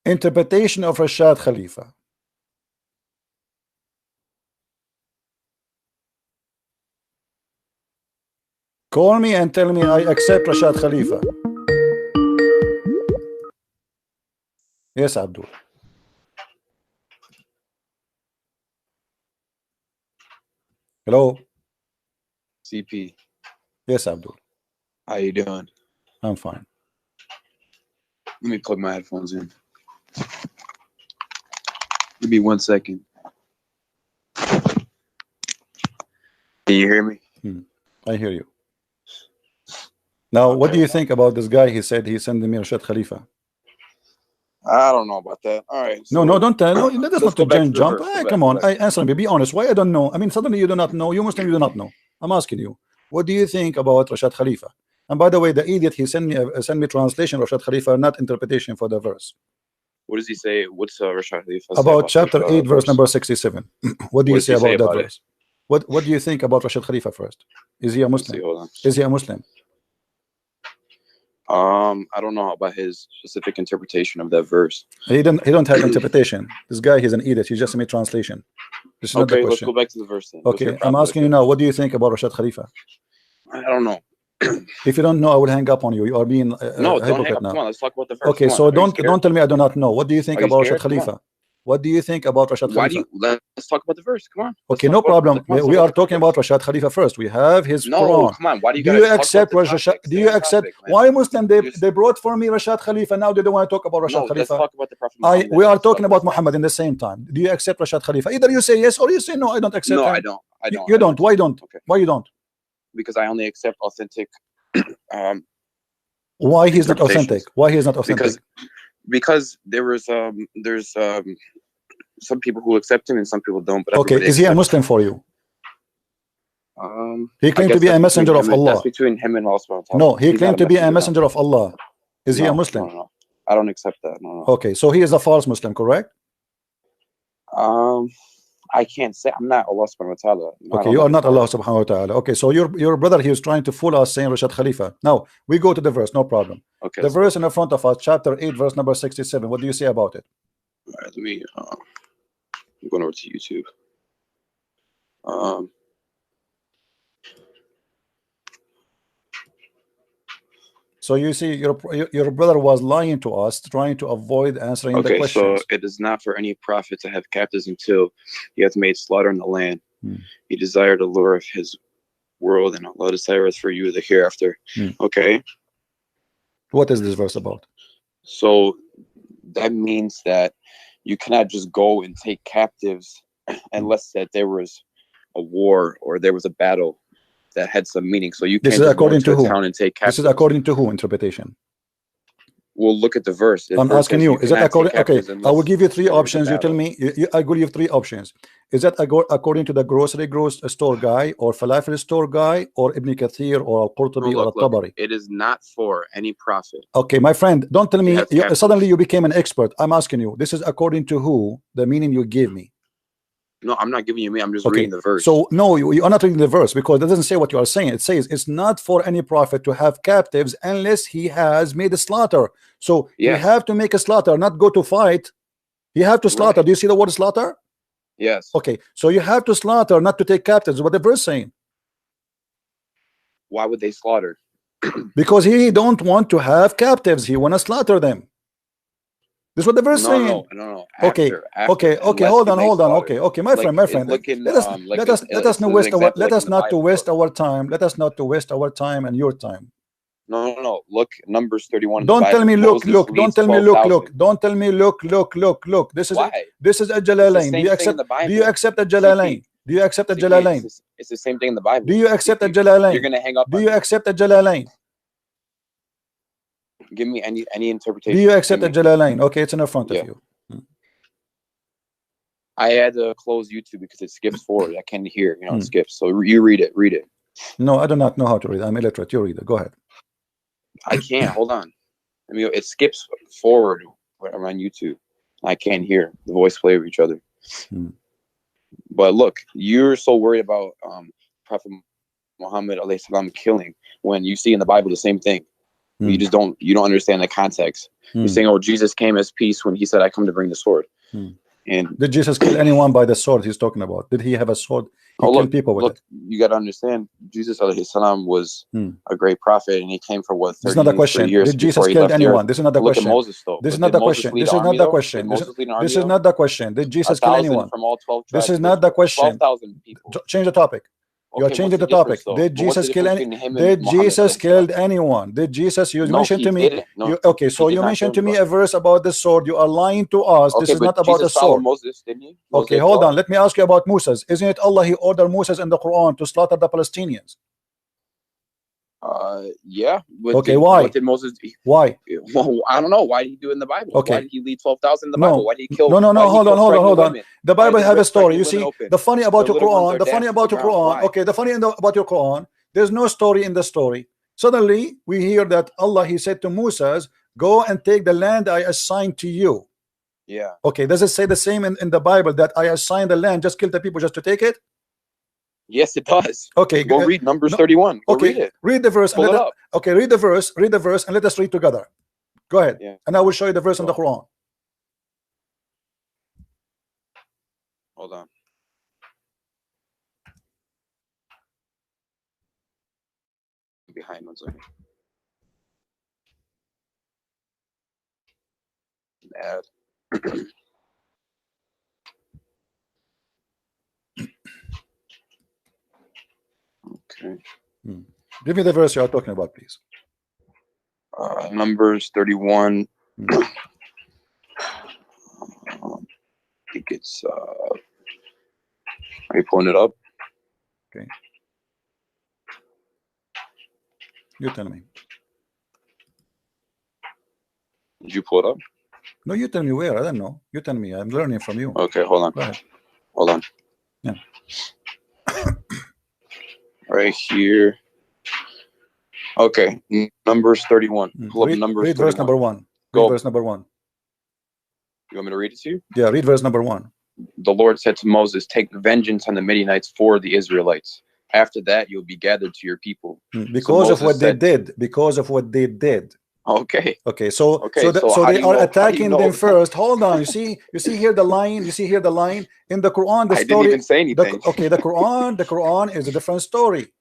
Interpretation of Rashad Khalifa. Call me and tell me I accept Rashad Khalifa. Yes, Abdul. Hello. CP. Yes, Abdul. How you doing? I'm fine. Let me plug my headphones in. Give me 1 second. Can you hear me? I hear you. Now, okay. What do you think about this guy? He said he's sending me Rashad Khalifa. I don't know about that. All right. So no, don't tell. No, that's not to jump. Come on, answer me. Be honest. Why I don't know? I mean, suddenly you do not know. You Muslim, you do not know. I'm asking you. What do you think about Rashad Khalifa? And by the way, the idiot, he sent me translation of Rashad Khalifa, not interpretation for the verse. What does he say? What's Rashad Khalifa about chapter 8, verse number 67? What do you say about that verse? What do you think about Rashad Khalifa first? Is he a Muslim? Is he a Muslim? I don't know about his specific interpretation of that verse. He don't have interpretation. This guy, he's an idiot. He just made translation. This is not the question. Let's go back to the verse then. Okay, I'm asking you now, what do you think about Rashad Khalifa? I don't know. If you don't know, I will hang up on you. You are being no, don't hang up. Now. Come on, let's talk about the verse. Okay, so don't tell me I do not know. What do you think about Rashad Khalifa? What do you think about Rashad Khalifa? Let's talk about the verse. Come on. Okay, no problem. We are talking about Rashad Khalifa first. We have his Quran. Come on. Why do you accept Rashad? Do you accept? Why Muslim? They brought for me Rashad Khalifa. Now they don't want to talk about Rashad Khalifa. Let's talk about the Prophet. We are talking about Muhammad in the same time. Do you accept Rashad Khalifa? Either you say yes or you say no. I don't accept. No, I don't. You don't. Why don't? Okay. Why you don't? Because I only accept authentic. Why he's not authentic? Why he's not authentic? Because there's some people who accept him and some people don't. But okay, is he a Muslim for you? He claimed to be a messenger of Allah. That's between him and Allah. No, he claimed to be a messenger of Allah. Is he a Muslim? No, I don't accept that. No. Okay, so he is a false Muslim, correct? I can't say. I'm not Allah subhanahu wa ta'ala. Okay, you are not Allah subhanahu wa ta'ala. Okay, so your brother, he was trying to fool us saying Rashad Khalifa. Now, we go to the verse, no problem. Okay. The verse in the front of us, chapter 8, verse number 67. What do you say about it? All right, let me, I'm going over to YouTube. So you see, your brother was lying to us, trying to avoid answering the questions. Okay, so it is not for any prophet to have captives until he hath made slaughter in the land. He desired the lure of his world, and Allah desireth for you the hereafter. Okay. What is this verse about? So that means that you cannot just go and take captives unless that there was a war or there was a battle that had some meaning. So you can't just go to a town and take captives. This is according to who interpretation? We'll look at the verse. I'm asking you, is that according? Okay, I will give you three options. You tell me. I will give three options. Is that according to the grocery store guy, or falafel store guy, or Ibn Kathir, or Al-Qurtubi, or Al-Tabari? It is not for any prophet. Okay, my friend, don't tell me. Suddenly you became an expert. I'm asking you. This is according to who? The meaning you gave me. No, I'm not giving you me. I'm just reading the verse. So no, you are not reading the verse because it doesn't say what you are saying. It says it's not for any prophet to have captives unless he has made a slaughter. So you have to make a slaughter, not go to fight. You have to slaughter. Right. Do you see the word slaughter? Yes. Okay, so you have to slaughter, not to take captives. What the verse saying? Why would they slaughter? Because he don't want to have captives. He want to slaughter them. This is what the verse saying. No. Okay. Hold on. Okay, my friend. Let us not waste our time. Let us not to waste our time and your time. No. Look, Numbers 31. Don't tell me look. Don't tell me look. Don't tell me look. This is a Jalalain. Do you accept a Jalalain? Do you accept a Jalalain? It's the same thing in the Bible. Do you accept a Jalalain? You're gonna hang up. Do you accept a Jalalain? Give me any interpretation. Do you accept a Jalalain? Okay, it's in the front of you. I had to close YouTube because it skips forward. I can't hear. It skips. So you read it. Read it. No, I do not know how to read. I'm illiterate. You read it. Go ahead. I can't. Hold on. I mean, it skips forward around YouTube. I can't hear the voice play of each other. But look, you're so worried about Prophet Muhammad alayhi salam killing when you see in the Bible the same thing. You just don't understand the context. You're saying, oh, Jesus came as peace when he said, I come to bring the sword. And did Jesus kill anyone by the sword he's talking about? Did he have a sword? He killed people with it. You got to understand, Jesus alayhi salam was a great prophet, and he came for what, 30 This is not the question. years Did Jesus kill anyone? This is not the question. Look at Moses, though. This is not the question. This is not the question. This is not the question. Did Jesus kill anyone? From all 12 tribes, this is not the question. 12,000 people. Change the topic. You are changing the topic. Did Jesus kill any? Did Jesus killed anyone? Did Jesus? You mentioned to me. Okay, so you mentioned to me a verse about the sword. You are lying to us. This is not about the sword. Moses, didn't he? Okay, hold on. Let me ask you about Moses. Isn't it Allah? He ordered Moses in the Quran to slaughter the Palestinians. Yeah. Okay, why? What did Moses do? Why? Well, I don't know. Why did he do it in the Bible? Okay. Why did he lead 12,000 in the Bible? Why did he kill? No. Hold on. The Bible have a story. You see, open? the funny about your Quran. The funny dancing about your around. Quran. Why? Okay, the funny about your Quran. There's no story in the story. Suddenly, we hear that Allah, He said to Moses, "Go and take the land I assigned to you." Yeah. Okay. Does it say the same in the Bible that I assigned the land, just kill the people just to take it? Yes, it does. Okay. Go read Numbers 31. Go Okay. read it. Read the verse. Pull it up. Okay. Read the verse. Read the verse, and let us read together. Go ahead. Yeah. And I will show you the verse in the Quran. Hold on. Behind 1 second. Add. Okay. Give me the verse you are talking about, please. Numbers 31. I think it's are you pulling it up? Okay. You tell me. Did you pull it up? No, you tell me where. I don't know. You tell me. I'm learning from you. Okay, hold on. Go ahead. Hold on. Yeah. Right here. Okay, Numbers 31. Pull up Numbers read 31. verse number 1. Go. Read verse number 1. You want me to read it to you? Yeah, read verse number 1. The Lord said to Moses, take vengeance on the Midianites for the Israelites. After that, you'll be gathered to your people. Because so of what they did. Because of what they did. Okay. Okay. So they are attacking them first. Hold on. You see here the line. You see here the line in the Quran. The story. I didn't even say anything. The Quran is a different story.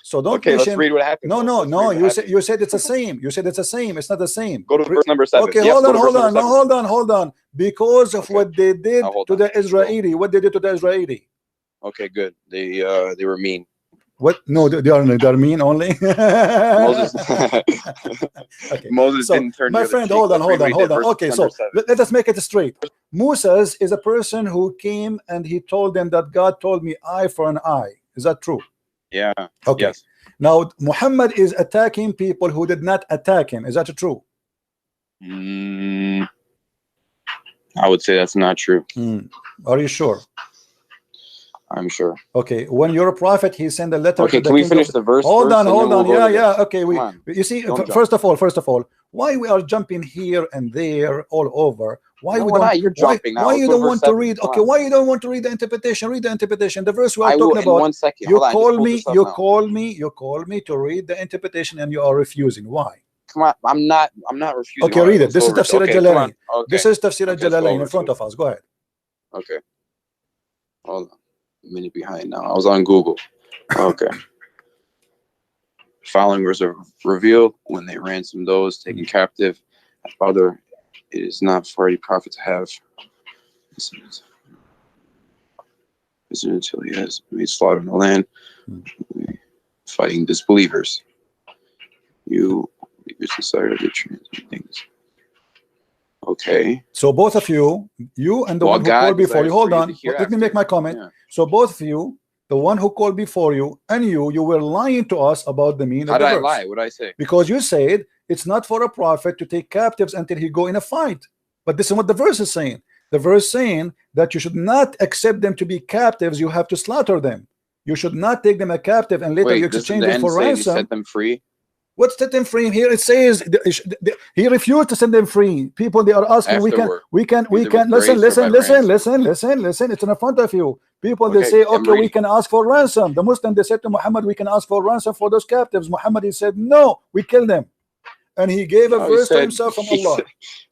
So don't okay, mention. Let's read what happened. No. You said it's the same. You said it's the same. It's not the same. Go to verse number 7. Okay, yes, hold on. Because of what they did to the Israeli. What they did to the Israeli. Okay, good. They were mean. What? No, they are mean only. Moses. Okay. Moses didn't turn. My friend, hold on. Okay, so let us make it straight. Moses is a person who came and he told them that God told me eye for an eye. Is that true? Yeah. Okay. Yes. Now Muhammad is attacking people who did not attack him. Is that true? I would say that's not true. Are you sure? I'm sure. Okay, when you're a prophet, he sent a letter. Okay, can we finish the verse? Hold on. We'll yeah. Okay, you see, first of all, why we are jumping here and there all over? Why we don't? You're jumping now. Why you don't want to read? Okay, why you don't want to read the interpretation? Read the interpretation. The verse we are talking about. 1 second. You call me to read the interpretation, and you are refusing. Why? Come on, I'm not refusing. Okay, read it. This is Tafsir al-Jalalain. This is Tafsir al-Jalalain in front of us. Go ahead. Okay. Hold on. A minute behind now. I was on Google. Okay. Following was revealed when they ransomed those taken captive. Father, it is not for a prophet to have until he has made slaughter in the land, fighting disbelievers. You desire to transmit things. Okay. So both of you and the one who called before you. Hold on. Let me make my comment. Yeah. So both of you, the one who called before you and you were lying to us about the meaning of the verse. How did I lie? What did I say? Because you said it's not for a prophet to take captives until he go in a fight. But this is what the verse is saying. The verse saying that you should not accept them to be captives. You have to slaughter them. You should not take them a captive and later you exchange them for ransom. Set them free. What's set them free here? It says he refused to set them free. People, they are asking, we can listen. It's in front of you. People, they say, okay, we can ask for ransom. The Muslim, they said to Muhammad, we can ask for ransom for those captives. Muhammad, he said, no, we kill them. and he gave a No, verse to himself from Allah.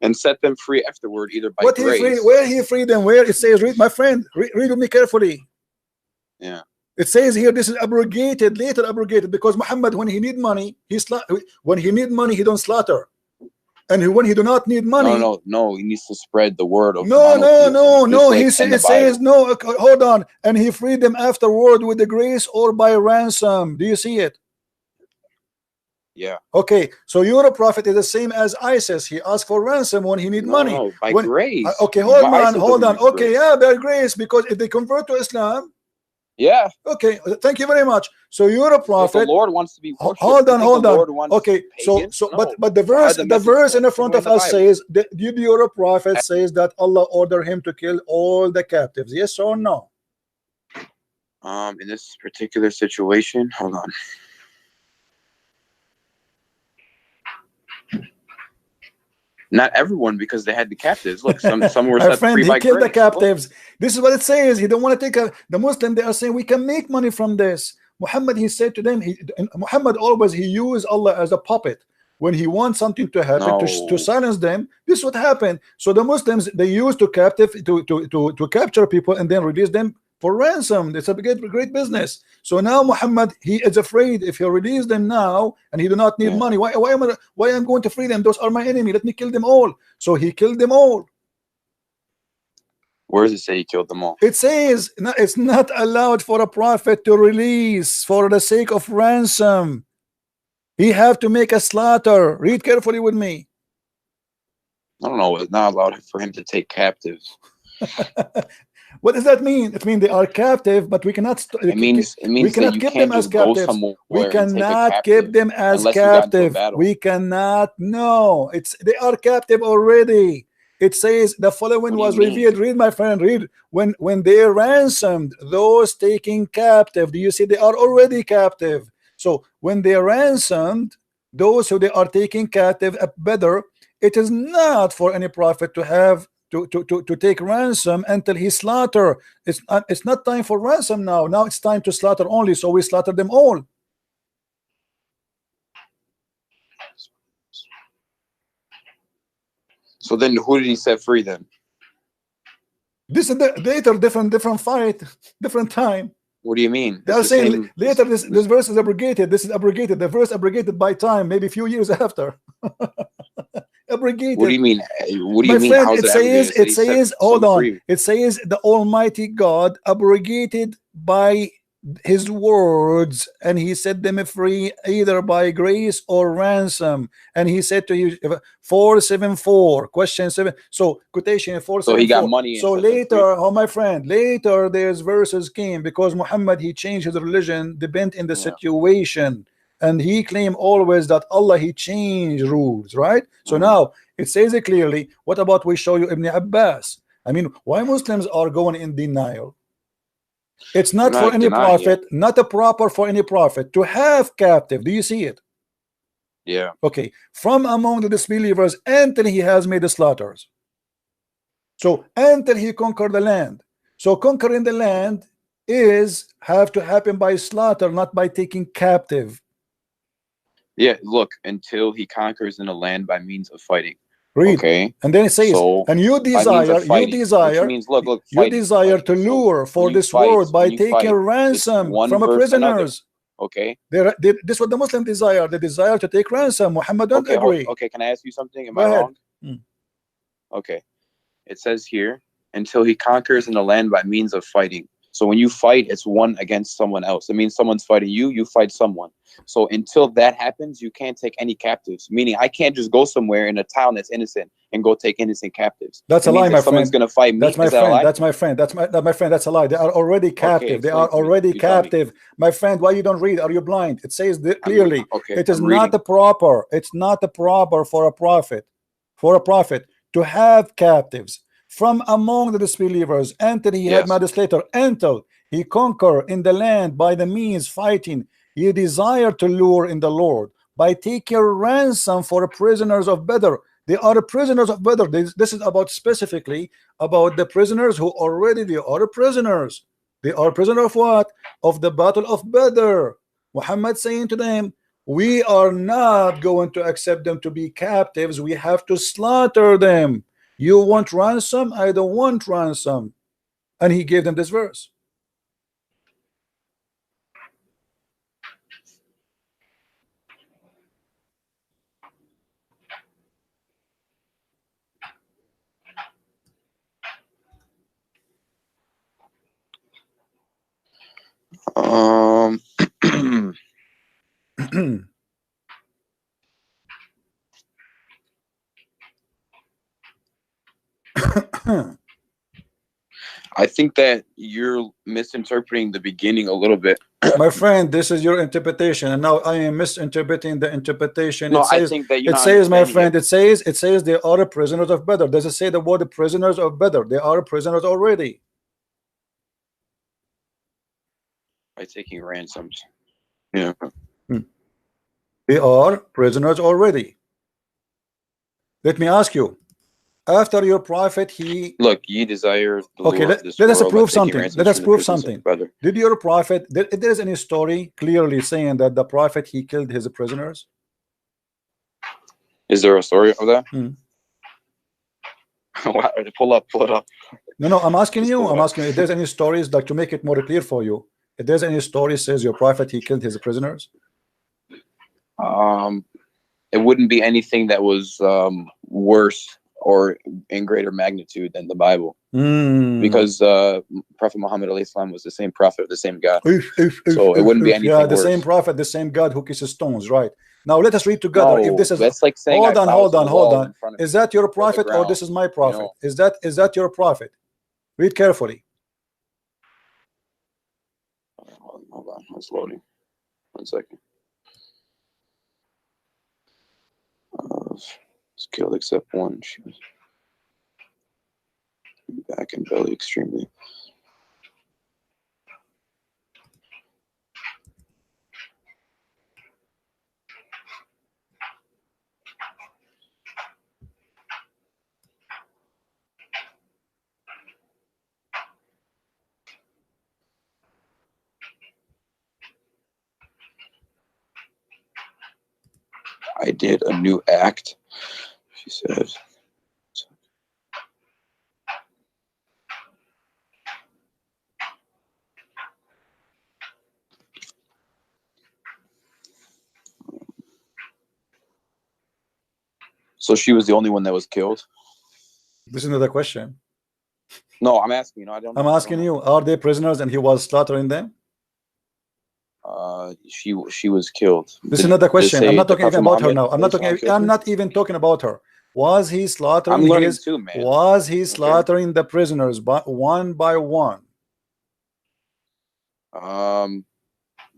And set them free afterward, either by What grace. he freed? Where he freed them? Where it says, read, my friend, read with me carefully. Yeah. It says here, this is abrogated, later abrogated, because Muhammad, when he need money, he don't slaughter, and when he do not need money, no, he needs to spread the word of no. like He says no. Hold on, and he freed them afterward with the grace or by ransom. Do you see it? Yeah. Okay, so your prophet is the same as ISIS. He asked for ransom when he need money. No, by when, grace. Okay, hold on. Okay, grace. yeah, by grace, because if they convert to Islam. Yeah. Okay, thank you very much. So you're a prophet. So the Lord wants to be worshipped. Hold on. Okay, pagans? so No. but the verse in the front of us says that your prophet says that Allah ordered him to kill all the captives. Yes or no? In this particular situation, hold on. Not everyone, because they had the captives. Look, some were set free by grace. He killed the captives. This is what it says. He don't want to take the Muslim. They are saying we can make money from this. Muhammad, he said to them, Muhammad always he used Allah as a puppet. When he wants something to happen to silence them, this is what happened. So the Muslims, they used to capture people and then release them for ransom. It's a great business. So now Muhammad, he is afraid if he release them now and he do not need money. Why am I going to free them? Those are my enemy. Let me kill them all. So he killed them all. Where does it say he killed them all? It says it's not allowed for a prophet to release for the sake of ransom. He have to make a slaughter. Read carefully with me. I don't know. It's not allowed for him to take captives. What does that mean? It means they are captive, but we cannot. It means we cannot keep them as captives. We cannot keep them as captive. We cannot. No, they are captive already. It says the following was revealed. Read, my friend. Read. When they ransomed those taken captive. Do you see they are already captive? So when they ransomed those who they are taking captive at Badr, it is not for any prophet to have to take ransom until he slaughter. It's not time for ransom now. Now it's time to slaughter only. So we slaughter them all. So then who did he set free then? This is later, different fight, different time. What do you mean? They are saying later this verse is abrogated. This is abrogated. The verse abrogated by time, maybe a few years after. Abrogated. What do you mean? What do you mean? Friend, it says hold on. Free? It says the Almighty God abrogated by his words, and he set them free either by grace or ransom. And he said to you 474 question 7. So quotation 474. So he got money. So later, oh my friend, later there's verses came because Muhammad he changed his religion depend in the situation. And he claimed always that Allah he changed rules, right? So now it says it clearly. What about we show you Ibn Abbas? I mean, why Muslims are going in denial? It's not for any prophet, not a proper for any prophet to have captive. Do you see it? Yeah. Okay. From among the disbelievers until he has made the slaughters. So until he conquered the land. So conquering the land have to happen by slaughter, not by taking captive. Yeah, look, until he conquers in the land by means of fighting. Read. Okay. And then it says, so, and you desire to lure for this world by taking ransom from a prisoners. Okay. This is what the Muslim desire. They desire to take ransom. Muhammad don't agree. Okay, can I ask you something? Am I wrong? Okay. It says here, until he conquers in the land by means of fighting. So when you fight, it's one against someone else. It means someone's fighting you, you fight someone. So until that happens, you can't take any captives. Meaning I can't just go somewhere in a town that's innocent and go take innocent captives. That's a lie, my friend. Someone's gonna fight me. That's my friend. That's my friend. That's my friend. That's a lie. They are already captive. They are already captive. My friend, why you don't read? Are you blind? It says clearly. It is not a proper. It's not a proper for a prophet. For a prophet to have captives from among the disbelievers until he had legislator, until he conquer in the land by the means fighting. He desire to lure in the Lord by taking ransom for prisoners of Badr. They are prisoners of Badr. This is about specifically about the prisoners who already they are prisoners. They are prisoners of what? Of the battle of Badr. Muhammad saying to them, We are not going to accept them to be captives. We have to slaughter them. You want ransom? I don't want ransom. And he gave them this verse. I think that you're misinterpreting the beginning a little bit. My friend, this is your interpretation, and now I am misinterpreting the interpretation. No, It says, I think that you're it not says, my friend, understanding it says they are prisoners of Badr. Does it say the word prisoners of Badr? They are prisoners already. by taking ransoms. Yeah. They are prisoners already. Let me ask you, after your prophet, he Look, ye desire the okay. Lord of this Let us world by prove taking something. ransoms Let us from the prove prisons of something. Badr. Did your prophet? There is any story clearly saying that the prophet he killed his prisoners? Is there a story of that? Hmm. Pull it up. No, I'm asking Just you. pull it I'm up. asking you if there's any stories, like, to make it more clear for you. If there's any story says your prophet he killed his prisoners. It wouldn't be anything that was worse or in greater magnitude than the Bible, because Prophet Muhammad alayhi salam was the same prophet, the same God. So it wouldn't be anything yeah, the worse. same prophet, the same God who kisses stones, right? Now let us read together. No, if this is that's like saying hold on. Is that your prophet or ground, this is my prophet? you know? Is that your prophet? Read carefully. Hold on, it's loading. 1 second. Was killed except one. She was back and belly extremely. I did a new act, she said. So she was the only one that was killed? This is another question. No, I'm asking you. I don't know. I'm asking you, are they prisoners and he was slaughtering them? She was killed. This is another question. I'm not talking even about her now. I'm not even talking about her. Was he slaughtering Was he slaughtering the prisoners one by one?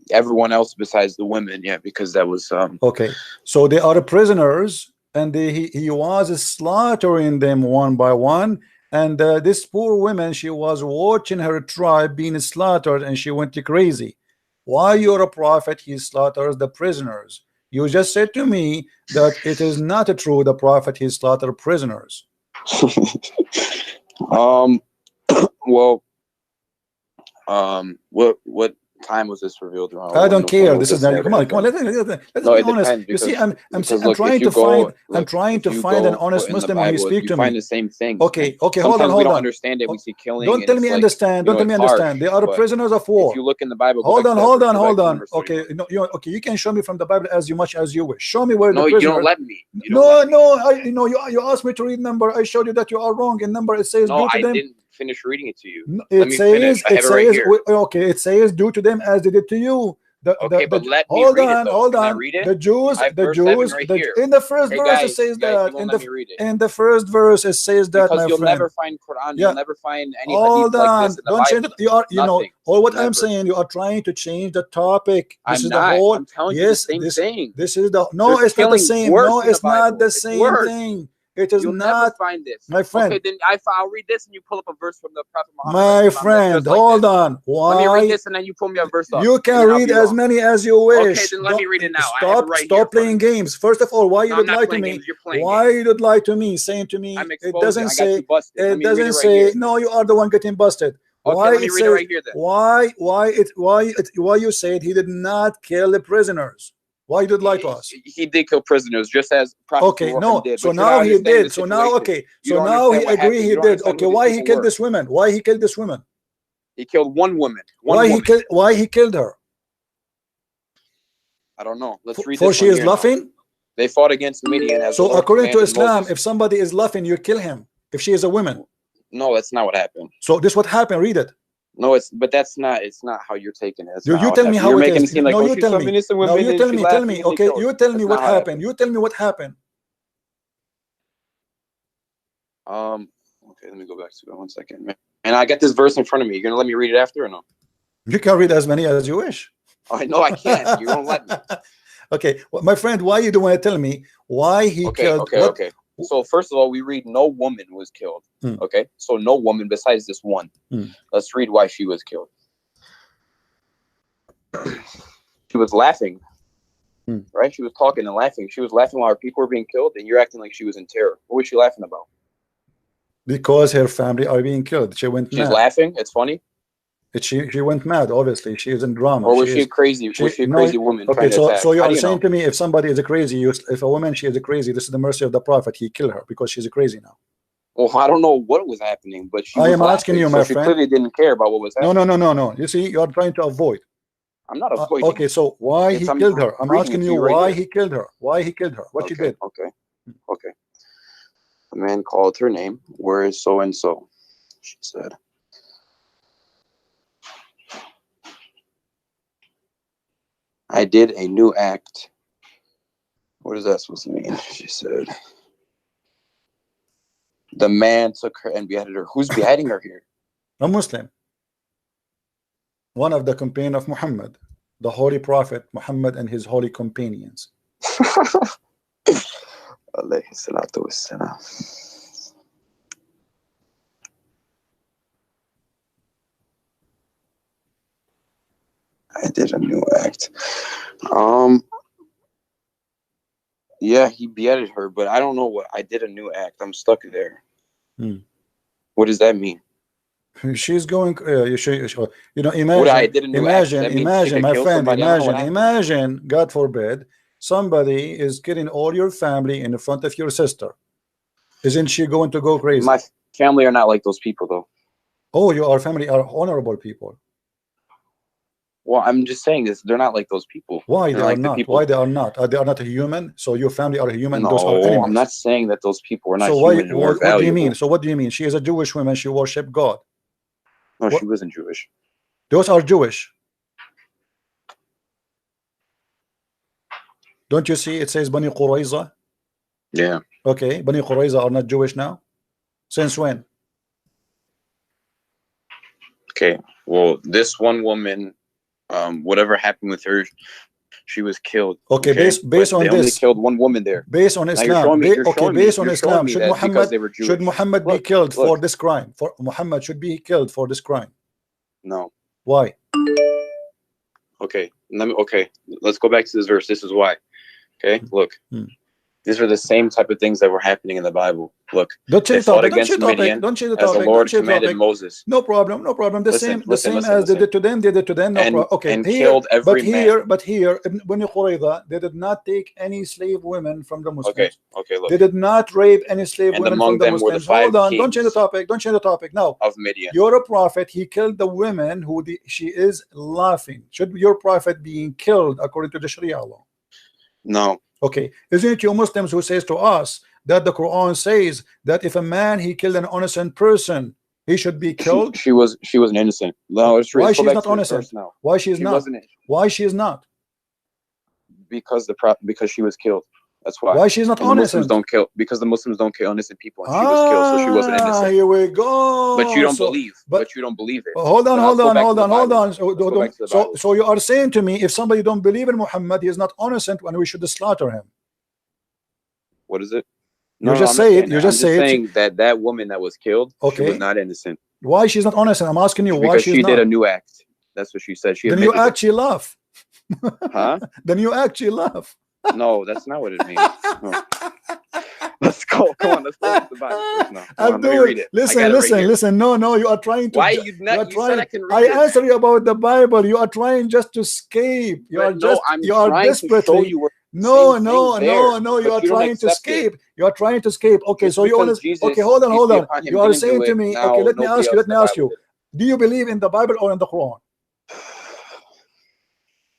Everyone else besides the women, yeah, because that was okay. So they are prisoners, and he was slaughtering them one by one. And this poor woman, she was watching her tribe being slaughtered, and she went crazy. Why you're a prophet, he slaughters the prisoners? You just said to me that it is not true, the prophet he slaughtered prisoners. Well, what time was this revealed around? I don't care. This is now. Come on. Let's be honest. You see, I'm trying to find an honest Muslim when he speaks to me. Find the same thing. Okay. Hold on. We don't understand it. We see killing. Don't tell me understand. Don't tell me understand. They are prisoners of war. If you look in the Bible. Hold on. Okay. No, okay. You can show me from the Bible as much as you wish. Show me where the prisoners. No, you don't let me. No. You asked me to read number. I showed you that you are wrong in number. It says no, due to them. Didn't finish reading it to you. It says do to them as they did to you. But let me read it, though. Hold on. Read it? The Jews, in the first verse it says that. In the first verse it says that. Because you'll never find Quran. You'll never find any hadith like this in the Don't change it. You are, all what never. I'm saying. You are trying to change the topic. This is the whole. I'm telling you the same thing. This is the it's not the same. No, it's not the same thing. It is You'll not. Never find this, my friend. Okay, then I'll read this, and you pull up a verse from the Prophet Muhammad. My friend, hold on. Why? Let me read this, and then you pull me a verse up. You can read as many as you wish. Okay, then let me read it now. Stop playing games. First of all, why you would lie to me? Why you would lie to me, saying to me it doesn't say. It doesn't say. No, you are the one getting busted. Okay, why let me read it right here then. Why you said he did not kill the prisoners? Why did lie to us? He did kill prisoners, just as Prophet Okay, Muhammad no. did. So But you now don't he understand the did. So now, situation. okay. You So don't now he understand what agree happened. he You don't did. understand Okay, who these why he people killed were. this woman? Why he killed this woman? He killed one woman. One Why woman. he killed? Why he killed her? I don't know. Let's read For this she one is here now. laughing. They fought against Midian as the So Lord according to commanded Islam, Moses. if somebody is laughing, you kill him. If she is a woman. No, that's not what happened. So this what happened. Read it. No, but that's not. It's not how you're taking it. You tell me how you're it making is. it seem like, No, oh, you she's tell some me. innocent No, woman you and tell she me. laughed Tell and me. then they Okay, killed her. you tell me That's what not how it happened. You tell me what happened. Okay, let me go back to it 1 second. And I got this verse in front of me. You're gonna let me read it after or no? You can read as many as you wish. I know I can't. You don't let me. Okay, well, my friend, why you don't want to tell me why he killed? Okay. So first of all, we read no woman was killed. Okay, so no woman besides this one. Let's read why she was killed. She was laughing, right? She was talking and laughing. She was laughing while her people were being killed, and you're acting like she was in terror. What was she laughing about? Because her family are being killed. She went mad. She's laughing. It's funny. She went mad. Obviously, she is in drama. Or was she crazy? Was she a crazy woman? Okay, so you are saying know? to me, if somebody is a crazy, if a woman she is a crazy, this is the mercy of the Prophet. He killed her because she's a crazy now. Well, I don't know what was happening, but she I was am laughing, asking you, so my she friend. clearly didn't care about what was happening. No. You see, you are trying to avoid. I'm not avoiding. Okay, so why he killed her? I'm asking you why he killed her. Why he killed her? What she did? Okay. A man called her name. Where is so and so? She said. I did a new act. What is that supposed to mean? She said. The man took her and beheaded her. Who's beheading her here? A Muslim. One of the companions of Muhammad, the holy prophet Muhammad and his holy companions. Alayhi salatu wassalam. I did a new act. Yeah, he beheaded her, but I don't know what I did a new act. I'm stuck there. What does that mean? She's going. You know, imagine, my friend. Imagine, God forbid, somebody is killing all your family in front of your sister. Isn't she going to go crazy? My family are not like those people, though. Oh, your family are honorable people. Well, I'm just saying this. They're not like those people. Why they are not? Why they are not? They are not a human. So your family are a human. No, those are animals. I'm not saying that those people are not human. So what do you mean? So what do you mean? She is a Jewish woman. She worship God. No, she wasn't Jewish. Those are Jewish. Don't you see? It says Bani Qurayza. Yeah. Okay, Bani Qurayza are not Jewish now. Since when? Okay. Well, this one woman, whatever happened with her, she was killed. Okay, based on they only killed one woman there. Based on Islam. Based on Islam, should Muhammad be killed for this crime? For Muhammad should be killed for this crime? No. Why? Okay. Let's go back to this verse. This is why. Okay, look. These are the same type of things that were happening in the Bible. Look, don't change the topic. Don't change the topic. As the Lord commanded Moses. No problem. The same as they did to them. They did to them. No problem. Okay, and killed every man. But here, in Bani Qurayza, they did not take any slave women from the Muslims. Okay. Look. They did not rape any slave women from the Muslims. Hold on. Don't change the topic. Now, of Midian. You're a prophet. He killed the women who she is laughing. Should your prophet being killed according to the Sharia law? No. Okay, isn't it you Muslims who says to us that the Quran says that if a man he killed an innocent person, he should be killed? She was an innocent. No, why she's not innocent? Why she is not? Why she is not? Because she was killed. That's why. Why she's not innocent? Muslims don't kill because the Muslims don't kill innocent people, and she was killed, so she wasn't innocent. Here we go. But you don't believe. But you don't believe it. Hold on. So you are saying to me, if somebody don't believe in Muhammad, he is not innocent, and we should slaughter him. What is it? No, you just say it. You're just saying that woman that was killed, she was not innocent. Why she's not innocent? I'm asking you why she's not. Because she did a new act. That's what she said. Then you actually laugh. Huh? Then you actually laugh. No, that's not what it means. No. Let's go. Come on, let's go to the Bible first now. Come on, let me Abdul, read it. I listen, got it right listen, here. listen. No, you are trying to. Why ju- you are not? You said trying. I can read I it. answer you about the Bible. You are trying just to escape. You are But no, just. I'm You are trying to show desperately. you where No, same no, thing there, no, no. You but are you don't trying to accept it. escape. You are trying to escape. Okay, Just so you want because to. Jesus, Okay, hold on, peace hold be on. upon him, You are didn't saying do to it, me. now Okay, let me nobody ask you. else Let in me the ask Bible you. did. Do you believe in the Bible or in the Quran?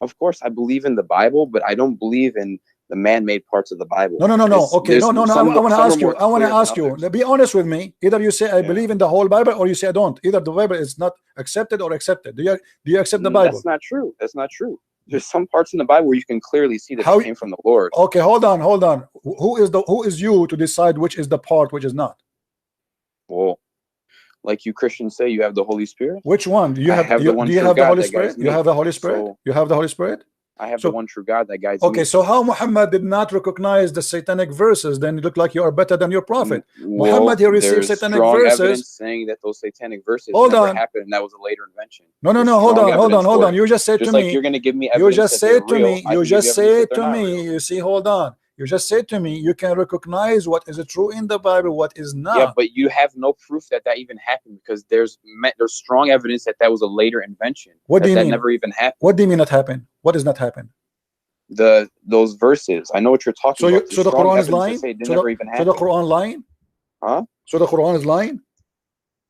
Of course, I believe in the Bible, but I don't believe in the man-made parts of the Bible. No. Okay, There's no. some I want to some are ask you. more I want to clear than ask you. others. Be honest with me. Either you say I Yeah. believe in the whole Bible, or you say I don't. Either the Bible is not accepted or accepted. Do you accept the Bible? That's not true. That's not true. There's some parts in the Bible where you can clearly see that How- it came from the Lord. Okay, hold on. Who is you to decide which is the part, which is not? Well, like you Christians say, you have the Holy Spirit. Which one? Do you I have? have do the one you true have the God Holy that Spirit? guides You me. have the Holy Spirit. So You have the Holy Spirit. I have So- the one true God that guides Okay, me. so how Muhammad did not recognize the satanic verses? Then you look like you are better than your prophet. Well, Muhammad, he received there's satanic strong verses. evidence saying that those satanic verses Hold never on. happened, and that was a later invention. No. There's Hold strong on. evidence for it. You just said Just to like me. you're going to give me You evidence just that they're said to real, me. I You can give just you evidence said that they're to not me. real. You see, hold on. You just said to me. You can recognize what is true in the Bible, what is not. Yeah, but you have no proof that that even happened because there's strong evidence that that was a later invention. What do you that mean? Never even happened. What do you mean not happen? What does not happen? Those verses. I know what you're talking about. So the Strong Quran is evidence lying. to say it So never even the happened. Quran lying. Huh? So the Quran is lying.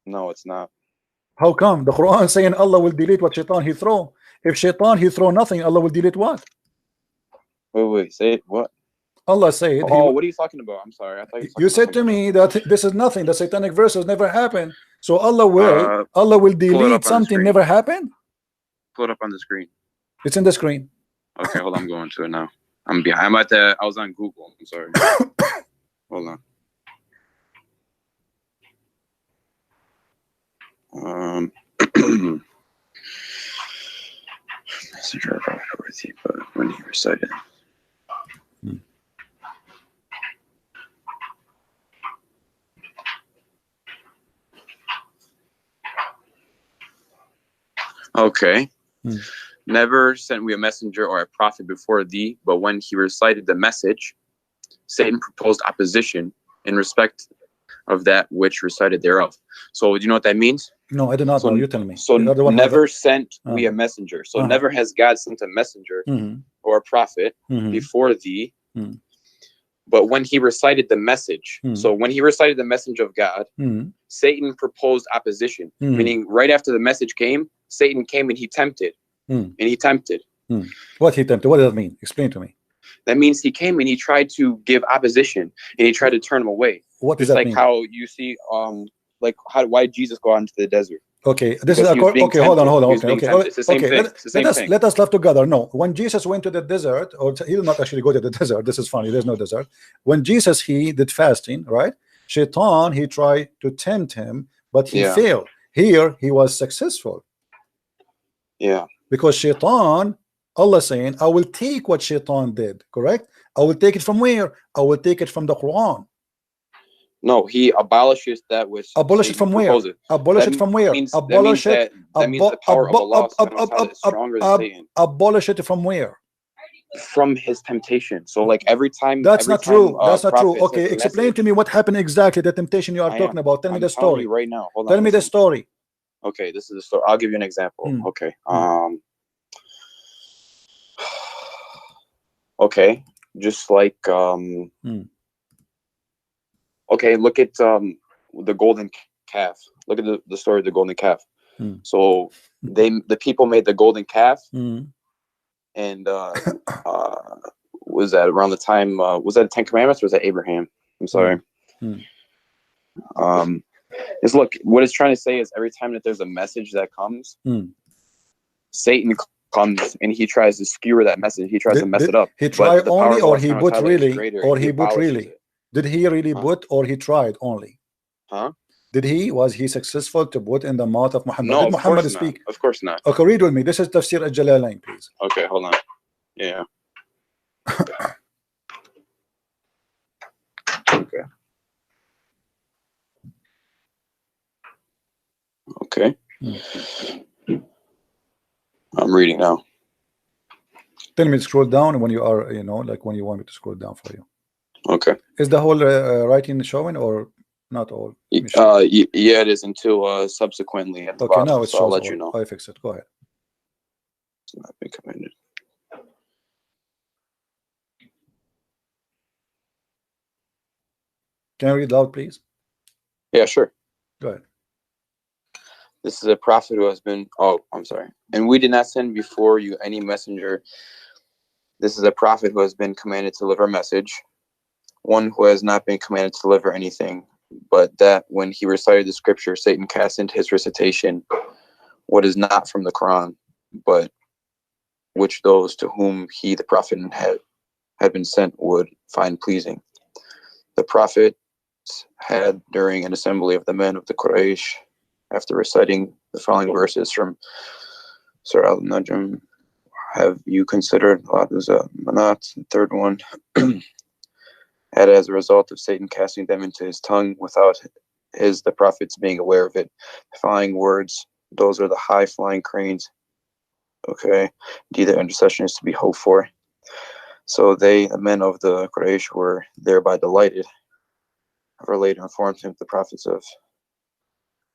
No, it's not. How come? The Quran is saying Allah will delete what shaitan he throw. If shaitan he throw nothing, Allah will delete what? Wait. Say it. What? Allah said. Oh, what are you talking about? I'm sorry. I thought You said to me that this is nothing. The satanic verses never happened. So Allah will delete something never happened. Pull it up on the screen. It's in the screen. Okay, hold on. I'm going to it now. I'm behind. I was on Google. I'm sorry. Hold on. Messenger of God with you, but when he recited. Okay. Never sent we a messenger or a prophet before thee, but when he recited the message, Satan proposed opposition in respect of that which recited thereof. So do you know what that means? No, I do not know. You tell me. So never sent we a messenger. So never has God sent a messenger or a prophet before thee. But when he recited the message, so when he recited the message of God, Satan proposed opposition, meaning right after the message came, Satan came and he tempted. And he tempted. What he tempted? What does that mean? Explain to me. That means he came and he tried to give opposition and he tried to turn him away. What does that mean? Just like how you see, why did Jesus go out into the desert? Okay, this is okay. Hold on. It's the same thing. Let us laugh together. No, when Jesus went to the desert, or he did not actually go to the desert. This is funny. There's no desert. When Jesus he did fasting, right? Shaitan he tried to tempt him, but he failed. Here he was successful. Yeah. Because Shaitan, Allah saying, I will take what Shaitan did. Correct? I will take it from where? I will take it from the Quran. No, he abolishes that which. Abolish it from where? Abolish it from where? Abolish it. That means the power of Allah is stronger than Satan. Abolish it from where? From his temptation. So, like every time. That's not true. That's not true. Okay, explain to me what happened exactly. The temptation you are talking about. Tell me the story right now. Hold on. Tell me the story. Okay, this is the story. I'll give you an example. Okay. Okay, just like okay, look at the golden calf. Look at the story of the golden calf. So the people made the golden calf, and was that around the time? Was that 10 Commandments or was that Abraham? I'm sorry. Is look, what it's trying to say is every time that there's a message that comes, Satan comes and he tries to skewer that message. He tries to mess it up. He tried only, or he put really, or he put really. Did he really put, or he tried only? Huh? Was he successful to put in the mouth of Muhammad? No, Did Muhammad speak? Of course not. Okay, read with me. This is Tafsir al-Jalalain, please. Okay, hold on. Yeah. Okay. Okay. I'm reading now. Tell me to scroll down when you are, like when you want me to scroll down for you. Okay. Is the whole writing showing or not all? Yeah, it is until subsequently at the Okay, bottom. now it So I'll shows let all. you know. I fix it. Go ahead. It's not been commanded. Can you read loud, please? Yeah, sure. Go ahead. This is a prophet who has been. Oh, I'm sorry. And we did not send before you any messenger. This is a prophet who has been commanded to deliver a message. One who has not been commanded to deliver anything, but that when he recited the scripture, Satan cast into his recitation what is not from the Quran, but which those to whom he, the prophet, had been sent would find pleasing. The prophet had, during an assembly of the men of the Quraysh, after reciting the following verses from Surah Al-Najm, have you considered Manat, the third one, had as a result of Satan casting them into his tongue without the prophets being aware of it. The following words, those are the high-flying cranes. Okay, indeed their intercession is to be hoped for. So they, the men of the Quraysh, were thereby delighted. However, later informed him, the prophets of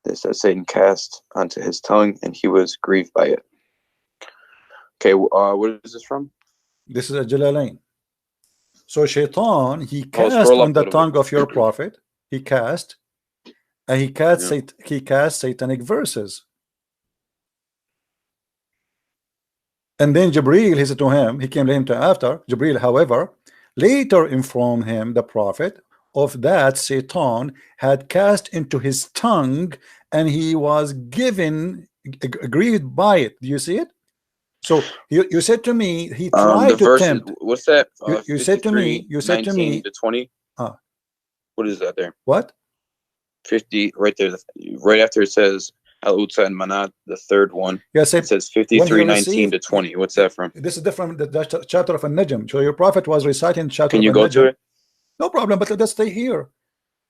this, that Satan cast onto his tongue, and he was grieved by it. Okay, what is this from? This is a Jalalain. So Shaitan, he cast on the tongue of your prophet. He cast, and he cast satanic verses. And then Jibreel, he said to him, he came to him after. Jibreel, however, later informed him, the prophet, of that Satan had cast into his tongue, and he was grieved by it. Do you see it? So you said to me, he tried to tempt. What's that? You said to me, 19 to 20. What is that there? What? 50 right there, right after it says Al-Utsa and Manat, the third one. Yes, it says 53, 19 to 20. What's that from? This is different. The chapter of An-Najm. So your prophet was reciting chapter. Can you go to it? No problem, but let's stay here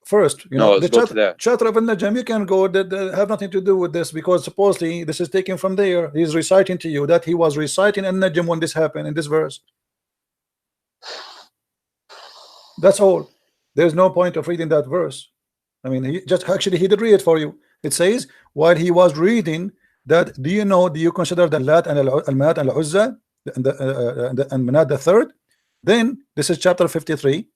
first. Let's go to that chapter of An-Najm. You can go. That have nothing to do with this, because supposedly this is taken from there. He's reciting to you that he was reciting An-Najm when this happened in this verse. That's all. There's no point of reading that verse. I mean, he did read it for you. It says, while he was reading that, do you consider the Lat and Al-Manat and Al-Uzza and Manat the third? Then this is chapter 53,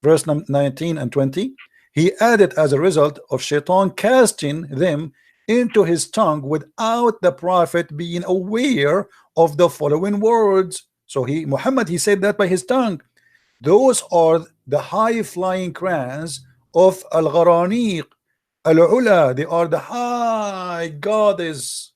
verse 19 and 20. He added, as a result of Shaitan casting them into his tongue without the prophet being aware of the following words. So Muhammad, he said that by his tongue. Those are the high-flying crayons of Al-Gharaniq, Al-Ula. They are the high goddess,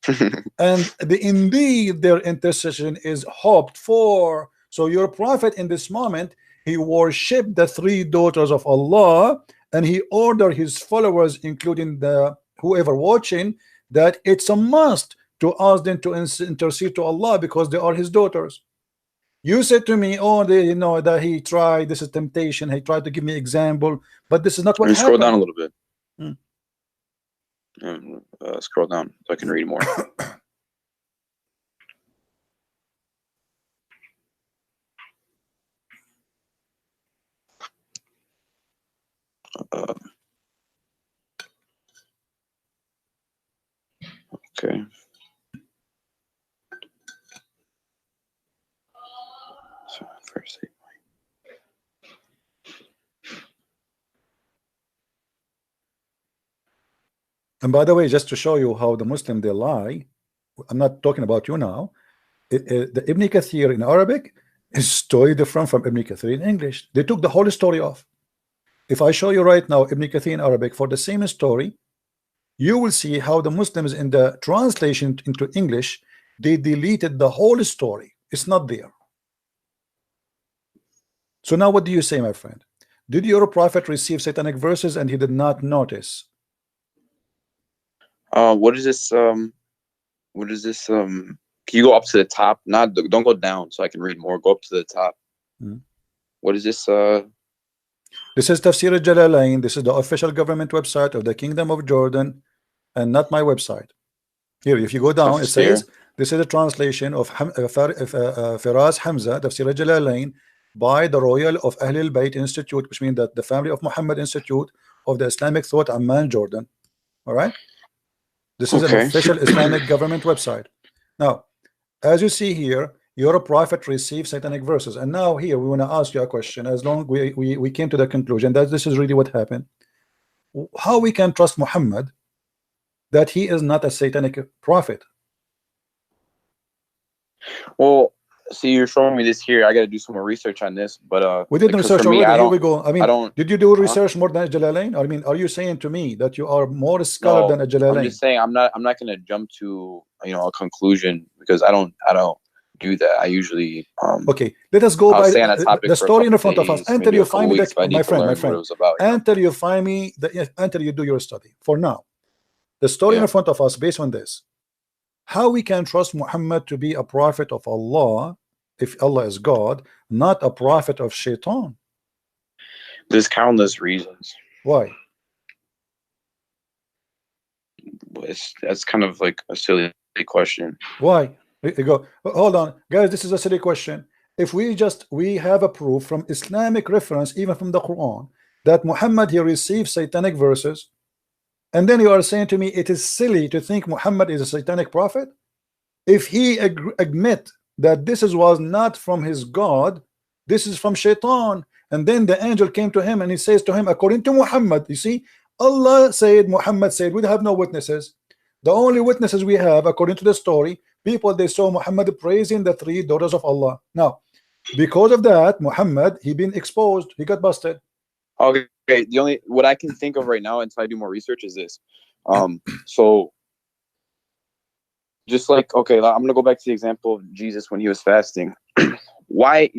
and indeed their intercession is hoped for. So your prophet in this moment, he worshipped the three daughters of Allah, and he ordered his followers, including the whoever watching, that it's a must to ask them to intercede to Allah because they are his daughters. You said to me, oh, that he tried, this is temptation, he tried to give me example, but this is not what happened. Scroll down a little bit. Scroll down so I can read more. Okay. So first, and by the way, just to show you how the Muslim they lie, I'm not talking about you now. The Ibn Kathir in Arabic is totally different from Ibn Kathir in English. They took the whole story off. If I show you right now Ibn Kathir in Arabic for the same story, you will see how the Muslims in the translation into English, they deleted the whole story. It's not there. So now what do you say, my friend? Did your prophet receive satanic verses and he did not notice? What is this? Can you go up to the top? Don't go down so I can read more. Go up to the top. What is this? This is Tafsir al-Jalalain. This is the official government website of the Kingdom of Jordan, and not my website. Here, if you go down, it says this is a translation of Firas Hamza, Tafsir al-Jalalain, by the Royal of Ahl al-Bayt Institute, which means that the Family of Muhammad Institute of the Islamic Thought, Amman, Jordan. All right, this is an official Islamic government website. Now, as you see here, your prophet received satanic verses, and now here we want to ask you a question. As long we came to the conclusion that this is really what happened, how we can trust Muhammad that he is not a satanic prophet? Well, see, you're showing me this here. I got to do some more research on this, but we did research already. Here we go. I mean, did you do research more than Jalalain? I mean, are you saying to me that you are more scholar than a Jalalain? I'm just saying I'm not going to jump to a conclusion, because I don't do that. I usually okay. Let us go by the story in front of us until you find me my friend. Until you find me until you do your study. For now, the story in front of us based on this. How we can trust Muhammad to be a prophet of Allah if Allah is God, not a prophet of Shaitan? There's countless reasons. Why? That's kind of like a silly question. Why? You go, hold on, guys. This is a silly question. If we have a proof from Islamic reference, even from the Quran, that Muhammad he received satanic verses, and then you are saying to me it is silly to think Muhammad is a satanic prophet? If he admit that this was not from his God, this is from Shaitan, and then the angel came to him and he says to him, according to Muhammad, you see, Allah said, Muhammad said, we have no witnesses. The only witnesses we have, according to the story, people they saw Muhammad praising the 3 daughters of Allah. Now, because of that, Muhammad he been exposed, he got busted. Okay, the only what I can think of right now until I do more research is this. So just like, okay, I'm gonna go back to the example of Jesus when he was fasting. Why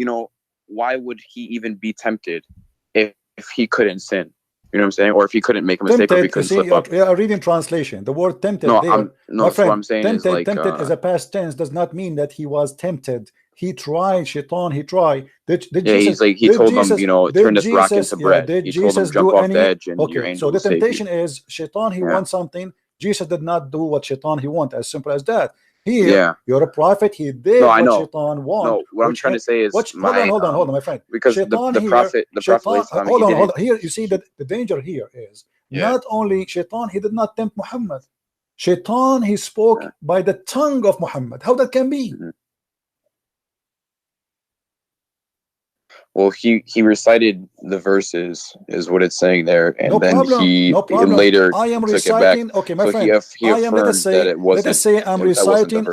would he even be tempted if he couldn't sin? You know what I'm saying? Or if he couldn't make a mistake, or if he couldn't slip up. Yeah, reading translation. The word tempted. No, there, my friend, what I'm saying tempted, is like tempted as a past tense does not mean that he was tempted. He tried, Shaitan, he tried. Jesus, he told them, turn this rock into bread. He told them, jump off the edge and your angel will save you. So the temptation is Shaitan, he wants something. Jesus did not do what Shaitan he want, as simple as that. Here, you're a prophet, he did what Shaitan want. No, what I'm trying to say is hold on, my friend. Because Shaitan the prophet hold on. Here, you see that the danger here is not only Shaitan, he did not tempt Muhammad. Shaitan, he spoke by the tongue of Muhammad. How that can be? Well, he recited the verses, is what it's saying there, and he later I am took reciting. it back. Okay, my friend. He affirmed that it wasn't. Let us say I'm reciting the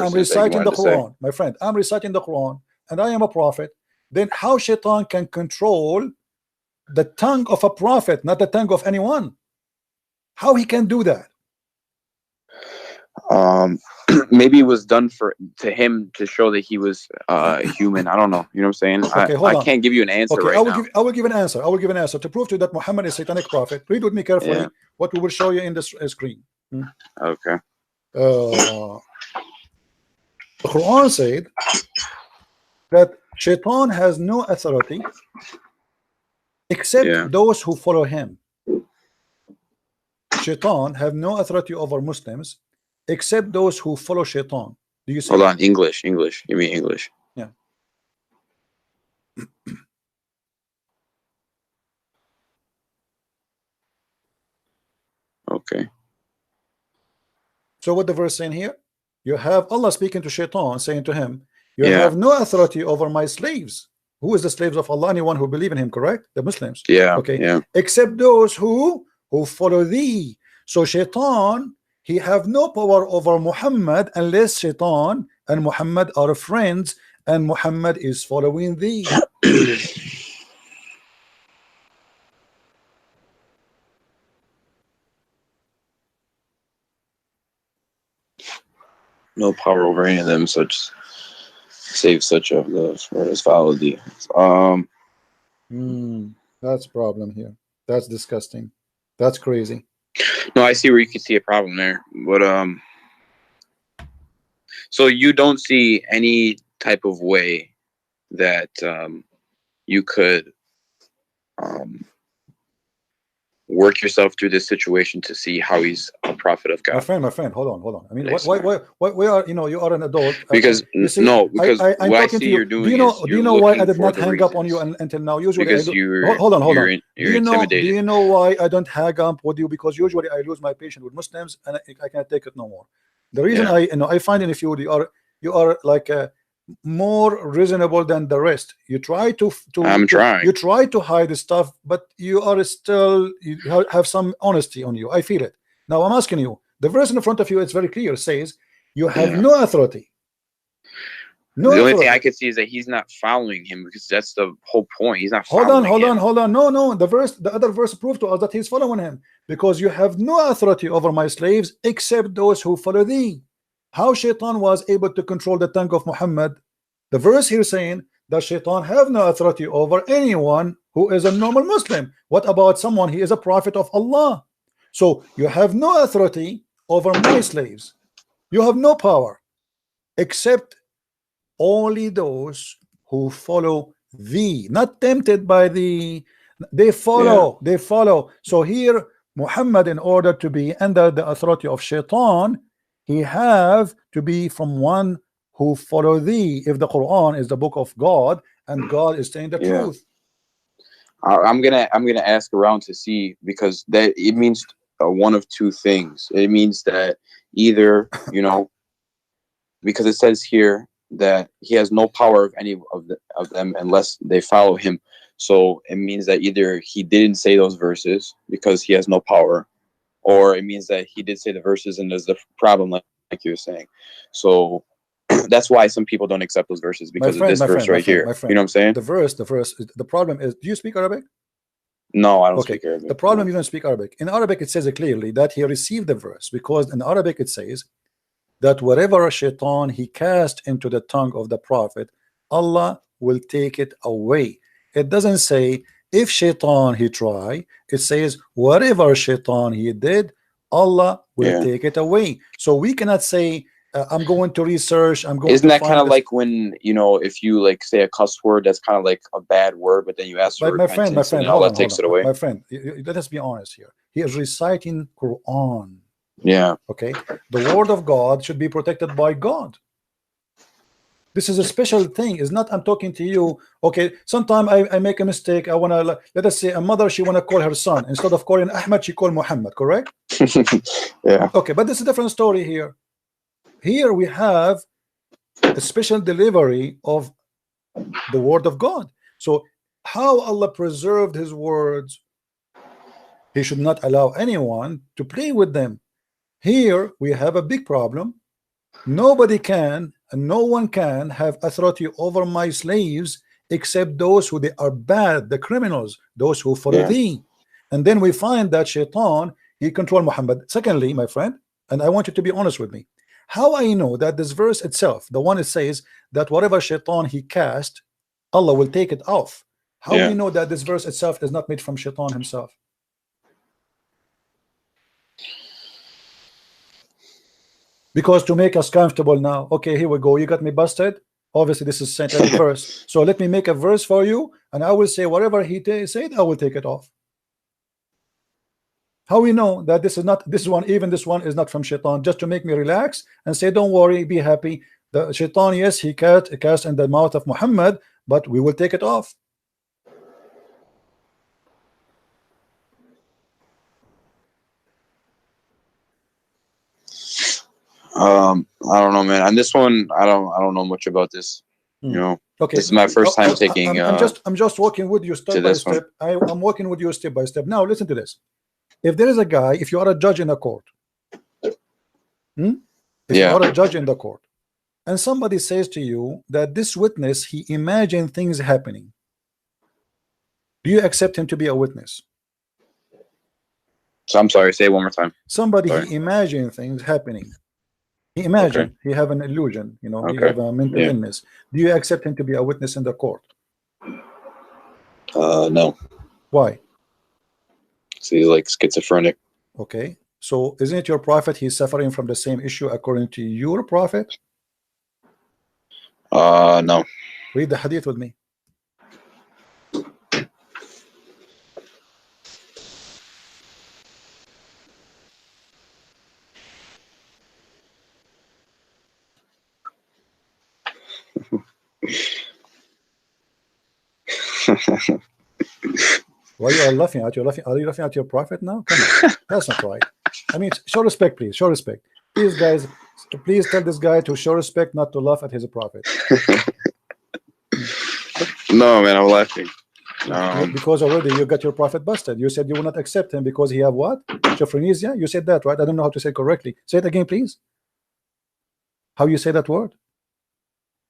Quran, my friend. I'm reciting the Quran, and I am a prophet. Then how Shaitan can control the tongue of a prophet, not the tongue of anyone? How he can do that? Maybe it was done to him to show that he was human. I don't know. You know what I'm saying? Okay, I can't give you an answer right now. I will give an answer. I will give an answer to prove to you that Muhammad is a satanic prophet. Read with me carefully what we will show you in the screen. Okay. The Quran said that Shaitan has no authority except those who follow him. Shaitan have no authority over Muslims except those who follow Shaitan. Do you see? Hold on, English. You mean English? Yeah. Okay. So what the verse saying here? You have Allah speaking to Shaitan, saying to him, you have no authority over my slaves. Who is the slaves of Allah? Anyone who believe in him, correct? The Muslims. Yeah. Okay. Yeah. Except those who follow thee. So Shaitan, he have no power over Muhammad unless Shaitan and Muhammad are friends and Muhammad is following thee. No power over any of them, save such of those who has followed thee. That's problem here. That's disgusting. That's crazy. No, I see where you can see a problem there, but so you don't see any type of way that you could work yourself through this situation to see how he's a prophet of God. My friend, hold on. I mean, why are you are an adult? Because see, no, because I'm what I talking see to you. you're doing do you know why I did for not the hang up on you reasons. until now? Usually, Because hold on. You're intimidated. Do you know why I don't hang up with you? Because usually I lose my patience with Muslims and I can't take it no more. The reason I find in if you are like more reasonable than the rest. You try to trying. You try to hide the stuff, but you are still, you have some honesty on you. I feel it. Now I'm asking you, the verse in front of you, it's very clear. It says you have no authority. The only thing I could see is that he's not following him, because that's the whole point. He's not following him. Hold on. No, the other verse proved to us that he's following him, because you have no authority over my slaves except those who follow thee. How Shaitan was able to control the tongue of Muhammad? The verse here saying that Shaitan have no authority over anyone who is a normal Muslim. What about someone he is a prophet of Allah? So you have no authority over my slaves. You have no power except only those who follow thee, not tempted by thee. They follow. So here Muhammad, in order to be under the authority of Shaitan, he have to be from one who follow thee. If the Quran is the book of God and God is saying the truth, I'm gonna ask around to see, because that it means one of two things. It means that either, because it says here that he has no power of any of them unless they follow him. So it means that either he didn't say those verses because he has no power, or it means that he did say the verses and there's the problem, like you were saying. So that's why some people don't accept those verses, because of this verse right here. You know what I'm saying? The verse. The problem is, do you speak Arabic? No, I don't speak Arabic. The problem, you don't speak Arabic. In Arabic, it says clearly that he received the verse, because in Arabic it says that whatever Shaitan he cast into the tongue of the prophet, Allah will take it away. It doesn't say if Shaitan he try. It says whatever Shaitan he did, Allah will take it away. So we cannot say I'm going to research. Isn't that kind of like when, if you like say a cuss word that's kind of like a bad word, but then you ask for repentance, and Allah takes it away? My friend, let us be honest here. He is reciting Quran. Yeah. Okay. The word of God should be protected by God. This is a special thing. It's not I'm talking to you. Okay. Sometimes I make a mistake. I want to, let us say a mother, she want to call her son. Instead of calling Ahmed, she called Muhammad. Correct? Yeah. Okay. But this is a different story here. Here we have a special delivery of the word of God. So how Allah preserved his words, he should not allow anyone to play with them. Here we have a big problem. Nobody can and no one can have authority over my slaves except those who they are bad, the criminals, those who follow thee. And then we find that Shaitan, he controlled Muhammad. Secondly, my friend, and I want you to be honest with me, how I know that this verse itself, the one it says that whatever Shaitan he cast, Allah will take it off. How we know that this verse itself is not made from Shaitan himself? Because to make us comfortable now, okay, here we go. You got me busted. Obviously, this is Saint verse. So let me make a verse for you, and I will say whatever he said, I will take it off. How we know that this is not this one, even this one is not from Shaitan, just to make me relax and say, don't worry, be happy. The Shaitan, yes, he cast in the mouth of Muhammad, but we will take it off. I don't know, man. On this one, I don't know much about this. Okay. This is my first time taking. I'm just walking with you step by step. I'm walking with you step by step. Now listen to this. If there is a guy, if you are a judge in a court, if you are a judge in the court, and somebody says to you that this witness, he imagined things happening, do you accept him to be a witness? So I'm sorry, say it one more time. Somebody he imagined things happening. He imagined, he have an illusion, he have a mental illness. Do you accept him to be a witness in the court? No. Why? So he's like schizophrenic. Okay, so isn't it your prophet? He's suffering from the same issue according to your prophet? No. Read the hadith with me. Why you are laughing at? Are you laughing at your prophet now? Come on, that's not right. I mean, show respect, please. Show respect, please, guys. Please tell this guy to show respect, not to laugh at his prophet. No, man, I'm laughing. Because already you got your prophet busted. You said you will not accept him because he have what? Schizophrenia? You said that, right? I don't know how to say it correctly. Say it again, please. How you say that word?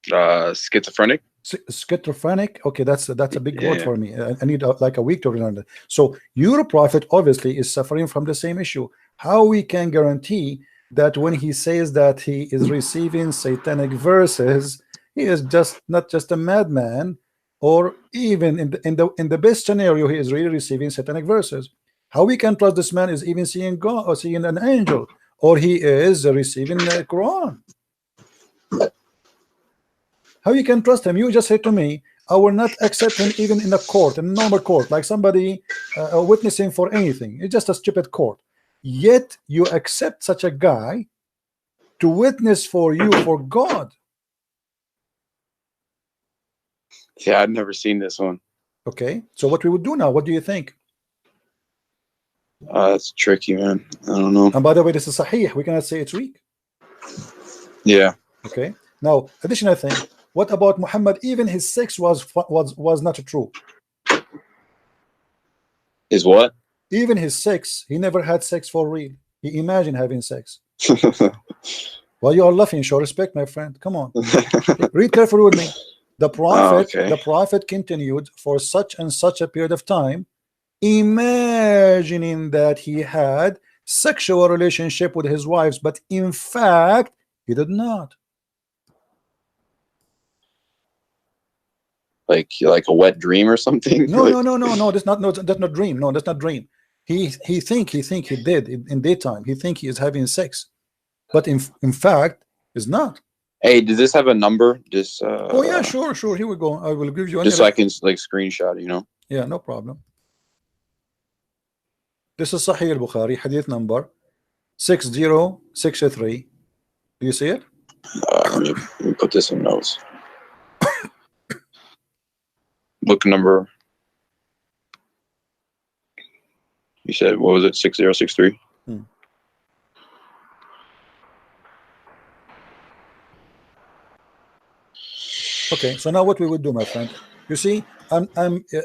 Schizophrenic. Schizophrenic. Okay, that's a big word for me. I need like a week to learn it. So your prophet obviously is suffering from the same issue. How we can guarantee that when he says that he is receiving satanic verses, he is not just a madman, or even in the best scenario, he is really receiving satanic verses? How we can trust this man is even seeing God or seeing an angel, or he is receiving the Quran? How you can trust him? You just said to me, I will not accept him even in a court, in a normal court, like somebody witnessing for anything. It's just a stupid court. Yet you accept such a guy to witness for you for God. Yeah, I've never seen this one. Okay, so what we would do now? What do you think? That's tricky, man. I don't know. And by the way, this is sahih. We cannot say it's weak. Yeah. Okay. Now, additional thing. What about Muhammad? Even his sex was not true. Is what? Even his sex, he never had sex for real. He imagined having sex. Well, you are laughing. Show respect, my friend. Come on. Read carefully with me. The prophet continued for such and such a period of time, imagining that he had sexual relationship with his wives, but in fact he did not. Like a wet dream or something? No, that's not dream. No, that's not dream. He think he did in daytime. He think he is having sex, but in fact is not. Hey, does this have a number? Just oh yeah, sure. Here we go. I will give you just so I can like screenshot it, you know? Yeah, no problem. This is Sahih al-Bukhari, hadith number 6063. Do you see it? Let me put this in notes. Book number. You said, what was it? 6063? Okay, so now what we would do, my friend? You see, I'm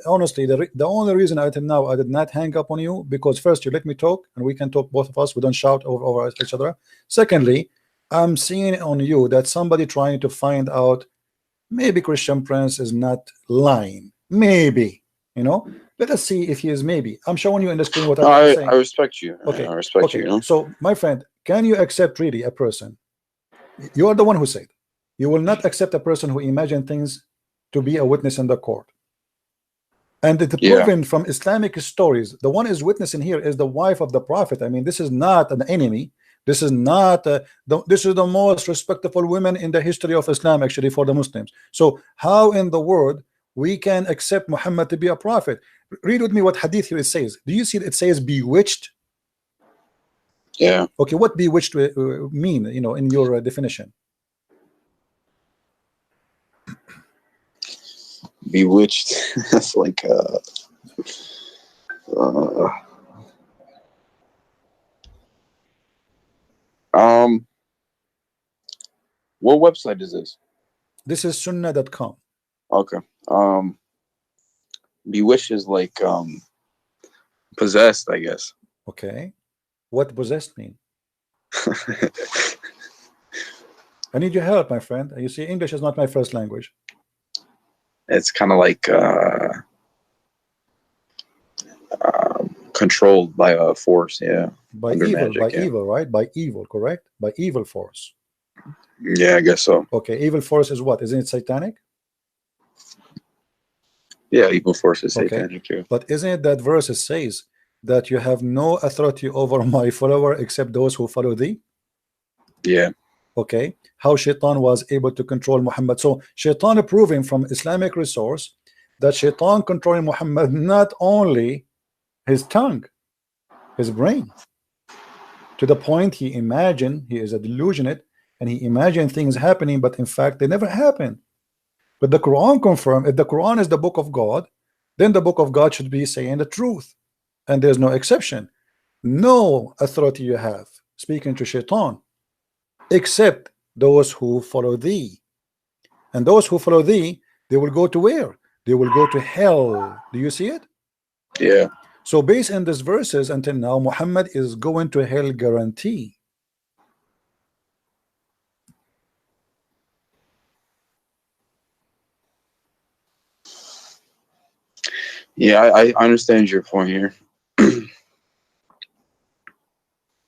honestly the only reason until now I did not hang up on you, because first you let me talk and we can talk, both of us. We don't shout over each other. Secondly, I'm seeing on you that somebody trying to find out maybe Christian Prince is not lying. Maybe, you know. Let us see if he is. Maybe I'm showing you in the screen what I'm saying. I respect you. Okay, I respect you. You know? So, my friend, can you accept really a person? You are the one who said you will not accept a person who imagine things to be a witness in the court. And it's proven from Islamic stories. The one is witnessing here is the wife of the prophet. I mean, this is not an enemy. This is not this is the most respectable women in the history of Islam, actually, for the Muslims. So how in the world we can accept Muhammad to be a prophet? Read with me what hadith here it says. Do you see it says bewitched? Yeah. Okay, what bewitched mean, you know, in your definition? Bewitched. That's like what website is this? This is sunnah.com. Okay. Bewitched is like possessed, I guess. Okay. What possessed mean? I need your help, my friend. You see, English is not my first language. It's kind of like controlled by a force, yeah. By evil, magic, evil, right? By evil, correct? By evil force. Yeah, I guess so. Okay, evil force is what? Isn't it satanic? Yeah, evil force is satanic too. But isn't it that verse says that you have no authority over my follower except those who follow thee? Yeah. Okay, how Shaitan was able to control Muhammad. So Shaitan proving from Islamic resource that Shaitan controlling Muhammad, not only his tongue, his brain, to the point he imagined, he is a delusionate, and he imagined things happening, but in fact they never happened. But the Quran confirmed, if the Quran is the book of God, then the book of God should be saying the truth, and there's no exception. No authority you have speaking to shaitan except those who follow thee, and those who follow thee, they will go to where? They will go to hell. Do you see it? Yeah. So based on these verses, until now Muhammad is going to hell guarantee. Yeah, I understand your point here.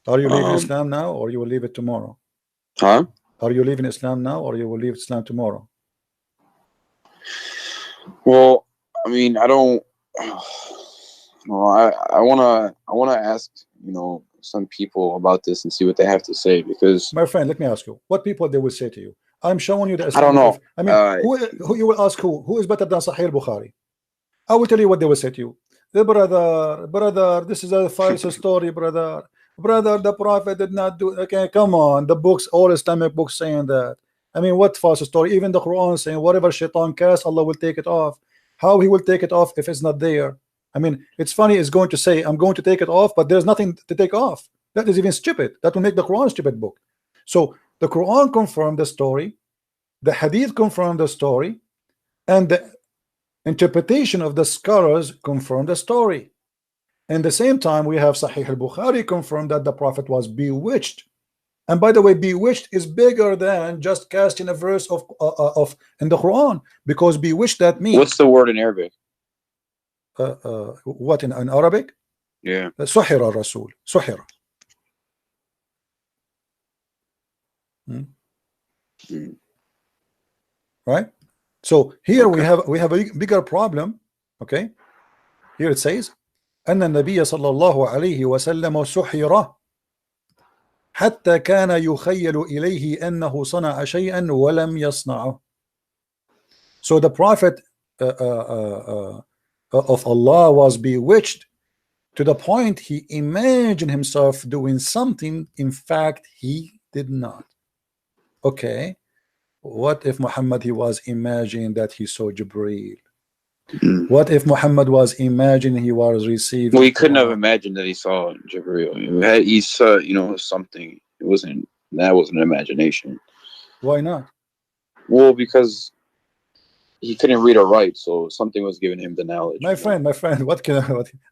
Are you leaving Islam now, or you will leave it tomorrow? Huh? Are you leaving Islam now, or you will leave Islam tomorrow? Well, I mean, I don't. Well, I wanna ask, you know, some people about this and see what they have to say, because my friend, let me ask you, what people they will say to you? I'm showing you the I don't know. I mean, who you will ask who is better than Sahih Bukhari? I will tell you what they will say to you. The brother, this is a false story, brother. The prophet did not do. Okay, come on, the books, all Islamic books saying that. I mean, what false story? Even the Quran saying whatever shaitan casts, Allah will take it off. How he will take it off if it's not there? I mean, it's funny. It's going to say I'm going to take it off, but there's nothing to take off. That is even stupid. That will make the Quran a stupid book. So the Quran confirmed the story, the Hadith confirmed the story, and the interpretation of the scholars confirm the story. And the same time, we have Sahih al-Bukhari confirmed that the Prophet was bewitched. And by the way, bewitched is bigger than just casting a verse of in the Quran, because bewitched, that means. What's the word in Arabic? What in Arabic? Yeah. Suhira Rasul. Suhira. Right? So here we have a bigger problem. Okay, here it says أن النبي صلى الله عليه وسلم سحر حتى كان يخيل إليه أنه صنع شيئا ولم يصنعه. So the prophet of Allah was bewitched to the point he imagined himself doing something, in fact he did not. Okay, what if Muhammad he was imagining that he saw Jibreel? What if Muhammad was imagining he was receiving? Well, he couldn't have imagined that he saw Jibreel. He saw, you know, something. That wasn't an imagination. Why not? Well, because he couldn't read or write, so something was giving him the knowledge. My friend, what I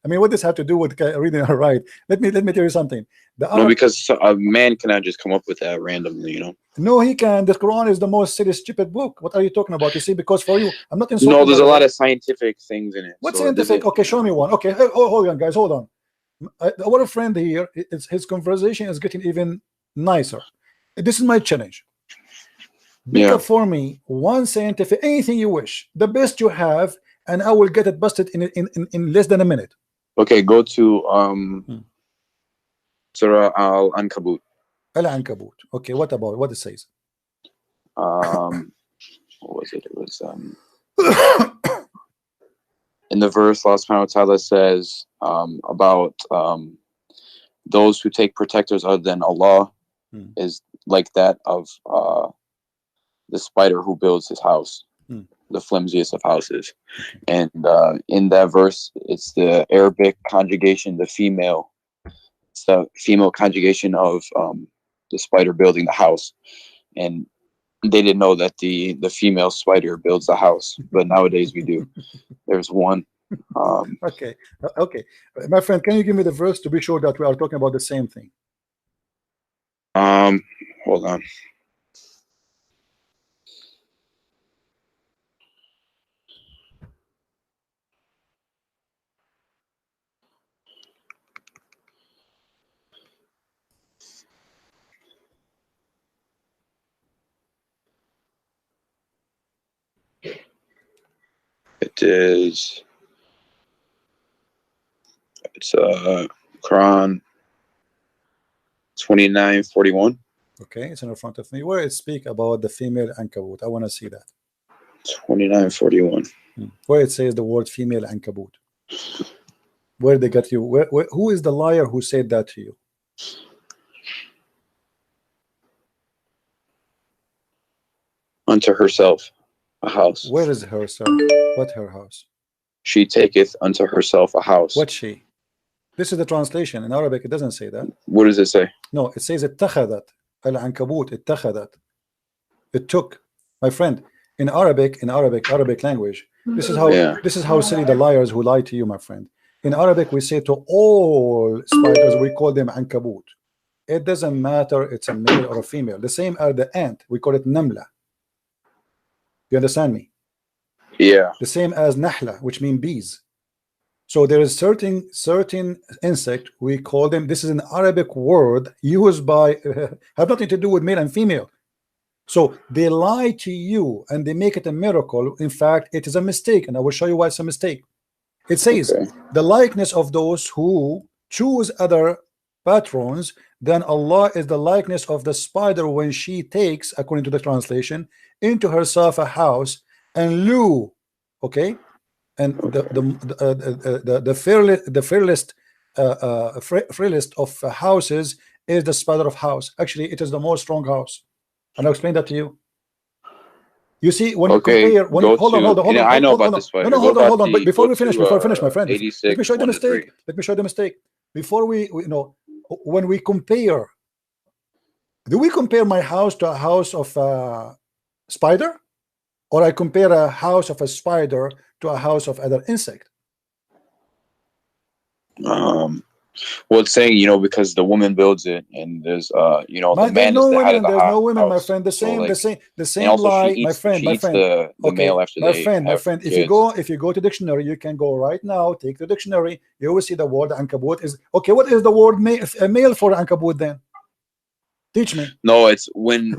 mean, what does have to do with reading or write? Let me tell you something. No, because a man cannot just come up with that randomly, you know. No, he can. The Quran is the most silly, stupid book. What are you talking about? You see, because for you, I'm not insulting. No, there's a lot of scientific things in it. What's scientific? Okay, show me one. Okay, hold on, guys, hold on. Our friend here, his conversation is getting even nicer. This is my challenge. Pick up for me one scientific, anything you wish, the best you have, and I will get it busted in less than a minute. Okay, go to Surah Al-Ankabut. Al-Ankabut. Okay, what it says? What was it? It was in the verse, Allah subhanahu wa ta'ala says about those who take protectors other than Allah is like that of the spider who builds his house, the flimsiest of houses. And in that verse, it's the Arabic conjugation, the female conjugation of the spider building the house. And they didn't know that the female spider builds the house, but nowadays we do. There's one. Okay, my friend, can you give me the verse to be sure that we are talking about the same thing? Hold on. It's Quran 29:41. Okay, it's in front of me. Where it speak about the female ankabut. I want to see that. 29:41. Where it says the word female ankabut. Where they got you? Who is the liar who said that to you? Unto herself a house. Where is herself? What her house? she taketh unto herself a house. What she? This is the translation. In Arabic, it doesn't say that. What does it say? No, it says اتخذت. Al-Ankabut, اتخذت. It took. My friend, in Arabic language, this is how silly the liars who lie to you, my friend. In Arabic, we say to all spiders, we call them Ankabut. It doesn't matter it's a male or a female. The same as the ant, we call it Namla. You understand me? Yeah. The same as Nahla, which mean bees. So there is certain insect, we call them, this is an Arabic word used by have nothing to do with male and female. So they lie to you and they make it a miracle. In fact, it is a mistake, and I will show you why it's a mistake. It says the likeness of those who choose other patrons, then Allah is the likeness of the spider when she takes, according to the translation, into herself a house, and Lu, okay, and the frailest of houses is the spider of house. Actually, it is the most strong house, and I'll explain that to you. You see, when you compare, when you, hold on. I know about this spider. No, hold on. But before we finish, my friend, 86, let me show you the mistake. Let me show you the mistake. Before we when we compare, do we compare my house to a house of a spider, or I compare a house of a spider to a house of other insect? Well, it's saying, because the woman builds it, and there's the man is the head of the house. There's no women, my friend. The same lie, my friend. The male after my friend. If you go to dictionary, you can go right now. Take the dictionary. You will see the word Ankabut is okay. What is the word male for Ankabut then? Teach me. No, it's when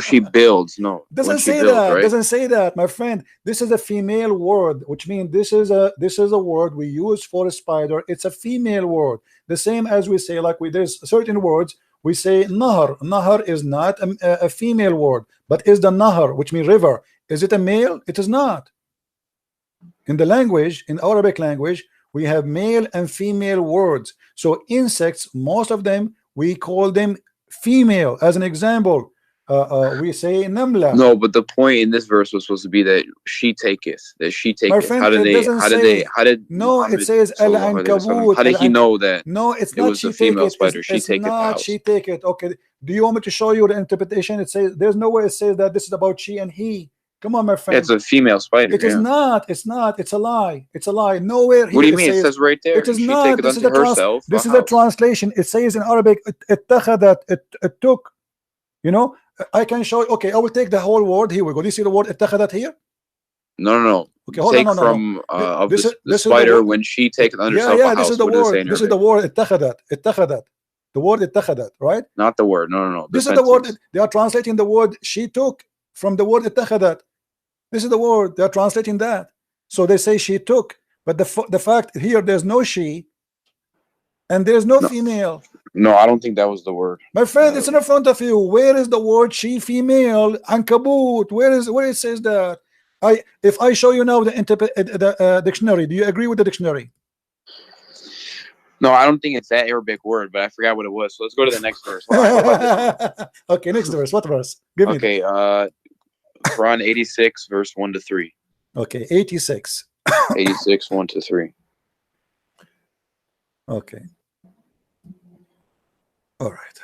she builds. No, doesn't say that. Right? Doesn't say that, my friend. This is a female word, which means this is a word we use for a spider. It's a female word. The same as we say, there's certain words we say nahar. Nahar is not a female word, but is the nahar, which means river. Is it a male? It is not. In the language, in Arabic language, we have male and female words. So insects, most of them, we call them female. As an example, we say namla. No, but the point in this verse was supposed to be that she taketh. Friend, no, it says al-ankabut. How did he know that? No, it's not she take it. It's not she take it. Okay, do you want me to show you the interpretation? It says there's no way it says that this is about she and he. Come on, my friend. It's a female spider. It is not. It's not. It's a lie. It's a lie. Nowhere. What do you mean? It says right there. It is not. This is a translation. It says in Arabic, it took. I can show. Okay, I will take the whole word. Here we go. Do you see the word اتخذت here? No. Okay, hold on. From the spider when she takes under herself a house. This is the word. This is the word اتخذت. The word اتخذت, right? Not the word. No. This is the word. They are translating the word she took from the word اتخذت. This is the word. They are translating that. So they say she took, but the fact here there's no she, and there's no female. No, I don't think that was the word. My friend, it's in front of you. Where is the word she female? Ankabut. Where it says that? If I show you now the dictionary, do you agree with the dictionary? No, I don't think it's that Arabic word, but I forgot what it was. So let's go to the next verse. Okay, next verse. What verse? Give me. Okay, Quran 86, verse 1 to 3. Okay, 86. 86, 1 to 3. Okay. All right.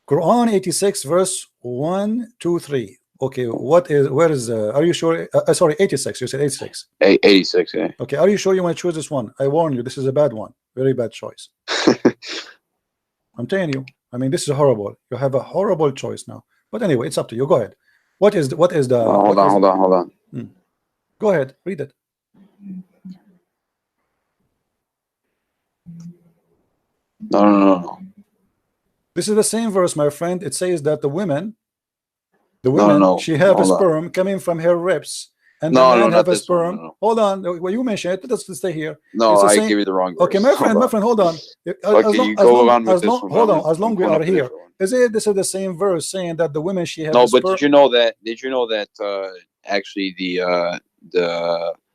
Quran 86, verse 1, 2, 3. Okay, where is, are you sure? Sorry, 86. You said 86. 86, yeah. Okay, are you sure you want to choose this one? I warn you, this is a bad one. Very bad choice. I'm telling you. I mean, this is horrible. You have a horrible choice now. But anyway, it's up to you. Go ahead. What is the? Hold on. Go ahead, read it. No. This is the same verse, my friend. It says that the women, she have a sperm coming from her ribs, and the man have a sperm. Hold on, well, you mentioned it. Let's stay here. No, I give you the wrong verse. Okay, my friend, hold on. As long we are here, this is the same verse saying that the women she has. No, but did you know that actually the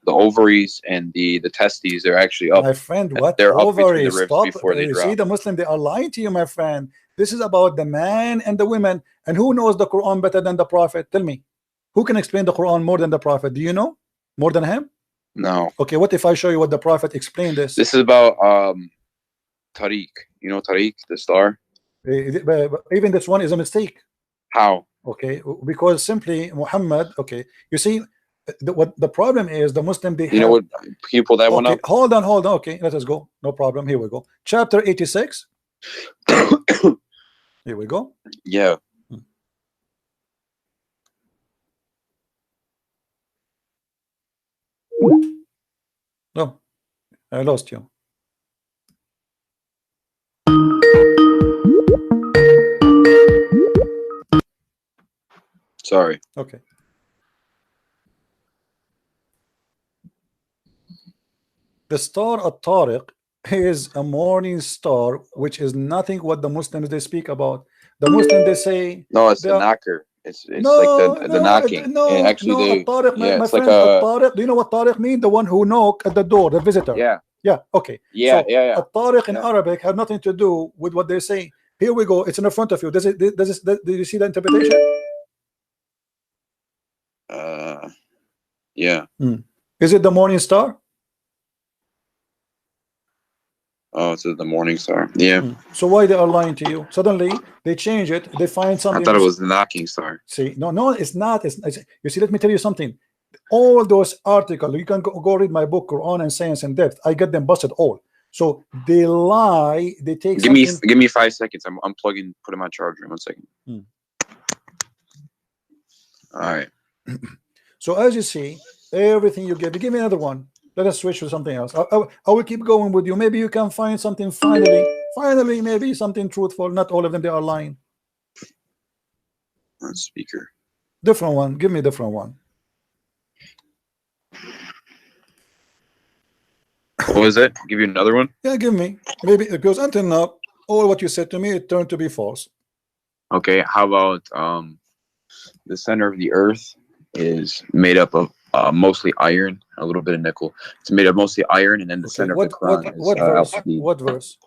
ovaries and the testes are actually up? My friend, what they're ovaries? Up between the ribs before they drop. See, the Muslim, they are lying to you, my friend. This is about the man and the women. And who knows the Quran better than the Prophet? Tell me, who can explain the Quran more than the Prophet? Do you know? More than him? No. Okay, what if I show you what the Prophet explained this? This is about Tariq. You know Tariq, the star? But even this one is a mistake. How? Okay, because simply Muhammad, okay, you see, what the problem is, the Muslim, they You know what? Can you pull that one okay, up? hold on, okay, let us go, no problem, here we go, chapter 86. Here we go. Yeah. No, I lost you. Sorry. Okay. The star at-Tariq is a morning star, which is nothing what the Muslims they speak about. The Muslims they say no, it's the knocker. It's like the knocking. No, actually, At-Tariq, yeah, my it's friend, like a At-Tariq. Do you know what Tariq mean? The one who knock at the door, the visitor. yeah. Yeah. Okay. Yeah. So Yeah. At-Tariq in Arabic have nothing to do with what they say. Here we go. It's in the front of you. Do you see the interpretation? Yeah. Is it the morning star? Oh, it's the morning star. Yeah. So why they are lying to you? Suddenly they change it. They find something. I thought it was the knocking star. See, no, it's not. It's you see. Let me tell you something. All those articles, you can go read my book, Quran and Science in Depth. I get them busted all. So they lie. They take. Give me 5 seconds. I'm unplugging, putting my charger. 1 second. All right. So as you see, everything you give me another one. Let us switch to something else. I will keep going with you. Maybe you can find something finally, maybe something truthful. Not all of them, they are lying. Speaker. Different one. Give me a different one. What was it? Give you another one? Yeah, give me. Maybe because until now, all what you said to me, it turned to be false. Okay, how about the center of the earth is made up of mostly iron, a little bit of nickel. It's made of mostly iron, and then the center of the Quran is verse? Al-Hadid. What verse?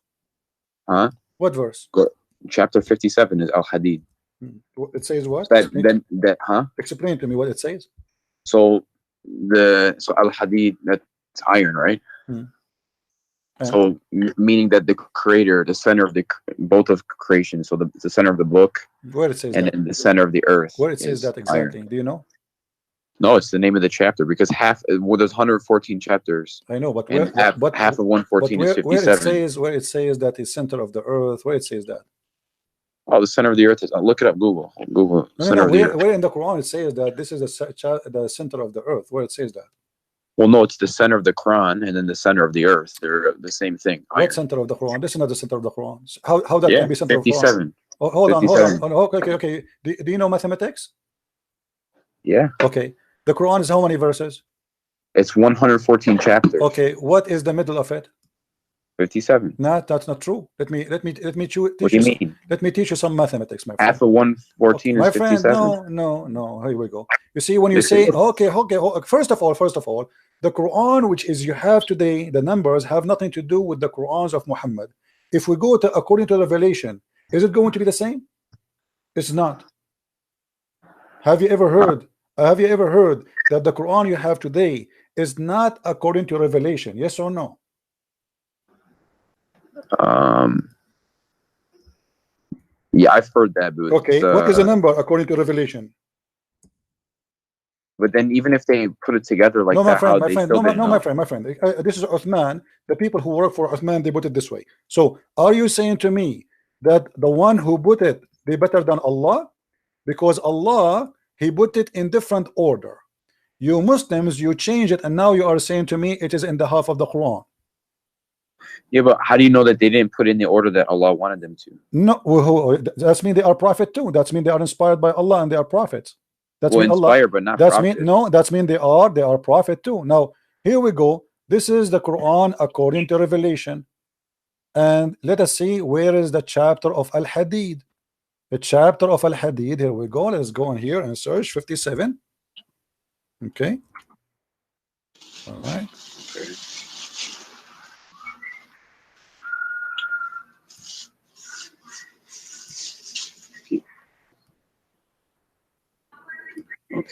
Huh? What verse? Chapter 57 is Al-Hadid. It says what? Huh? Explain to me what it says. So Al-Hadid, that's iron, right? So meaning that the creator, the center of both of creation, so the center of the book, where it says and that? then the center of the earth, where it says that exactly? Iron. Do you know? No, it's the name of the chapter, because there's 114 chapters. I know, but half of 114 is 57. Where it says that is center of the earth, where it says that? Oh, the center of the earth is. Look it up. Google. Where in the Quran it says that this is the center of the earth? Where it says that? Well, no, it's the center of the Quran and then the center of the earth. They're the same thing. What center of the Quran? This is not the center of the Quran. How that can be center 57. of the Quran? Oh, hold on. Okay. Do you know mathematics? Yeah. Okay. The Quran is how many verses? It's 114 chapters. Okay. What is the middle of it? 57. No, that's not true. Let me teach you. What do you mean? Let me teach you some mathematics, my friend. Half of 114 is 57. No. Here we go. You see, when you say okay. First of all, the Quran, which is you have today, the numbers have nothing to do with the Qurans of Muhammad. If we go to according to Revelation, is it going to be the same? It's not. Have you ever heard that the Quran you have today is not according to Revelation? Yes or no? Yeah, I've heard that. But okay, what is the number according to Revelation? But then, even if they put it together like my friend. This is Uthman. The people who work for Uthman, they put it this way. So, are you saying to me that the one who put it, they better than Allah? Because Allah, He put it in different order. You Muslims, you change it, and now you are saying to me it is in the half of the Quran. Yeah, but how do you know that they didn't put in the order that Allah wanted them to? No, that's mean they are prophet too. That's mean they are inspired by Allah and they are prophets. That's well, inspired, but not prophet. That's mean they are prophet too. Now here we go. This is the Quran according to Revelation, and let us see where is the chapter of Al-Hadid. The chapter of Al-Hadid. Here we go. Let's go in here and search 57. Okay. All right.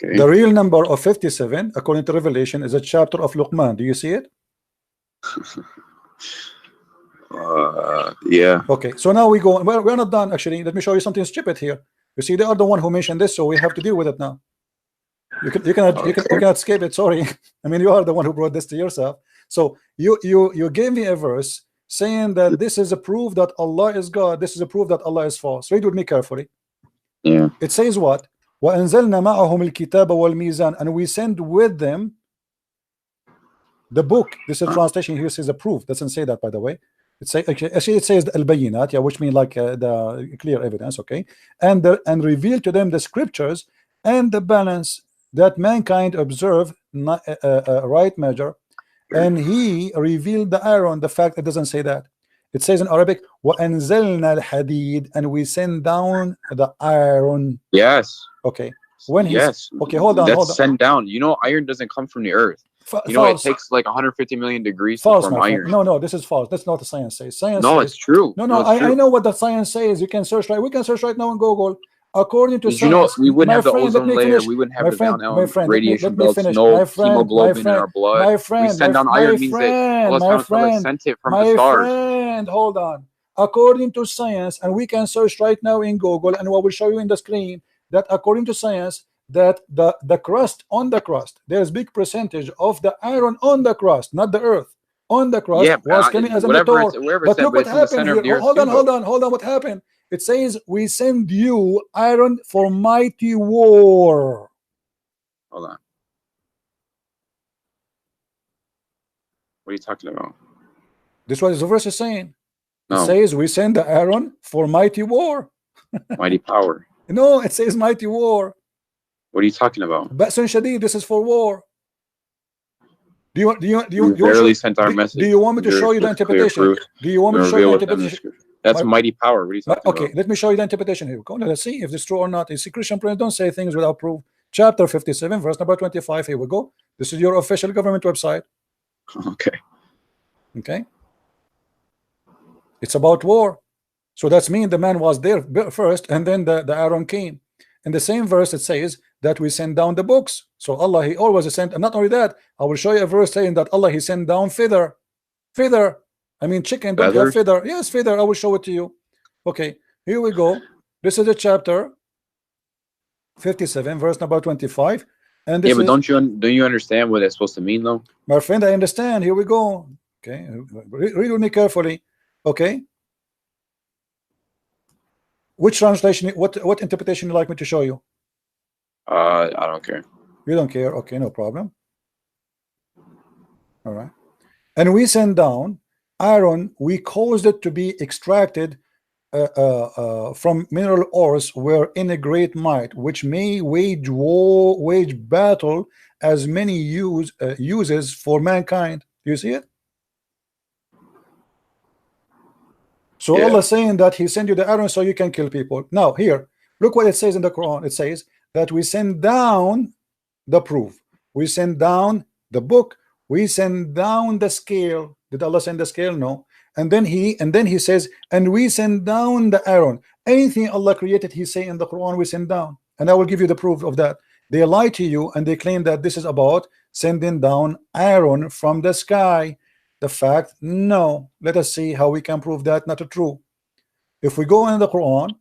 Okay. The real number of 57, according to Revelation, is a chapter of Luqman. Do you see it? Yeah. Okay, so now we go. Well, we're not done actually. Let me show you something stupid here. You see, they are the one who mentioned this, so we have to deal with it now. You cannot escape it. Sorry, I mean, you are the one who brought this to yourself. So you gave me a verse saying that this is a proof that Allah is God. This is a proof that Allah is false. Read with me carefully. Yeah. It says what? وَأَنزَلْنَا مَعَهُمُ الْكِتَابَ وَالْمِيزَانَ, and we send with them the book. This is a translation here says a proof. Doesn't say that, by the way. It say actually it says al-bayinat, yeah, which means like the clear evidence. Okay, and reveal to them the scriptures and the balance that mankind observe right measure, and he revealed the iron. The fact it doesn't say that. It says in Arabic وَأَنزَلْنَا الْحَدِيدَ, and we send down the iron. Yes. Okay. When he's yes. Okay, hold on. That's sent down. You know, iron doesn't come from the earth. You know, false. it takes like 150 million degrees False, to form iron. No, this is false. That's not what the science says. Science no, says, it's true. No, I know what the science says. You can search right. We can search right now on Google. According to Did science, you know we wouldn't have the friend, ozone layer, finish. we wouldn't have My the friend, Van Allen radiation let me belts, finish. no My friend, hemoglobin in our blood. My friend, we send down iron means that Allah sent it from the stars. Friend, hold on. According to science, and we can search right now in Google, and I will show you in the screen that according to science, that the crust on the crust, there's big percentage of the iron on the crust, not the earth. On the crust was coming as a meteor. But look what happened here. Hold on. What happened? It says we send you iron for mighty war. Hold on. What are you talking about? This is what the verse is saying. No. It says we send the iron for mighty war. Mighty power. No, it says mighty war. What are you talking about? Ba'sun Shadid, this is for war. Do you barely sent our message? Do you want me to show you the interpretation? Do you want me to show you the interpretation? That's mighty power. What are you talking about? Okay, let me show you the interpretation here. Go, let's see if it's true or not. You see, Christian Prince don't say things without proof. Chapter 57, verse number 25. Here we go. This is your official government website. Okay. Okay. It's about war. So that's mean the man was there first, and then the iron came. In the same verse, it says that we send down the books. So Allah, He always sent, and not only that, I will show you a verse saying that Allah, He sent down feather. I mean, chicken don't have feather. Yes, feather. I will show it to you. Okay, here we go. This is a chapter 57, verse number 25. And this but don't you understand what it's supposed to mean, though? My friend, I understand. Here we go. Okay, read with me carefully. Okay. Which translation? What interpretation you like me to show you? I don't care. You don't care? Okay, no problem. All right. And we send down iron. We caused it to be extracted from mineral ores, where in a great might, which may wage battle as many uses for mankind. Do you see it? So yeah. Allah saying that He sent you the iron so you can kill people. Now here, look what it says in the Quran. It says that we send down the proof, we send down the book, we send down the scale. Did Allah send the scale? No. And then he says, and we send down the iron. Anything Allah created, He say in the Quran, we send down. And I will give you the proof of that. They lie to you and they claim that this is about sending down iron from the sky. The fact, no. Let us see how we can prove that not true. If we go in the Quran,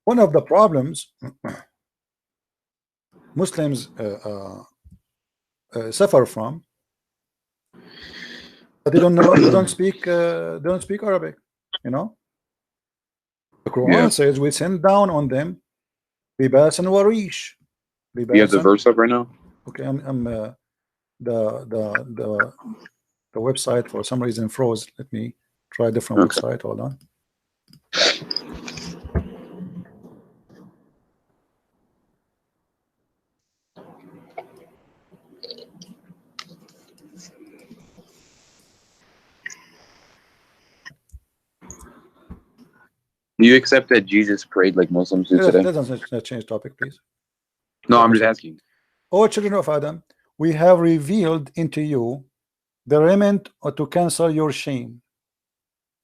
one of the problems Muslims suffer from, but they don't know, they don't speak Arabic, you know. The Quran says we send down on them libas and warish. You have the verse up right now? Okay, I'm the website for some reason froze. Let me try a different website. Hold on. Do you accept that Jesus prayed like Muslims do today? Let's change topic, please. No, I'm just asking. O children of Adam, we have revealed into you the remnant or to cancel your shame.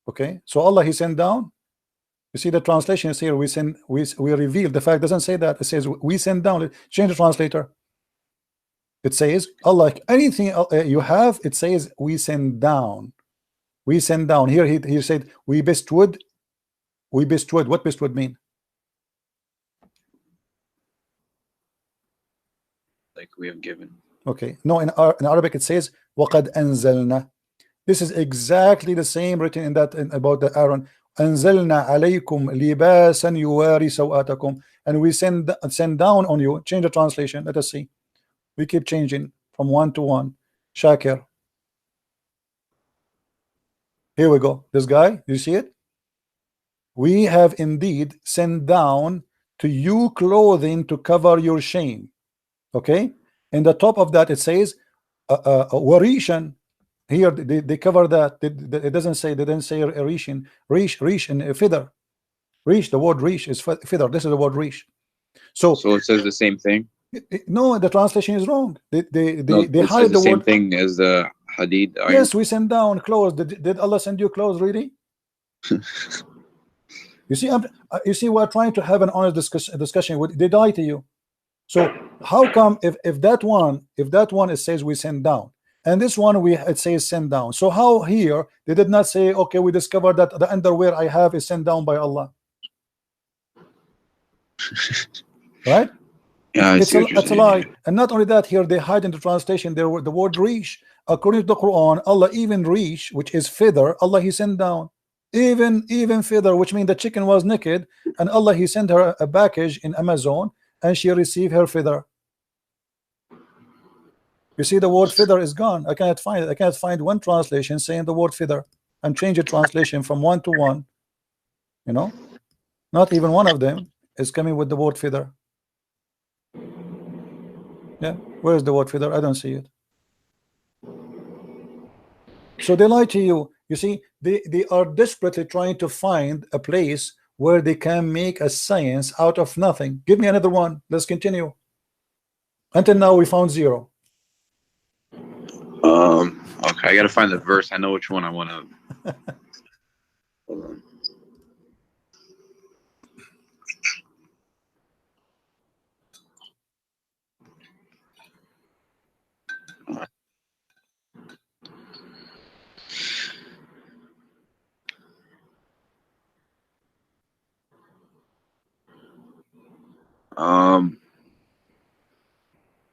Okay, so Allah He sent down. You see the translation is here. We send, we reveal. The fact doesn't say that. It says we send down. Change the translator. It says Allah, anything you have, it says we send down. We send down. Here he said we bestowed. We bestowed. What bestowed mean? Like we have given. Okay, no, in Arabic it says وَقَدْ أَنزَلْنَا. This is exactly the same written in that about the Aaron. أَنزَلْنَا عَلَيْكُمْ لِبَاسًا يُوَارِي سَوْآتَكُمْ. And we send down on you. Change the translation. Let us see. We keep changing from one to one. Shakir. Here we go. This guy, you see it? We have indeed sent down to you clothing to cover your shame. Okay? In the top of that it says warishan. Here they cover that. It doesn't say, they didn't say rishin. Rish and feather. Rish, the word rish is feather. This is the word rish. So it says the same thing. No, the translation is wrong. They hide the same thing as the hadid. Yes, we send down clothes. Did Allah send you clothes really? You see, we're trying to have an honest discussion. They lie to you. So how come if that one it says we send down, and this one it says send down? So how here they did not say, okay, we discovered that the underwear I have is sent down by Allah, right? Yeah, it's a lie. And not only that, here they hide in the translation there the word rish. According to the Quran, Allah even rish, which is feather, Allah He sent down. Even feather, which means the chicken was naked, and Allah He sent her a package in Amazon, and she received her feather. You see, the word feather is gone. I cannot find it. I cannot find one translation saying the word feather. And change the translation from one to one. You know, not even one of them is coming with the word feather. Yeah, where is the word feather? I don't see it. So they lie to you. You see, they are desperately trying to find a place where they can make a science out of nothing. Give me another one. Let's continue. Until now we found zero. Okay, I gotta find the verse. I know which one I want to. Hold on.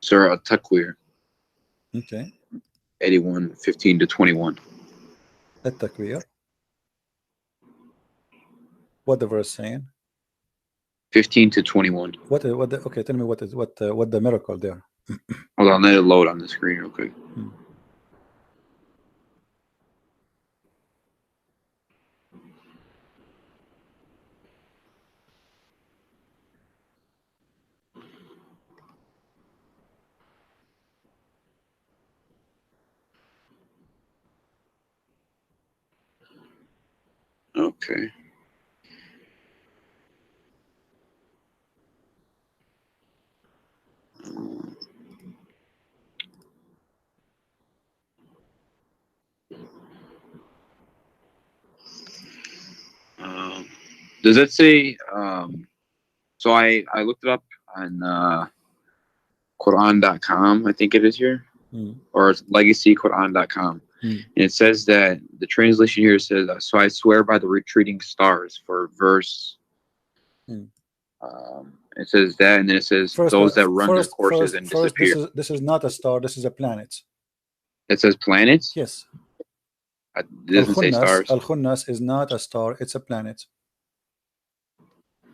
Surah At-Takwir. Okay. 81, 15 to 21. At-Takwir. What the verse saying? 15 to 21. Okay, tell me what the miracle there. Hold on, let it load on the screen real quick. Okay. Does it say? So I looked it up on Quran.com. I think it is here, or it's legacyquran.com. And it says that the translation here says, "So I swear by the retreating stars," for verse. It says that, and then it says those that run their courses and disappear. This is not a star. This is a planet. It says planets. Yes. It doesn't say stars. Al-Khunnas is not a star. It's a planet.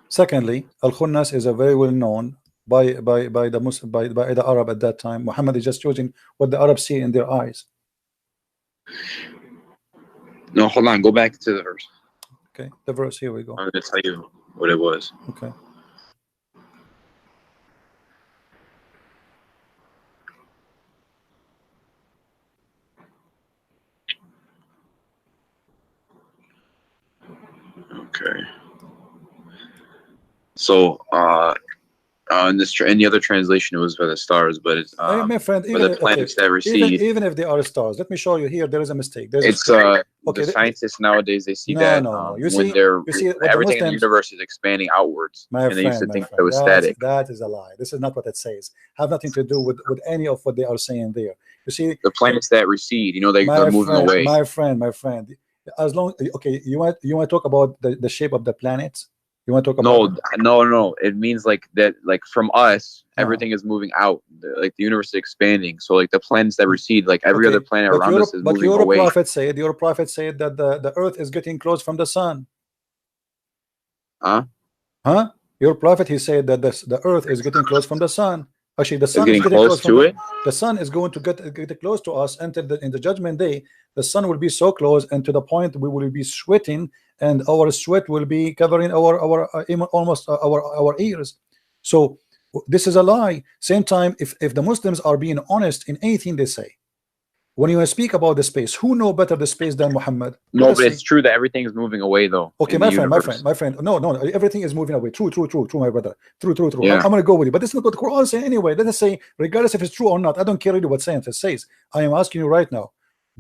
Secondly, Al-Khunnas is a very well known by the Arab at that time. Muhammad is just using what the Arabs see in their eyes. No, hold on. Go back to the verse. Okay, the verse. Here we go. I'm going to tell you what it was. Okay. Okay. So, In the other translation, it was for the stars, but it's my friend, for the planets that recede. Even if they are stars, let me show you here. There is a mistake. It's okay, the scientists nowadays, they see no, that no. You when see, they're everything in the Muslims, universe is expanding outwards, and they used to think it was static. That is a lie. This is not what it says. Have nothing to do with any of what they are saying there. You see, the planets that recede, they're moving away. My friend. As long okay, you want to talk about the shape of the planets? You want to talk about no. It means like that, like from us, everything is moving out. Like the universe is expanding. So like the planets that recede, like every other planet around us is moving away. Your prophet said that the earth is getting close from the sun. Huh? Your prophet, he said that the earth is getting close from the sun. Actually, the sun is getting close to it. The sun is going to get close to us until in the judgment day. The sun will be so close, and to the point we will be sweating, and our sweat will be covering almost our ears. So this is a lie. Same time, if the Muslims are being honest in anything they say, when you speak about the space, who know better the space than Muhammad? No, but it's true that everything is moving away, though. Okay, my friend. No, everything is moving away. True, my brother. True. Yeah. I'm gonna go with you, but this is not what the Quran says anyway. Let us say, regardless if it's true or not, I don't care really what science says. I am asking you right now.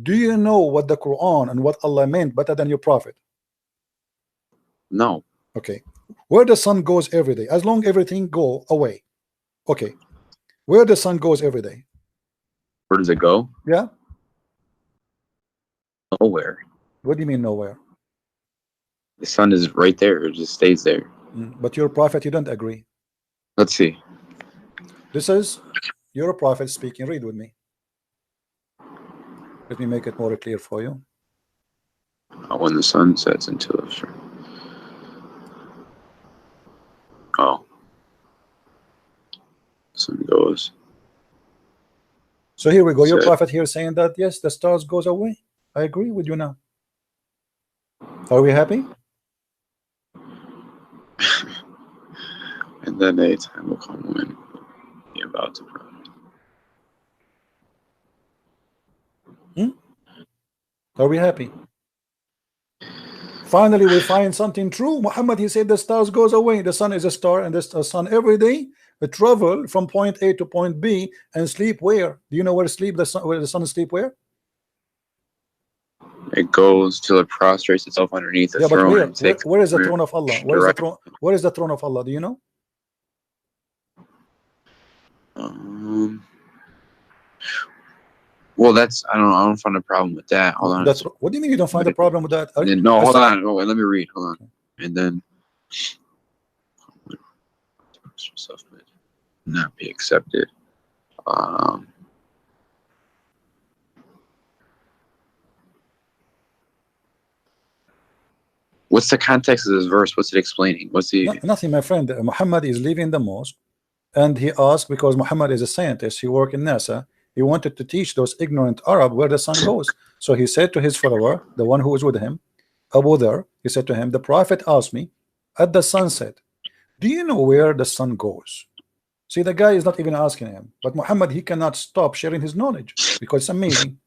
Do you know what the Quran and what Allah meant better than your prophet? No. Okay. Where the sun goes every day, as long everything go away. Okay. Where the sun goes every day. Where does it go? Yeah. Nowhere. What do you mean nowhere? The sun is right there. It just stays there. But your prophet, you don't agree. Let's see. This is your prophet speaking. Read with me. Let me make it more clear for you. When the sun sets into the sun goes. So here we go. Your prophet here saying that yes, the stars goes away. I agree with you now. Are we happy? And then a time will come when you're about to pray. Are we happy? Finally, we find something true. Muhammad, he said the stars goes away. The sun is a star, and the sun every day travel from point A to point B and sleep where? Do you know where where the sun sleep where? It goes till it prostrates itself underneath the throne. Where is the throne of Allah? Where is the throne of Allah? Do you know? Well, that's I don't find a problem with that. Hold on. What do you mean you don't find a problem with that? No, hold on. Oh, let me read. Hold on. And then not be accepted. What's the context of this verse? What's it explaining? Nothing, my friend. Muhammad is leaving the mosque, and he asked, because Muhammad is a scientist, he worked in NASA. He wanted to teach those ignorant Arab where the sun goes. So he said to his follower, the one who was with him, Abu Dhar, he said to him, the prophet asked me at the sunset, do you know where the sun goes? See, the guy is not even asking him, but Muhammad, he cannot stop sharing his knowledge because it's amazing.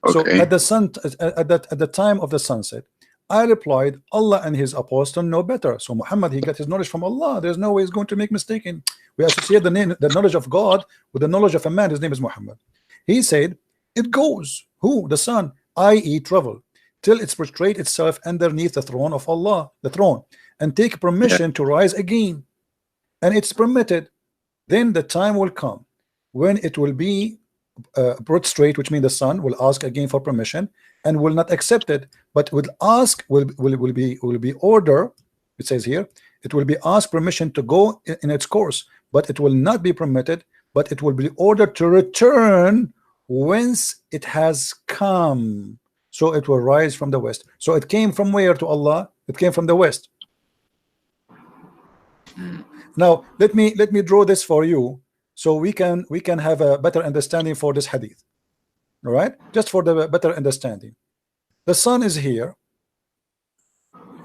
Okay. So at the time of the sunset, I replied, Allah and his apostle know better. So Muhammad, he got his knowledge from Allah. There's no way he's going to make mistaken. We associate the knowledge of God with the knowledge of a man. His name is Muhammad. He said, it goes, who? The sun, i.e. travel, till it's prostrate itself underneath the throne of Allah, the throne, and take permission to rise again. And it's permitted. Then the time will come when it will be prostrate, which means the sun will ask again for permission and will not accept it, but will ask, will be order. It says here, it will be asked permission to go in its course, but it will not be permitted, but it will be ordered to return whence it has come. So it will rise from the west. So it came from where to Allah? It came from the west. Now let me draw this for you, so we can have a better understanding for this hadith. All right, just for the better understanding. The sun is here.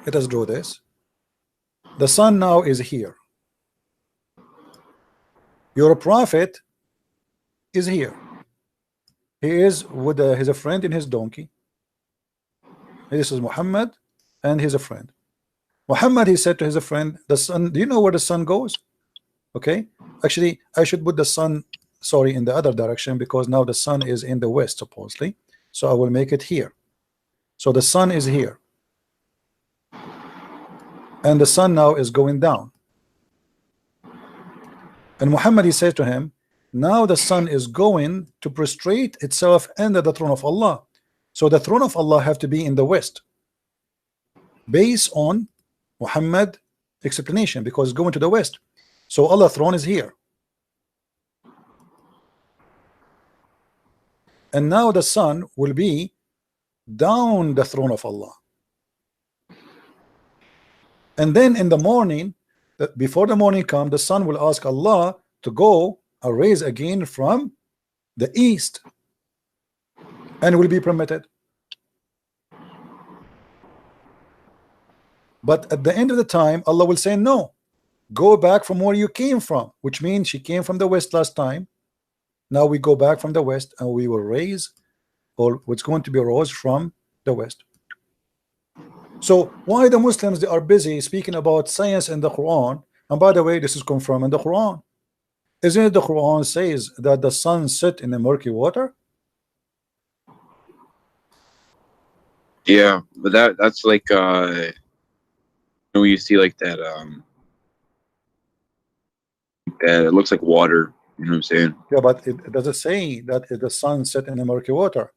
Let us draw this. The sun now is here. Your prophet is here. He is with his friend in his donkey. This is Muhammad, and he's a friend. Muhammad, he said to his friend, the sun, do you know where the sun goes? Okay, actually I should put the sun, sorry, in the other direction, because now the sun is in the west supposedly, so I will make it here. So the sun is here, and the sun now is going down, and Muhammad, he said to him, now the sun is going to prostrate itself under the throne of Allah, so the throne of Allah have to be in the west based on Muhammad explanation, because it's going to the west, so Allah's throne is here. And now the sun will be down the throne of Allah. And then in the morning, before the morning come, the sun will ask Allah to go and raise again from the east, and will be permitted. But at the end of the time, Allah will say, no, go back from where you came from, which means she came from the west last time. Now we go back from the west, and we will raise, or what's going to be rose from the west. So why the Muslims, they are busy speaking about science in the Quran? And by the way, this is confirmed in the Quran. Isn't it the Quran says that the sun set in the murky water? Yeah, but that's like when you see like that it looks like water, you know what I'm saying? Yeah, but it does it say that the sun set in the murky water?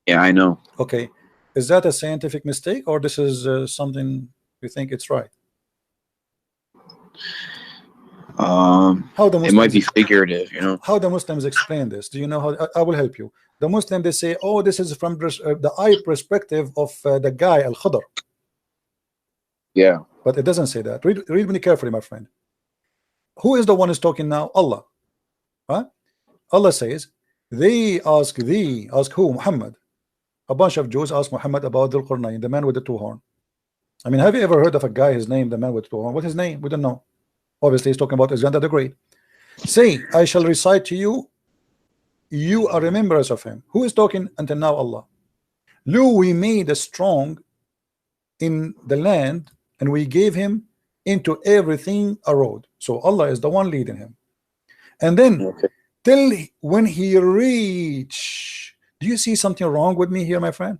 Yeah, I know. Okay, is that a scientific mistake, or this is something you think it's right? How the Muslims, it might be figurative, you know. How the Muslims explain this? Do you know how? I will help you. The Muslim, they say, oh, this is from the eye perspective of the guy Al-Khadr. Yeah, but it doesn't say that. Read me carefully, my friend. Who is the one who's talking now? Allah. Huh? Allah says, they ask thee, ask who? Muhammad. A bunch of Jews ask Muhammad about Dhul Qarnayn, the man with the two horns. I mean, have you ever heard of a guy, his name, the man with the two horns? What's his name? We don't know. Obviously, he's talking about Alexander the Great. Say, I shall recite to you, you are remembrance of him. Who is talking until now? Allah. Lo, we made a strong in the land, and we gave him into everything a road. So Allah is the one leading him. And then till when he reach, do you see something wrong with me here, my friend?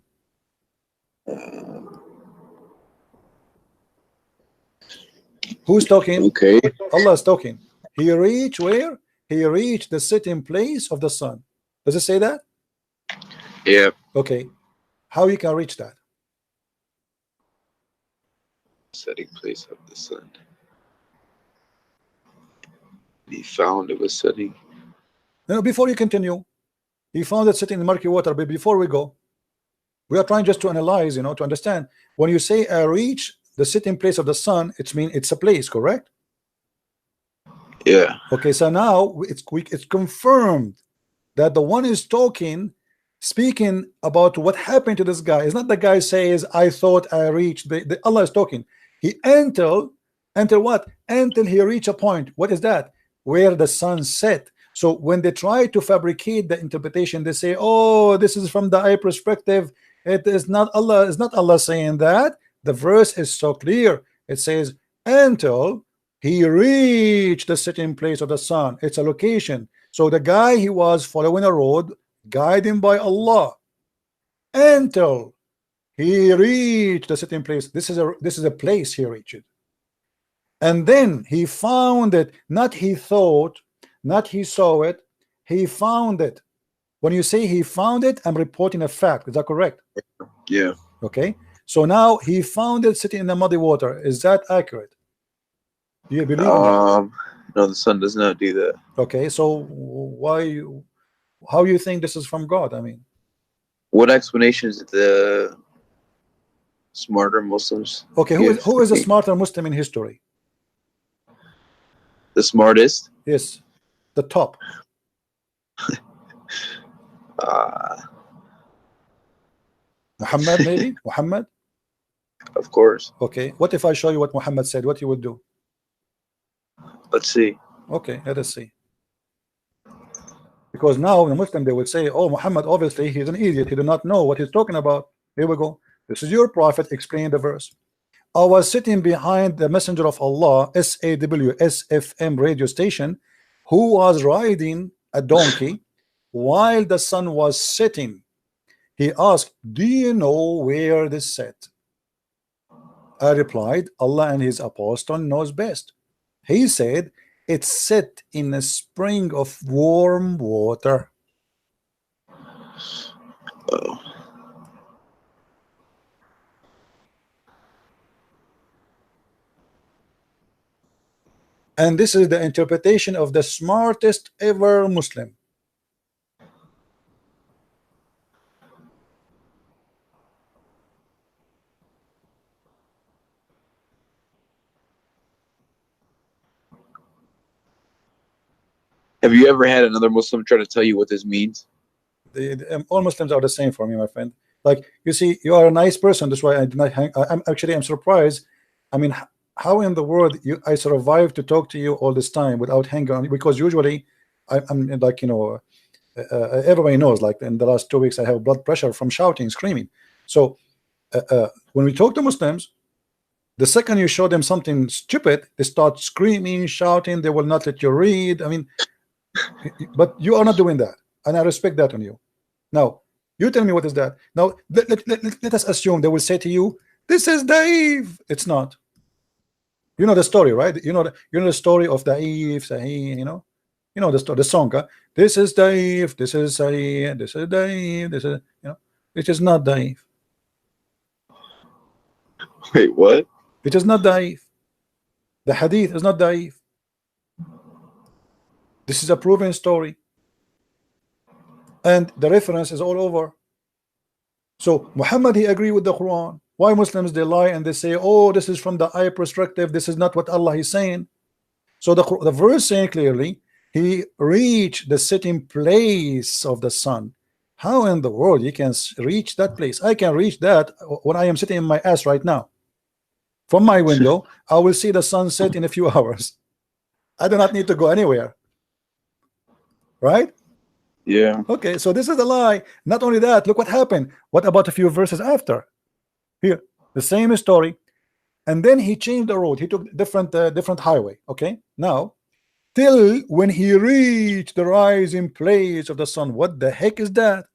Who's talking? Okay. Allah is talking. He reached where? He reached the sitting place of the sun. Does it say that? Yeah. Okay. How you can reach that? Setting place of the sun. He found it was setting. No, before you continue, he found it sitting in murky water. But before we go, we are trying just to analyze, you know, to understand. When you say I reach the sitting place of the sun, it means it's a place, correct? Yeah. Okay, so now it's confirmed that the one is talking, speaking about what happened to this guy. It's not the guy says, I thought I reached. Allah is talking. He until what? Until he reached a point. What is that? Where the sun set. So when they try to fabricate the interpretation, they say, oh, this is from the eye perspective. It is not Allah. It's not Allah saying that. The verse is so clear. It says, until he reached the sitting place of the sun. It's a location. So the guy, he was following a road guided by Allah until he reached the sitting place. This is a place he reached. And then he found it. Not he thought, not he saw it. He found it. When you say he found it, I'm reporting a fact. Is that correct? Yeah. Okay. So now he found it sitting in the muddy water. Is that accurate? Do you believe that? No, the sun does not do that. Okay, so how you think this is from God? I mean, what explanations did the smarter Muslims? Okay, who is a smarter Muslim in history? The smartest? Yes, the top. Muhammad, maybe? Muhammad? Of course. Okay, what if I show you what Muhammad said? What you would do? Let's see. Okay, let us see. Because now the Muslim, they would say, oh, Muhammad, obviously he's an idiot, he do not know what he's talking about. Here we go. This is your prophet explaining the verse. I was sitting behind the Messenger of Allah, SAWSFM radio station, who was riding a donkey while the sun was setting. He asked, do you know where this set? I replied, Allah and his apostle knows best. He said, it's set in a spring of warm water. Oh. And this is the interpretation of the smartest ever Muslim. Have you ever had another Muslim try to tell you what this means? All Muslims are the same for me, my friend. Like, you see, you are a nice person. That's why I did not hang. I'm surprised. I mean, how in the world I survived to talk to you all this time without hanging on? Because usually I'm like, you know, everybody knows, like in the last 2 weeks I have blood pressure from shouting, screaming. So when we talk to Muslims, the second you show them something stupid, they start screaming, shouting. They will not let you read. I mean, but you are not doing that, and I respect that on you. Now you tell me, what is that? Now let us assume they will say to you, this is Dave. It's not. You know the story, right? You know the story of Dave, Sahih, you know the story, the song. This is Dave, this is Sahih, this is Dave, this is, you know, it is not Dave. Wait, what? It is not Dave. The hadith is not Dave. This is a proven story, and the reference is all over. So Muhammad, he agreed with the Quran. Why Muslims, they lie and they say, oh, this is from the ayah perspective, this is not what Allah is saying. So the verse saying clearly, he reached the sitting place of the sun. How in the world you can reach that place? I can reach that when I am sitting in my ass right now. From my window, I will see the sunset in a few hours. I do not need to go anywhere. Right? Yeah. Okay, so this is a lie. Not only that, look what happened. What about a few verses after? Here, the same story. And then he changed the road. He took different highway. Okay, now till when he reached the rising place of the sun. What the heck is that?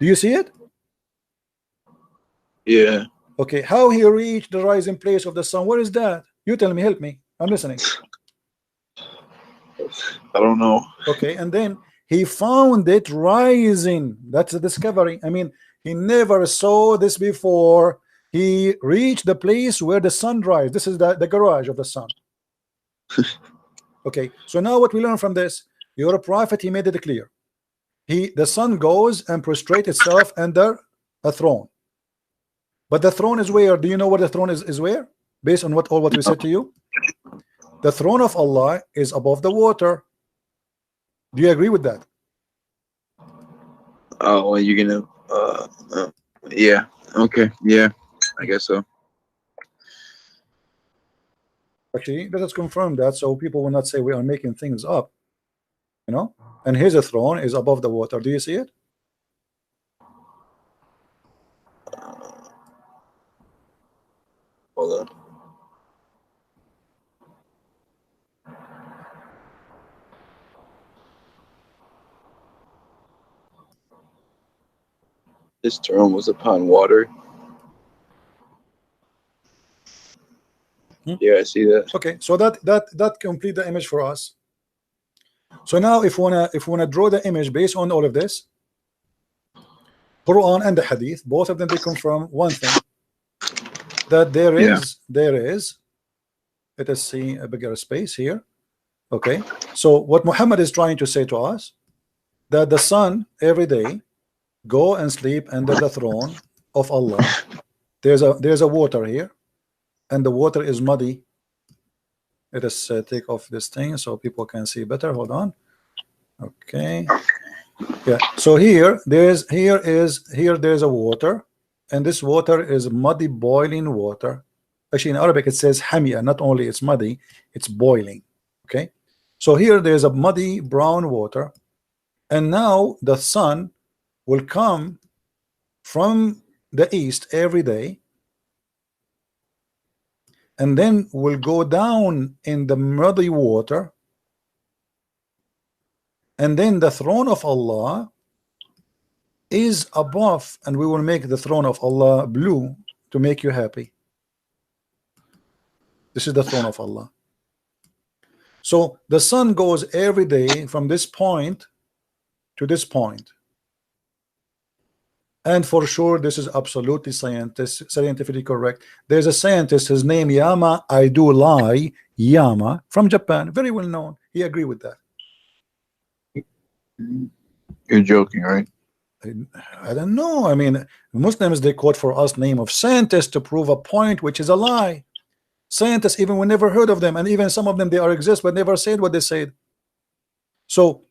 Do you see it? Yeah. Okay, how he reached the rising place of the sun? Where is that? You tell me, help me. I'm listening. I don't know. Okay, and then he found it rising. That's a discovery. I mean, he never saw this before. He reached the place where the sun rises. This is the garage of the sun. Okay, so now what we learn from this, your prophet, he made it clear. The sun goes and prostrates itself under a throne. But the throne is where? Do you know where the throne is where? Based on what we said to you? The throne of Allah is above the water. Do you agree with that? Oh, well, you're gonna yeah, okay, yeah, I guess so. Actually, let us confirm that, so people will not say we are making things up, you know. And his throne is above the water. Do you see it? Hold on. This throne was upon water. Yeah, I see that. Okay, so that complete the image for us. So now if we wanna draw the image based on all of this, Quran and the Hadith, both of them, they confirm one thing, that there is let us see a bigger space here. Okay, so what Muhammad is trying to say to us, that the sun every day go and sleep under the throne of Allah. There's a water here, and the water is muddy. Let us take off this thing so people can see better. Hold on. Okay. Yeah. So here there's a water, and this water is muddy, boiling water. Actually, in Arabic it says hamia. Not only it's muddy, it's boiling. Okay. So here there's a muddy brown water, and now the sun will come from the east every day, and then will go down in the muddy water, and then the throne of Allah is above, and we will make the throne of Allah blue to make you happy. This is the throne of Allah. So the sun goes every day from this point to this point. And for sure, this is absolutely scientifically correct. There's a scientist, his name Yama Aidulai Yama from Japan, very well known. He agreed with that. You're joking, right? I don't know. I mean, Muslims, they quote for us name of scientists to prove a point which is a lie. Scientists, even we never heard of them, and even some of them, they are exist but never said what they said. So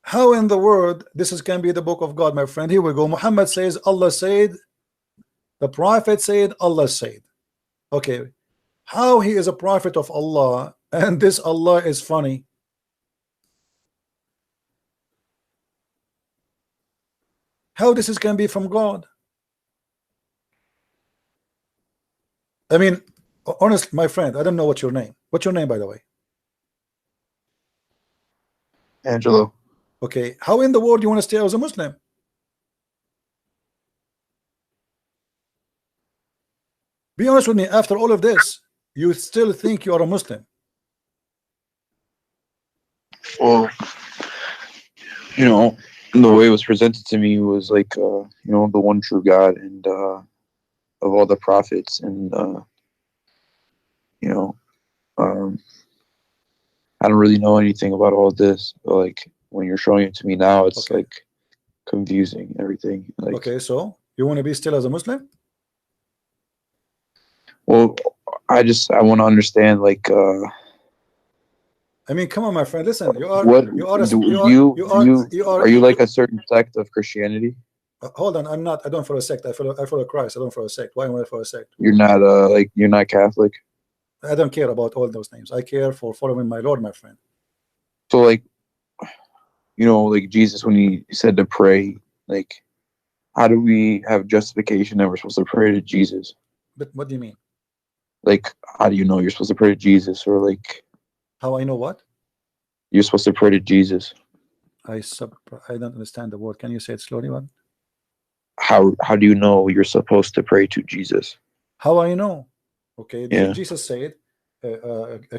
how in the world this can be the book of God, my friend? Here we go. Muhammad says, Allah said, the prophet said, Allah said. Okay, how he is a prophet of Allah and this Allah is funny? How this can be from God? I mean, honestly, my friend, I don't know what's your name. What's your name, by the way? Angelo. Okay, how in the world do you want to stay as a Muslim? Be honest with me, after all of this, you still think you are a Muslim? Well, you know, the way it was presented to me was like, you know, the one true God and of all the prophets, and you know, I don't really know anything about all this, but like when you're showing it to me now, it's okay, like confusing everything. Like, okay, so you want to be still as a Muslim? well, I want to understand, like, I mean, come on, my friend. Listen, are you like a certain sect of Christianity? Hold on, I'm not. I don't follow a sect. I follow Christ. I don't follow a sect. Why am I follow a sect? You're not like, you're not Catholic? I don't care about all those names. I care for following my Lord, my friend. So like, you know, like Jesus, when he said to pray, like, how do we have justification that we're supposed to pray to Jesus? But what do you mean? Like, how do you know you're supposed to pray to Jesus? Or like, how I know what? You're supposed to pray to Jesus. I don't understand the word. Can you say it slowly, one? How do you know you're supposed to pray to Jesus? How I know? Okay, yeah. Jesus said,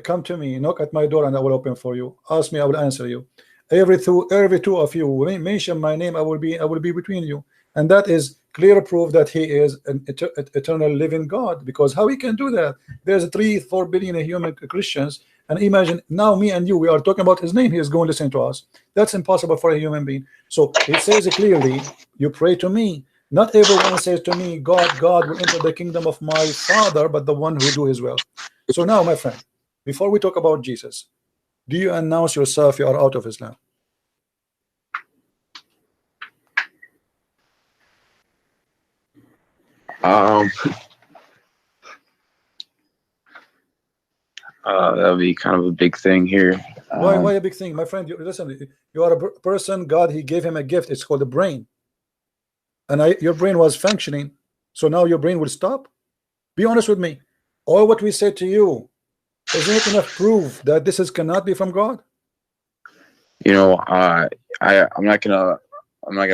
come to me, knock at my door and I will open for you. Ask me, I will answer you. Every two of you mention my name, I will be between you. And that is clear proof that he is an eternal living God, because how he can do that? There's 3-4 billion human Christians, and imagine now me and you, we are talking about his name, he is going to listen to us. That's impossible for a human being. So it says clearly, you pray to me. Not everyone says to me, God will enter the kingdom of my Father, but the one who do his will. So now, my friend, before we talk about Jesus, do you announce yourself you are out of Islam? That'll be kind of a big thing here. Why a big thing, my friend? Listen, you are a person. God, he gave him a gift. It's called a brain, and your brain was functioning. So now your brain will stop. Be honest with me. All what we said to you, isn't it enough proof that this cannot be from God? You know, I'm not gonna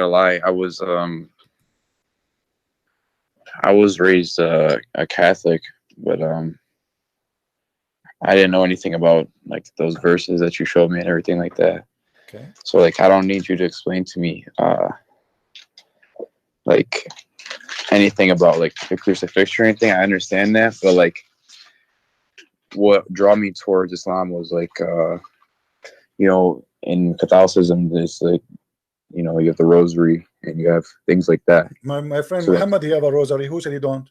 lie. I was raised a Catholic, but I didn't know anything about like those verses that you showed me and everything like that. Okay. So like, I don't need you to explain to me like anything about like the crucifixion or anything. I understand that, but like, what drew me towards Islam was like, you know, in Catholicism, there's like, you know, you have the rosary and you have things like that. My friend, so Muhammad, he have a rosary. Who said he don't?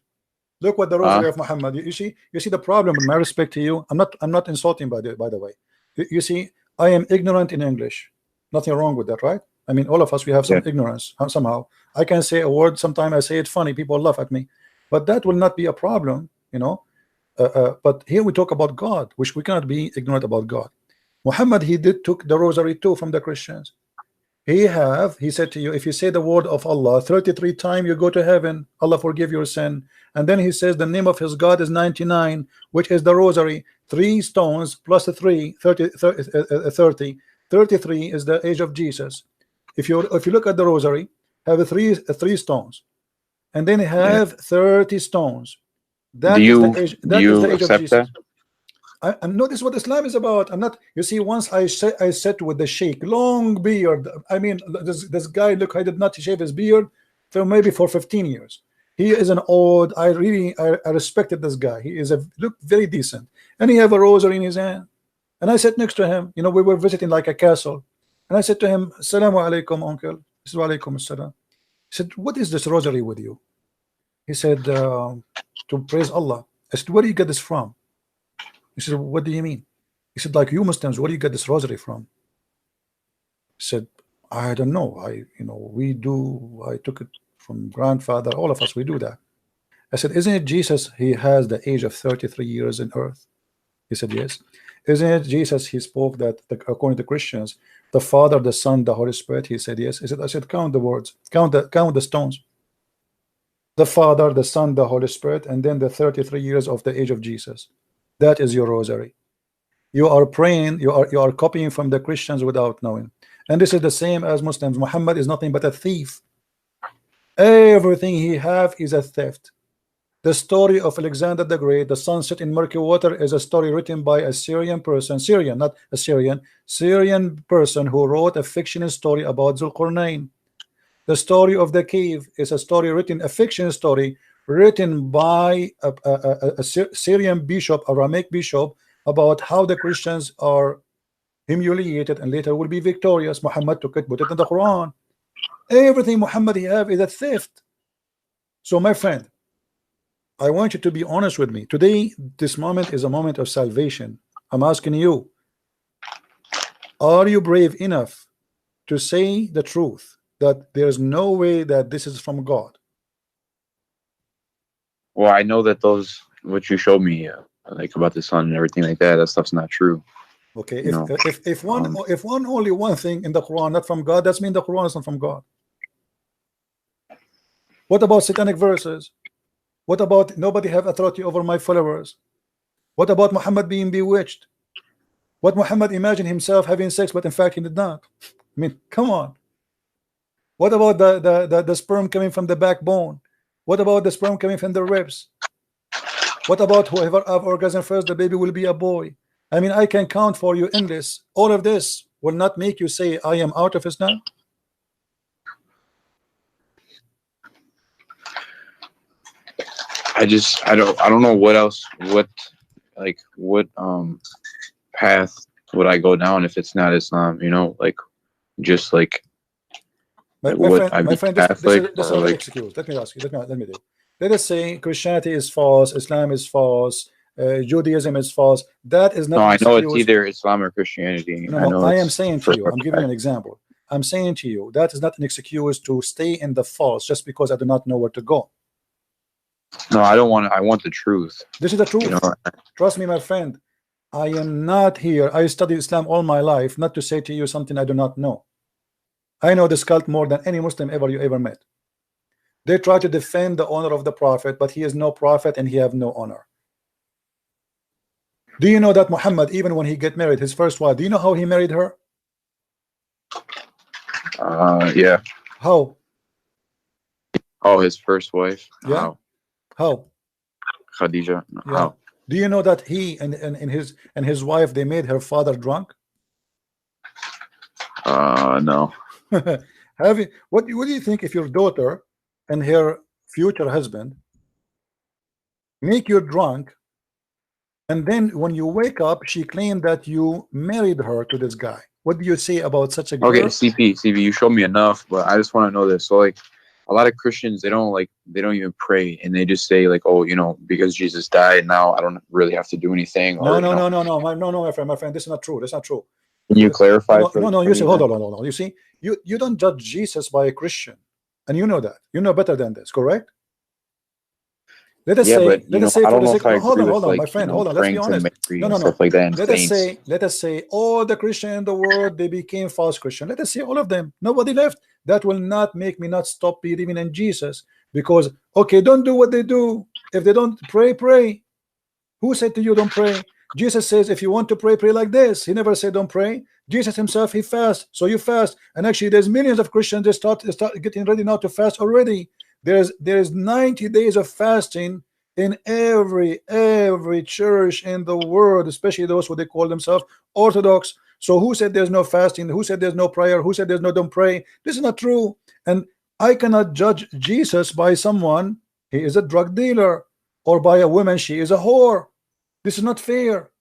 Look what the rosary of Muhammad. You see the problem. With my respect to you, I'm not insulting by the way. You see, I am ignorant in English. Nothing wrong with that, right? I mean, all of us, we have some ignorance somehow. I can say a word. Sometimes I say it funny. People laugh at me, but that will not be a problem, you know. But here we talk about God, which we cannot be ignorant about God. Muhammad, he took the rosary too from the Christians. He said to you, if you say the word of Allah 33 times, you go to heaven, Allah forgive your sin. And then he says the name of his God is 99, which is the rosary. 3 stones plus 3, 30, 33 is the age of Jesus. If you look at the rosary, have three stones, and then have 30 stones. That is the age. That is the age of Jesus. I'm not. This is what Islam is about. I'm not. You see, once I sat with the sheikh, long beard. I mean, this guy. Look, I did not shave his beard for maybe 15 years. He is an old. I respected this guy. He is look very decent, and he have a rosary in his hand. And I sat next to him. You know, we were visiting like a castle, and I said to him, "Assalamu alaikum, uncle." He said, "Wa alaikum assalam." He said, "What is this rosary with you?" He said, "To praise Allah." I said, "Where do you get this from?" He said, "What do you mean?" He said, "Like you Muslims, where do you get this rosary from?" He said, "I don't know. We do. I took it from grandfather. All of us, we do that." I said, "Isn't it Jesus? He has the age of 33 years in earth." He said, "Yes." "Isn't it Jesus? He spoke that according to Christians, the Father, the Son, the Holy Spirit." He said, "Yes." I said, "Count the words. Count the stones. The Father, the Son, the Holy Spirit, and then the 33 years of the age of Jesus. That is your rosary. You are praying, you are copying from the Christians without knowing. And this is the same as Muslims. Muhammad is nothing but a thief. Everything he have is a theft. The story of Alexander the Great, the sunset in murky water, is a story written by a Syrian person, Syrian, not Assyrian, Syrian person who wrote a fictional story about Zulqarnain. The story of the cave is a story written, a fiction story written by a Syrian bishop, Aramaic bishop, about how the Christians are humiliated and later will be victorious. Muhammad took it, put it in the Quran. Everything Muhammad he have is a theft. So my friend, I want you to be honest with me. Today, this moment is a moment of salvation. I'm asking you, are you brave enough to say the truth, that there's no way that this is from God? Well, I know that those, what you showed me, like about the sun and everything like that stuff's not true. Okay, if only one thing in the Quran not from God, that's mean the Quran is not from God. What about satanic verses? What about nobody have authority over my followers? What about Muhammad being bewitched? What Muhammad imagined himself having sex, but in fact he did not? I mean, come on. What about the sperm coming from the backbone? What about the sperm coming from the ribs? What about whoever have orgasm first, the baby will be a boy? I mean, I can count for you endless. All of this will not make you say I am out of Islam. I don't know what else, what path would I go down if it's not Islam, like just like my friend, this is not an excuse. Let me ask you, let me do. Let us say Christianity is false, Islam is false, Judaism is false. That is not. No, I know it's either Islam or Christianity. No, I am saying to you, I'm giving you an example. I'm saying to you, that is not an excuse to stay in the false just because I do not know where to go. No, I don't want. I want the truth. This is the truth. Trust me, my friend. I am not here. I studied Islam all my life, not to say to you something I do not know. I know this cult more than any Muslim you ever met. They try to defend the honor of the Prophet, but he is no prophet and he have no honor. Do you know that Muhammad, even when he get married, his first wife, do you know how he married her? Yeah. How? Oh, his first wife. Yeah. How? Khadija. Yeah. How? Do you know that he and his wife, they made her father drunk? No. What do you think if your daughter and her future husband make you drunk, and then when you wake up, she claimed that you married her to this guy? What do you say about such a girl? Okay, CP, you showed me enough, but I just want to know this. So, like, a lot of Christians, they don't even pray, and they just say like, oh, because Jesus died, now I don't really have to do anything. No, my friend, this is not true. That's not true. Can you clarify? No. You say, hold on. You see, you don't judge Jesus by a Christian, and you know that. You know better than this, correct? Let us Yeah, say, but let you us know, say I for don't the know sake, if I hold agree on, with my like, friend, you hold know, on, let's be praying to honest. Mary No, and no, no. stuff like that and saints. Let us say all the Christian in the world, they became false Christian. Let us say all of them. Nobody left. That will not make me not stop believing in Jesus. Because, okay, don't do what they do. If they don't pray, pray. Who said to you don't pray? Jesus says if you want to pray, pray like this. He never said don't pray. Jesus himself, he fasts, so you fast. And actually there's millions of Christians that start getting ready now to fast already. There's 90 days of fasting in every church in the world, especially those who they call themselves Orthodox. So who said there's no fasting? Who said there's no prayer? Who said there's no don't pray? This is not true. And I cannot judge Jesus by someone, he is a drug dealer, or by a woman, she is a whore. This is not fair.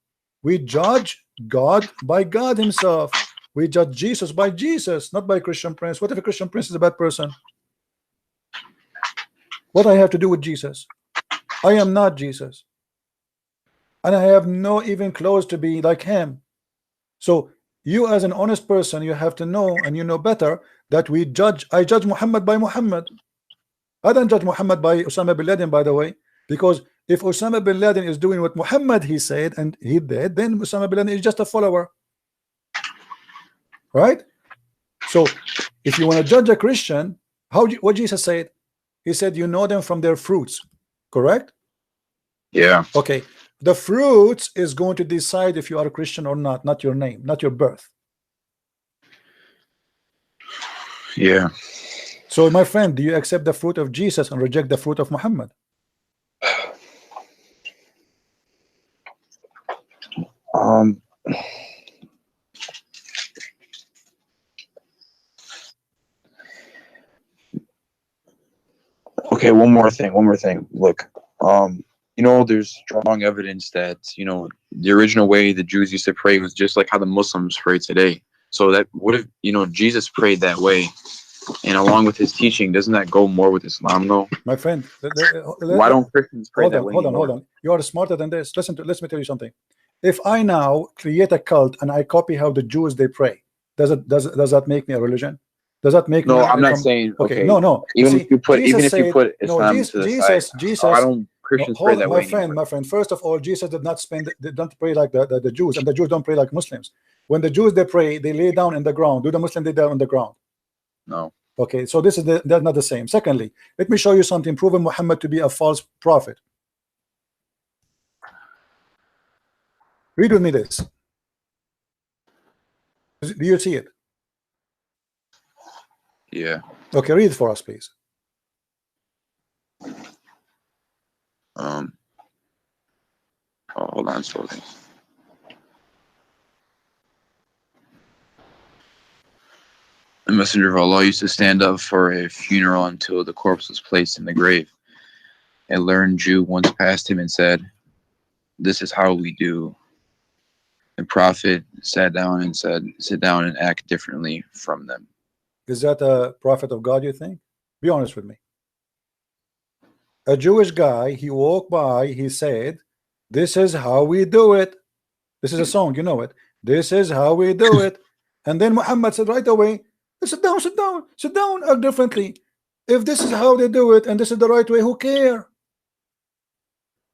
We judge God by God himself. We judge Jesus by Jesus, not by Christian Prince. What if a Christian Prince is a bad person? What I have to do with Jesus? I am not Jesus, and I have no even close to be like him. So you as an honest person, you have to know, and you know better, that we judge. I judge Muhammad by Muhammad. I don't judge Muhammad by Osama bin Laden, by the way, because if Osama bin Laden is doing what Muhammad he said and he did, then Osama bin Laden is just a follower, right? So if you want to judge a Christian, what Jesus said? He said you know them from their fruits, correct? Yeah. Okay, the fruits is going to decide if you are a Christian or not your name, not your birth. Yeah. So my friend, do you accept the fruit of Jesus and reject the fruit of Muhammad? Okay, one more thing. Look, you know, there's strong evidence that, you know, the original way the Jews used to pray was just like how the Muslims pray today. So that would have, you know, Jesus prayed that way, and along with his teaching, doesn't that go more with Islam though? My friend, Why don't Christians pray that way anymore? hold on. You are smarter than this. Let me tell you something. If I now create a cult and I copy how the Jews they pray, does that make me a religion? Does that make No, me I'm not saying okay. No. Even if you put Islam to the side, why don't Christians pray that way anymore? My friend. First of all, Jesus did not don't pray like the Jews, and the Jews don't pray like Muslims. When the Jews they pray, they lay down in the ground. Do the Muslims lay down on the ground? No. Okay, so this is that's not the same. Secondly, let me show you something proving Muhammad to be a false prophet. Read with me this. Do you see it? Yeah. Okay, read it for us, please. Oh, hold on, slowly. The messenger of Allah used to stand up for a funeral until the corpse was placed in the grave. A learned Jew once passed him and said, "This is how we do." The Prophet sat down and said, "Sit down and act differently from them." Is that a prophet of God, you think? Be honest with me. A Jewish guy, he walked by, he said, "This is how we do it." This is a song, you know it. This is how we do it. And then Muhammad said right away, sit down, act differently. If this is how they do it and this is the right way, who care?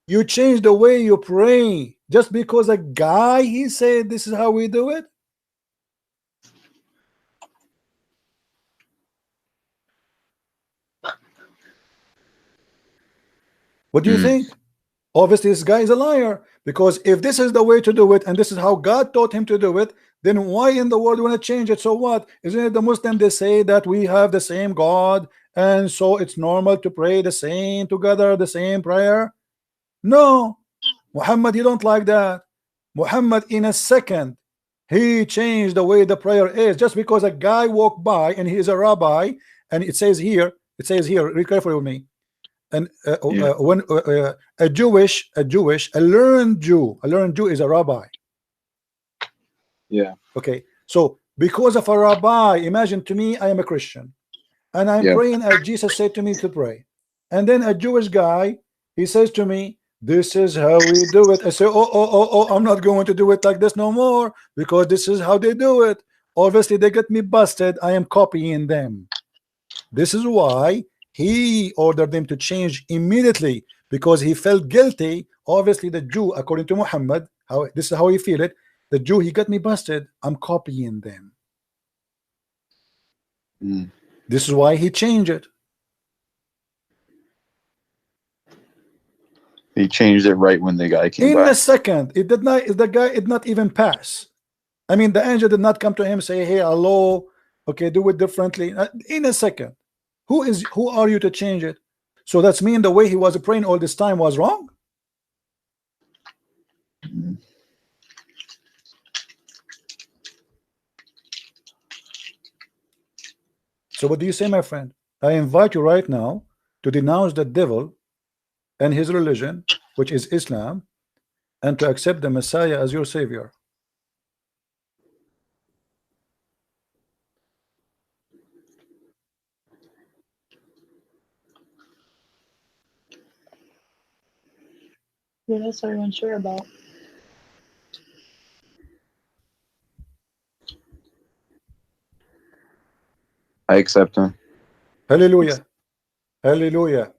You change the way you pray just because a guy he said this is how we do it. What do you think? Obviously this guy is a liar, because if this is the way to do it and this is how God taught him to do it, then why in the world do you want to change it? So what? Isn't it the Muslim they say that we have the same God and so it's normal to pray the same together, the same prayer? No, Muhammad, you don't like that. Muhammad in a second he changed the way the prayer is, just because a guy walked by and he is a rabbi, and it says here, read carefully with me. And when a learned Jew is a rabbi. Yeah. Okay, so because of a rabbi, imagine to me I am a Christian and I'm praying as Jesus said to me to pray, and then a Jewish guy he says to me, "This is how we do it." I say, oh, I'm not going to do it like this no more, because this is how they do it. Obviously they get me busted. I am copying them. This is why he ordered them to change immediately because he felt guilty. Obviously, the Jew, according to Muhammad, how this is how he feel it. The Jew, he got me busted. I'm copying them. This is why he changed it. He changed it right when the guy came In by. a second. It did not. The guy did not even pass. I mean, the angel did not come to him say, "Hey, hello, okay, do it differently." In a second. Who are you to change it? So that's mean the way he was praying all this time was wrong. So what do you say, my friend? I invite you right now to denounce the devil and his religion, which is Islam, and to accept the Messiah as your savior. Yeah, that's what I'm unsure about. I accept him. Hallelujah. Hallelujah.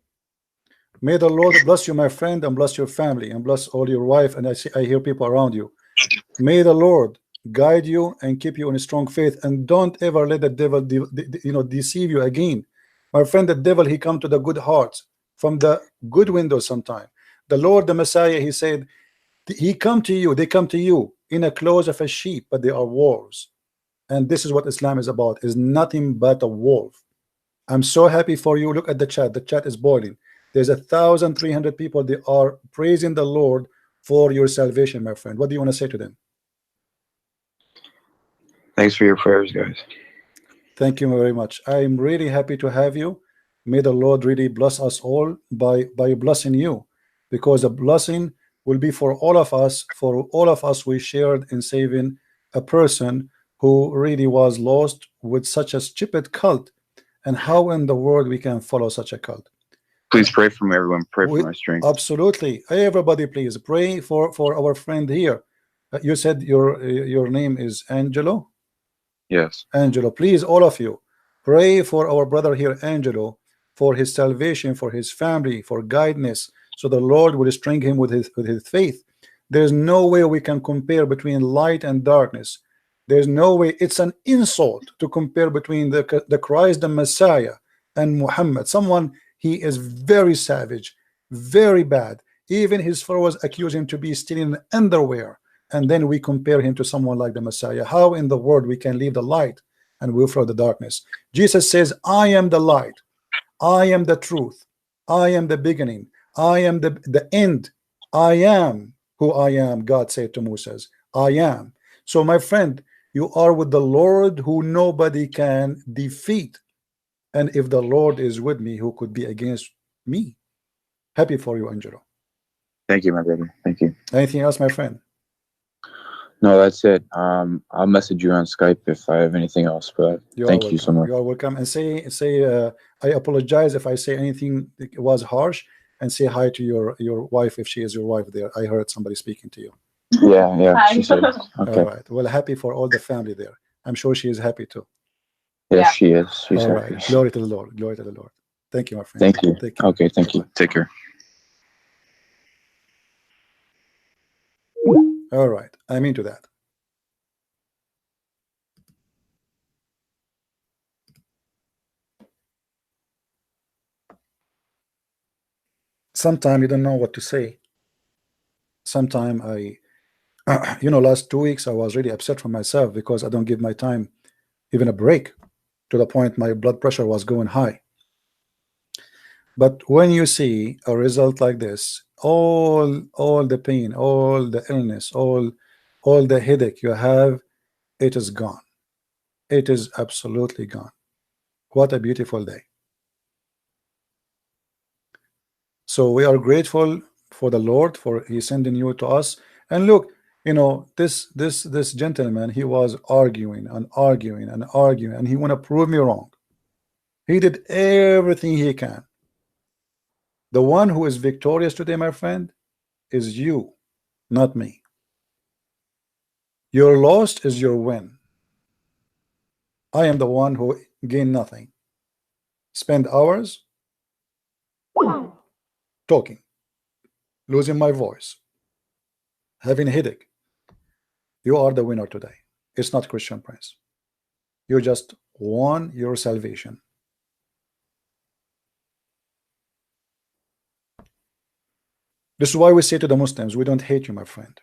May the Lord bless you, my friend, and bless your family, and bless all your wife. And I hear people around you. May the Lord guide you and keep you in a strong faith, and don't ever let the devil deceive you again. My friend, the devil, he come to the good hearts from the good window sometime. The Lord, the Messiah, he said, he come to you, they come to you in a clothes of a sheep, but they are wolves. And this is what Islam is about, is nothing but a wolf. I'm so happy for you. Look at the chat. The chat is boiling. There's 1,300 people. They are praising the Lord for your salvation, my friend. What do you want to say to them? Thanks for your prayers, guys. Thank you very much. I'm really happy to have you. May the Lord really bless us all by blessing you, because the blessing will be for all of us. For all of us, we shared in saving a person who really was lost with such a stupid cult. And how in the world we can follow such a cult? Please pray for me, everyone. Pray for my strength. Absolutely. Everybody, please pray for our friend here. You said your name is Angelo? Yes. Angelo, please, all of you, pray for our brother here, Angelo, for his salvation, for his family, for guidance, so the Lord will strengthen him with his faith. There's no way we can compare between light and darkness. There's no way. It's an insult to compare between the Christ, the Messiah, and Muhammad. Someone, he is very savage, very bad. Even his followers accuse him to be stealing underwear, and then we compare him to someone like the Messiah. How in the world we can leave the light and will follow the darkness? Jesus says, I am the light, I am the truth, I am the beginning, I am the end, I am who I am. God said to Moses, I am. So my friend, you are with the Lord who nobody can defeat. And if the Lord is with me, who could be against me? Happy for you, Angelo. Thank you, my brother. Thank you. Anything else, my friend? No, that's it. I'll message you on Skype if I have anything else, but thank you so much. You are welcome. And say I apologize if I say anything that was harsh, and say hi to your wife if she is your wife there. I heard somebody speaking to you. Yeah, Hi. she said. Okay. All right. Well, happy for all the family there. I'm sure she is happy too. Yes, she is. She's All happy. right. Glory to the Lord. Glory to the Lord. Thank you, my friend. Thank you. Take care. Okay, thank you. Take care. All right. I'm into that. Sometimes you don't know what to say. Sometimes last 2 weeks I was really upset for myself because I don't give my time even a break, to the point my blood pressure was going high. But when you see a result like this, all the pain, all the illness, all the headache you have, it is gone. It is absolutely gone. What a beautiful day. So we are grateful for the Lord for he sending you to us. And look, this gentleman, he was arguing and arguing and arguing, and he want to prove me wrong. He did everything he can. The one who is victorious today, my friend, is you, not me. Your loss is your win. I am the one who gained nothing. Spend hours talking. losing my voice, having a headache, you are the winner today. It's not Christian Prince. You just won your salvation. This is why we say to the Muslims, we don't hate you, my friend.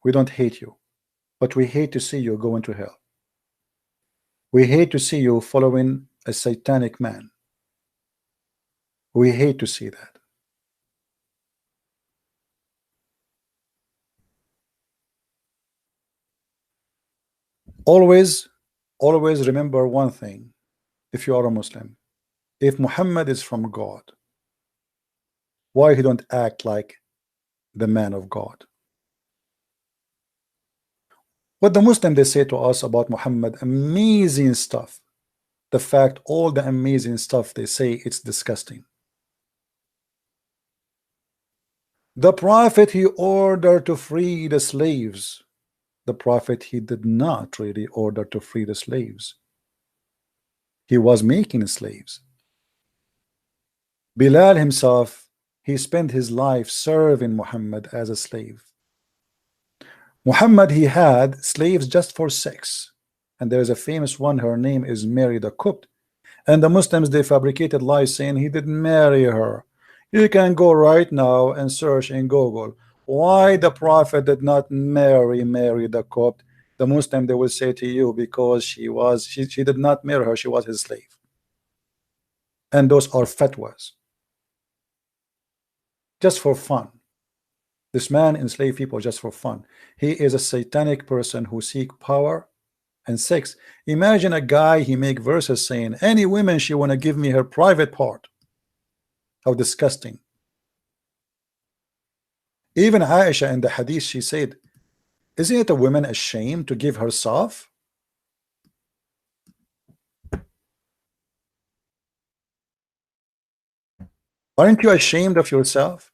We don't hate you, but we hate to see you going to hell. We hate to see you following a satanic man. We hate to see that. Always remember one thing. If you are a Muslim, if Muhammad is from God, why he don't act like the man of God? What the Muslim they say to us about Muhammad, amazing stuff. The fact, all the amazing stuff they say, it's disgusting. The Prophet, he ordered to free the slaves. The Prophet, he did not really order to free the slaves. He was making slaves. Bilal himself, he spent his life serving Muhammad as a slave. Muhammad, he had slaves just for sex. And there's a famous one, her name is Mary the Copt. And the Muslims, they fabricated lies saying he didn't marry her. You can go right now and search in Google why the Prophet did not marry Mary the Copt. The Muslim, they will say to you, because she did not marry her, she was his slave. And those are fatwas. Just for fun. This man enslaved people just for fun. He is a satanic person who seek power and sex. Imagine a guy, he make verses saying, any woman, she want to give me her private part. How disgusting. Even Aisha in the hadith, she said, isn't it a woman ashamed to give herself? Aren't you ashamed of yourself?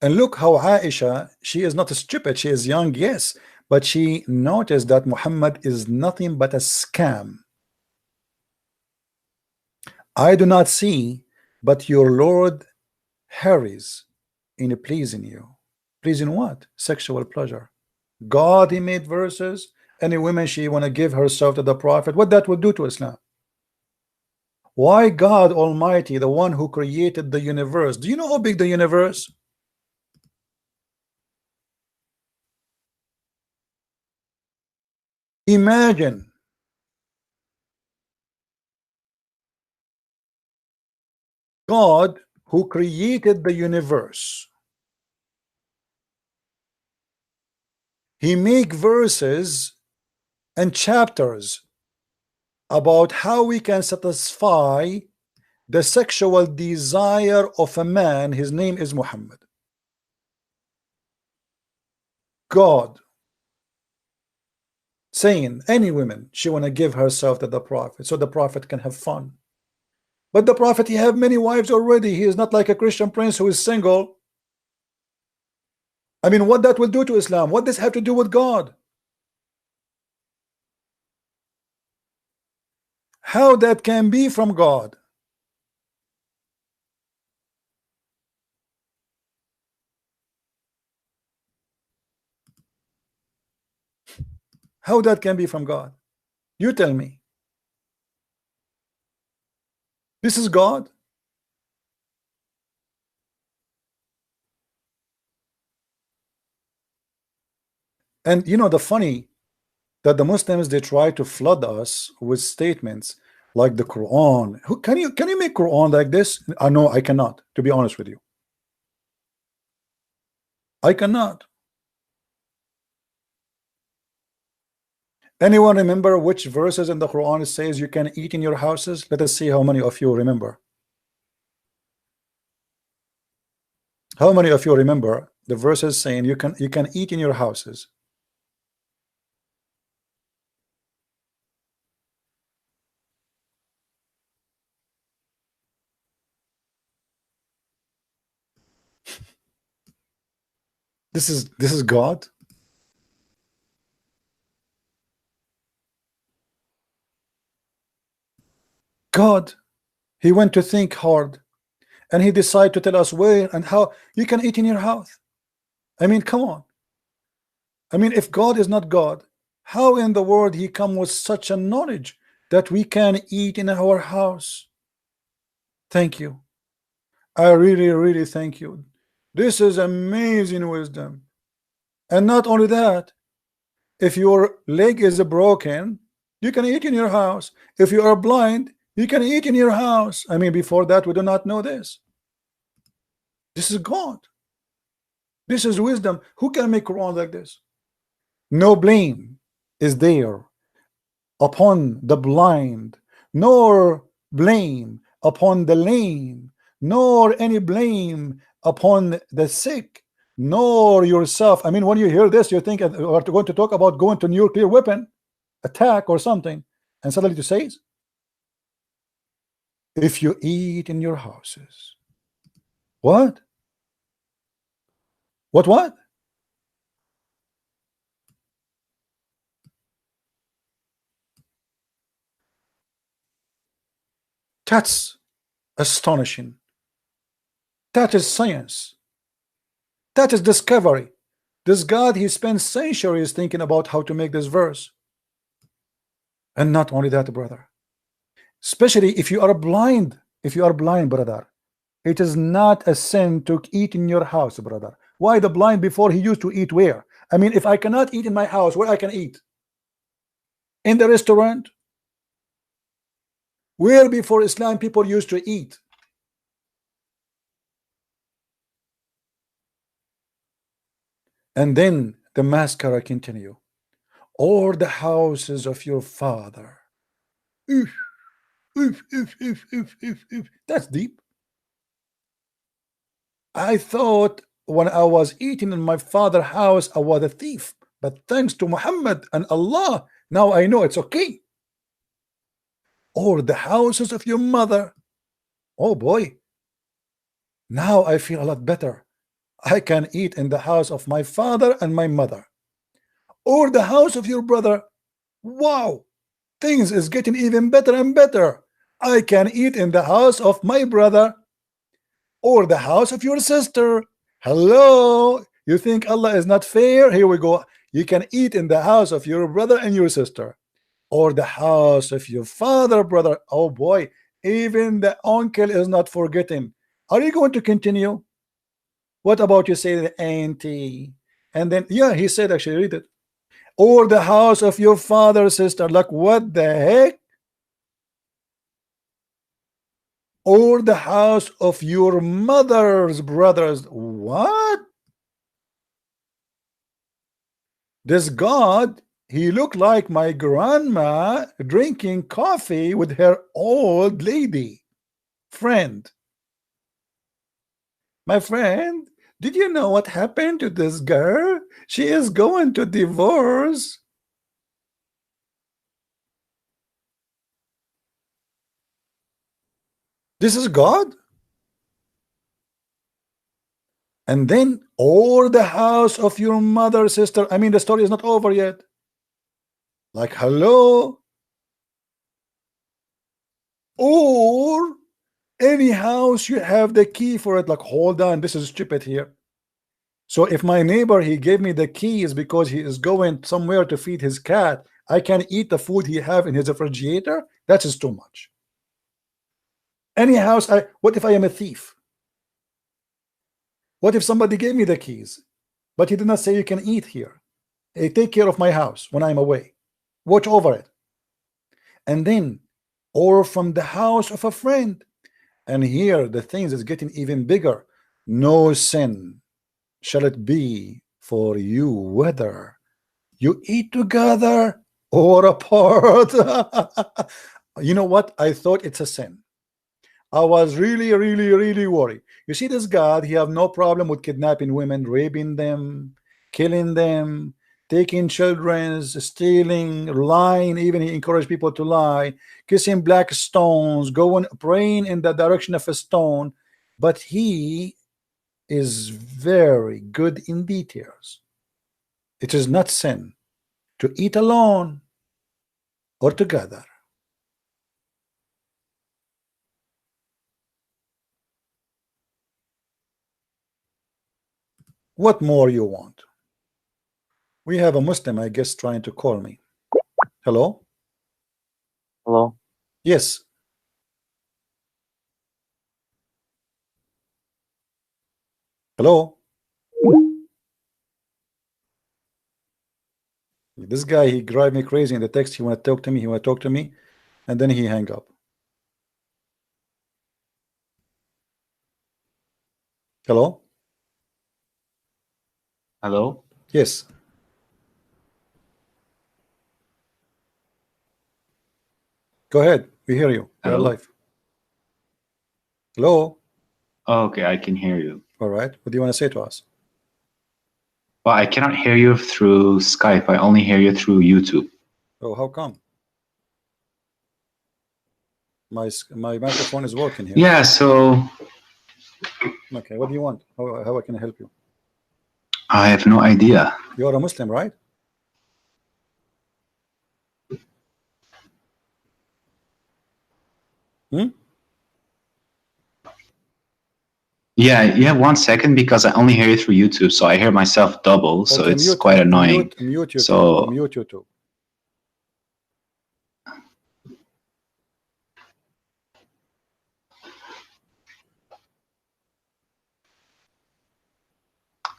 And look how Aisha, she is not stupid, she is young, yes, but she noticed that Muhammad is nothing but a scam. I do not see, but your Lord hurries in pleasing you. Pleasing what? Sexual pleasure. God, he made verses. Any woman, she want to give herself to the Prophet. What that would do to Islam? Why God Almighty, the one who created the universe? Do you know how big the universe? Imagine God who created the universe. He make verses and chapters about how we can satisfy the sexual desire of a man. His name is Muhammad. God saying any woman, she want to give herself to the Prophet so the Prophet can have fun. But the Prophet, he have many wives already. He is not like a Christian prince who is single. I mean, what that will do to Islam? What does have to do with God? How that can be from God? How that can be from God? You tell me. This is God? And you know the funny that the Muslims, they try to flood us with statements like the Quran. Who can you make Quran like this? I know I cannot, to be honest with you. I cannot. Anyone remember which verses in the Quran it says you can eat in your houses? Let us see how many of you remember. How many of you remember the verses saying you can eat in your houses? This is God. God, he went to think hard, and he decided to tell us where and how you can eat in your house. I mean, come on. I mean, if God is not God, how in the world he come with such a knowledge that we can eat in our house? Thank you. I really thank you. This is amazing wisdom. And not only that, if your leg is broken, you can eat in your house. If you are blind, you can eat in your house. I mean, before that, we do not know this. This is God. This is wisdom. Who can make Quran like this? No blame is there upon the blind, nor blame upon the lame, nor any blame upon the sick, nor yourself. I mean, when you hear this, you think we're going to talk about going to nuclear weapon attack or something, and suddenly it says, if you eat in your houses. What? What? That's astonishing. That is science. That is discovery. This God, he spent centuries thinking about how to make this verse. And not only that, brother, especially if you are blind, brother, it is not a sin to eat in your house, brother. Why the blind before he used to eat where? I mean, if I cannot eat in my house, where I can eat? In the restaurant? Where before Islam people used to eat? And then the mascara continue. Or the houses of your father. Oof, oof, oof, oof, oof, oof, oof. That's deep. I thought when I was eating in my father's house, I was a thief. But thanks to Muhammad and Allah, now I know it's okay. Or the houses of your mother. Oh boy. Now I feel a lot better. I can eat in the house of my father and my mother. Or the house of your brother. Wow. Things is getting even better and better. I can eat in the house of my brother. Or the house of your sister. Hello. You think Allah is not fair? Here we go. You can eat in the house of your brother and your sister. Or the house of your father, brother. Oh boy. Even the uncle is not forgetting. Are you going to continue? What about you say the auntie? And then, yeah, he said, actually, read it. Or the house of your father, sister. Like, what the heck? Or the house of your mother's brothers. What? This God, he looked like my grandma drinking coffee with her old lady friend. My friend, did you know what happened to this girl? She is going to divorce. This is God. And then, or the house of your mother, sister. I mean, the story is not over yet. Like, hello. Or any house you have the key for it. Like, hold on, this is stupid here. So if my neighbor, he gave me the keys because he is going somewhere to feed his cat, I can eat the food he have in his refrigerator. That is too much. Any house, what if I am a thief? What if somebody gave me the keys, but he did not say you can eat here? Hey, take care of my house when I'm away. Watch over it. And then, or from the house of a friend. And here the things is getting even bigger. No sin shall it be for you whether you eat together or apart. You know what? I thought it's a sin. I was really worried. You see, this God, he have no problem with kidnapping women, raping them, killing them, taking children, stealing, lying. Even he encouraged people to lie, kissing black stones, going praying in the direction of a stone. But he is very good in details. It is not sin to eat alone or together. What more you want? We have a Muslim, I guess, trying to call me. Hello? Hello? Yes. Hello? This guy, he drive me crazy in the text. He want to talk to me. He want to talk to me. And then he hang up. Hello? Hello? Yes. Go ahead. We hear you. You're Hello? live. Hello? Oh, okay, I can hear you. All right. What do you want to say to us? Well, I cannot hear you through Skype. I only hear you through YouTube. Oh, how come? My microphone is working here. Yeah, so Okay. What do you want? How I can help you? I have no idea. You are a Muslim, right? Hmm? Yeah, 1 second, because I only hear you through YouTube, so I hear myself double, so Okay, it's quite annoying. Mute YouTube. So- Mute YouTube.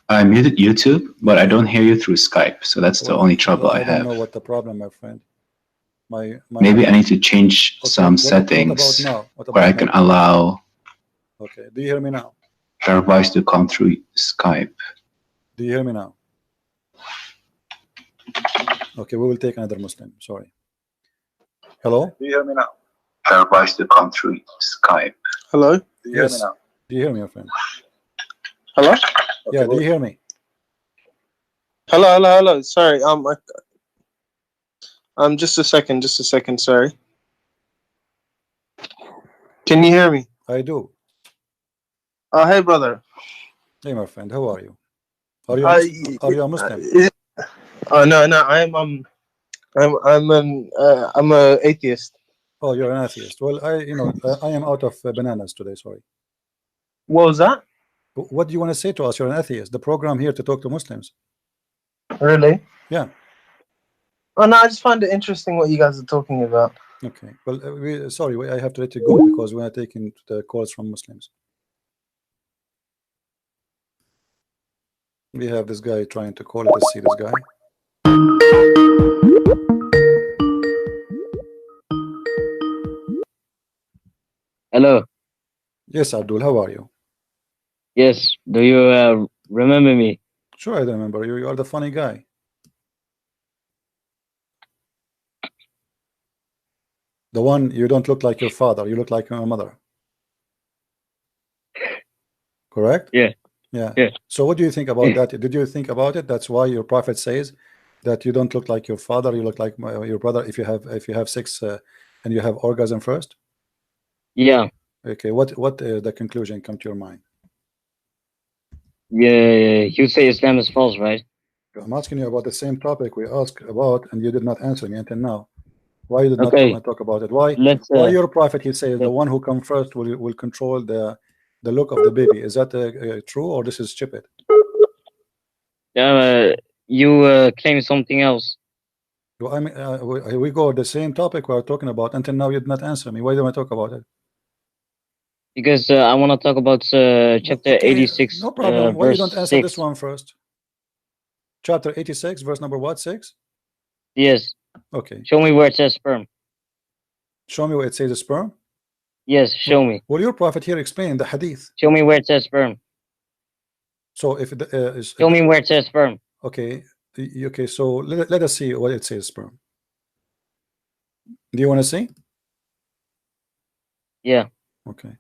I muted YouTube, but I don't hear you through Skype, so that's the Well, only trouble I I don't have. know what the problem, my friend. My Maybe I need to change Okay, some what settings about now? What where I about can now? allow Okay. Do you hear me now? their voice to come through Skype. Do you hear me now? Okay, we will take another Muslim. Sorry. Hello? Do you hear me now? Their voice to come through Skype. Hello? Do you hear me Yes. now? Do you hear me, my friend? Hello? Yeah, do you hear me? Hello. Sorry. Just a second. Sorry. Can you hear me? I do. Oh, hey, brother. Hey, my friend, how are you? Are you a Muslim? Oh no, I'm a atheist. Oh, you're an atheist. Well, I am out of bananas today. Sorry. What was that? What do you want to say to us? You're an atheist. The program here to talk to Muslims. Really? Yeah. Oh no, I just find it interesting what you guys are talking about. Okay. Well, I have to let you go because we are taking the calls from Muslims. We have this guy trying to call. Let's see this guy. Hello. Yes, Abdul. How are you? Yes. Do you remember me? Sure, I remember you. You are the funny guy. The one you don't look like your father. You look like your mother. Correct? Yeah. Yeah. Yeah. So what do you think about that? Did you think about it? That's why your prophet says that you don't look like your father. You look like your brother if you have sex and you have orgasm first. Yeah. Okay. What the conclusion come to your mind? Yeah. You say Islam is false, right? I'm asking you about the same topic we asked about, and you did not answer me until now. Why you did not Okay. talk about it? Why? Let's. Why your prophet he says the one who come first will control the look of the baby? Is that true or this is stupid? You claim something else. Well, I mean, we go the same topic we are talking about. Until now, you did not answer me. Why do I talk about it? Because I want to talk about chapter Okay, 86. no problem. Why you verse don't answer 6. this one first? Chapter 86, verse number what? 6? Yes. Okay. Show me where it says sperm. Show me where it says sperm. Yes. Show me. Well, your prophet here explained the hadith. Show me where it says sperm. So if it is Show me where it says sperm. okay, okay. So let us see what it says sperm. Do you want to see? Yeah. Okay.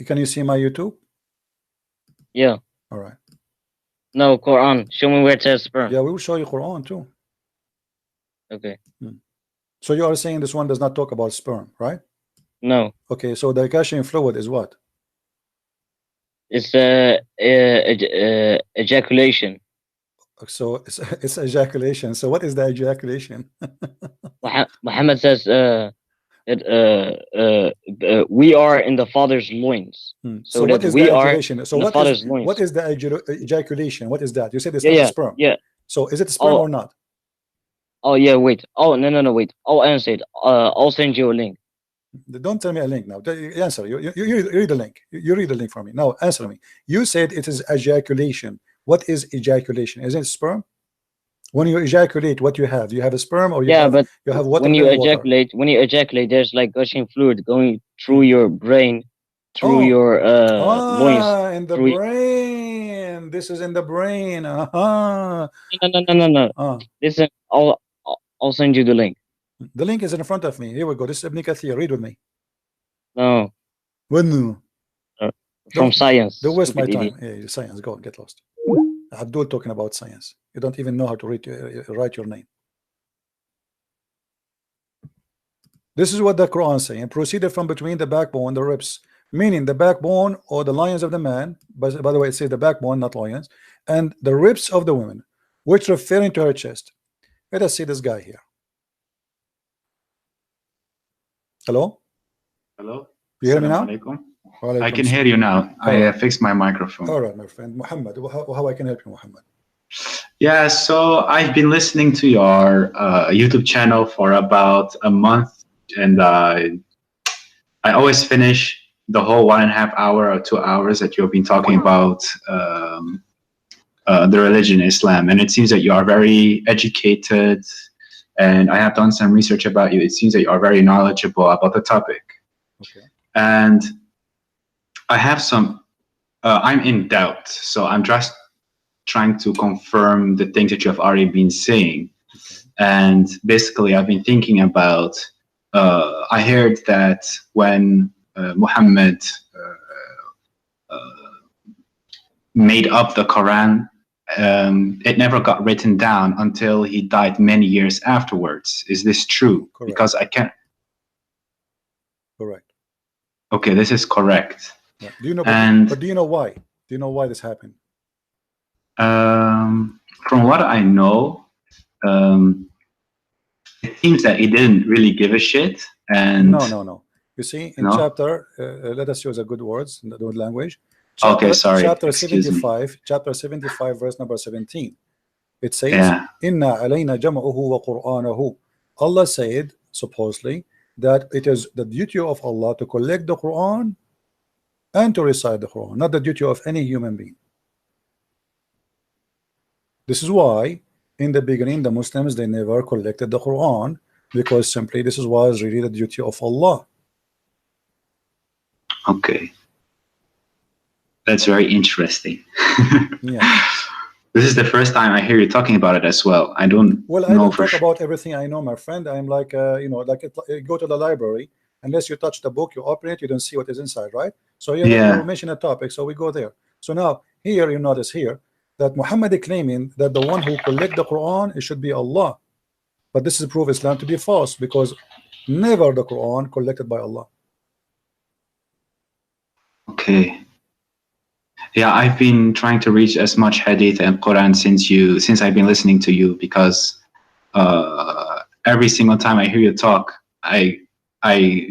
Can you see my YouTube? Yeah. All right. No, Quran. Show me where it says sperm. Yeah, we will show you Quran too. Okay. So you are saying this one does not talk about sperm, right? No. Okay. So the gushing fluid is what? It's ejaculation. So it's ejaculation. So what is the ejaculation? Muhammad says that we are in the father's loins. So that what is we the are ejaculation? So in the what father's is loins. what is the ejaculation? What is that? You said it's Yeah, not yeah, sperm. yeah. So is it sperm Oh, or not? oh yeah, wait. Oh no, wait. I'll answer it. I'll send you a link. Don't tell me a link now. Answer. You read the link. You read the link for me. Now answer me. You said it is ejaculation. What is ejaculation? Is it sperm? When you ejaculate, what you have? Do you have a sperm or you Yeah, have but water? when you Water. ejaculate, there's like gushing fluid going through your brain, through your loins. In the Through brain. This is in the brain. no. Listen, I'll send you the link. The link is in front of me. Here we go. This is Ibn Kathir. Read with me. No. When From science. Don't waste my stupid time. idiot. Yeah, science. Go get lost. Abdul talking about science. You don't even know how to read, write your name. This is what the Quran is saying. Proceeded from between the backbone and the ribs, meaning the backbone or the loins of the man. By the way, it says the backbone, not loins, and the ribs of the woman, which referring to her chest. Let us see this guy here. Hello? Hello? You hear me now? I can hear you now. I fixed my microphone. All right, my friend. Muhammad, how I can help you, Muhammad? Yeah, so I've been listening to your YouTube channel for about a month, and I always finish the whole 1.5 hour or 2 hours that you've been talking about the religion Islam, and it seems that you are very educated, and I have done some research about you. It seems that you are very knowledgeable about the topic. Okay. And I have some, I'm in doubt, so I'm just trying to confirm the things that you have already been saying. Okay. And basically, I've been thinking about, I heard that when Muhammad made up the Quran, it never got written down until he died many years afterwards. Is this true? Correct. Because I can't. Correct. Okay, this is correct. Yeah. Do you know? And but do you know why? Do you know why this happened? From what I know, it seems that he didn't really give a shit. And no. You see, in chapter, let us use a good words, the good language. Chapter, okay, sorry. Chapter Excuse 75. Me. Chapter 75, verse number 17. It says, "Inna alayna jam'uhu wa Qur'anahu." Allah said, supposedly, that it is the duty of Allah to collect the Quran and to recite the Quran, not the duty of any human being. This is why in the beginning the Muslims, they never collected the Quran, because simply this was really the duty of Allah. Okay, that's very interesting. Yeah. This is the first time I hear you talking about it as well. I don't I don't talk about everything I know, my friend. I'm like go to the library, unless you touch the book, you open it, you don't see what is inside, right? So you mention a topic, so we go there. So now here you notice here that Muhammad is claiming that the one who collect the Quran, it should be Allah, but this is proof Islam to be false, because never the Quran collected by Allah. Okay. Yeah, I've been trying to reach as much hadith and Quran since I've been listening to you, because every single time I hear you talk, I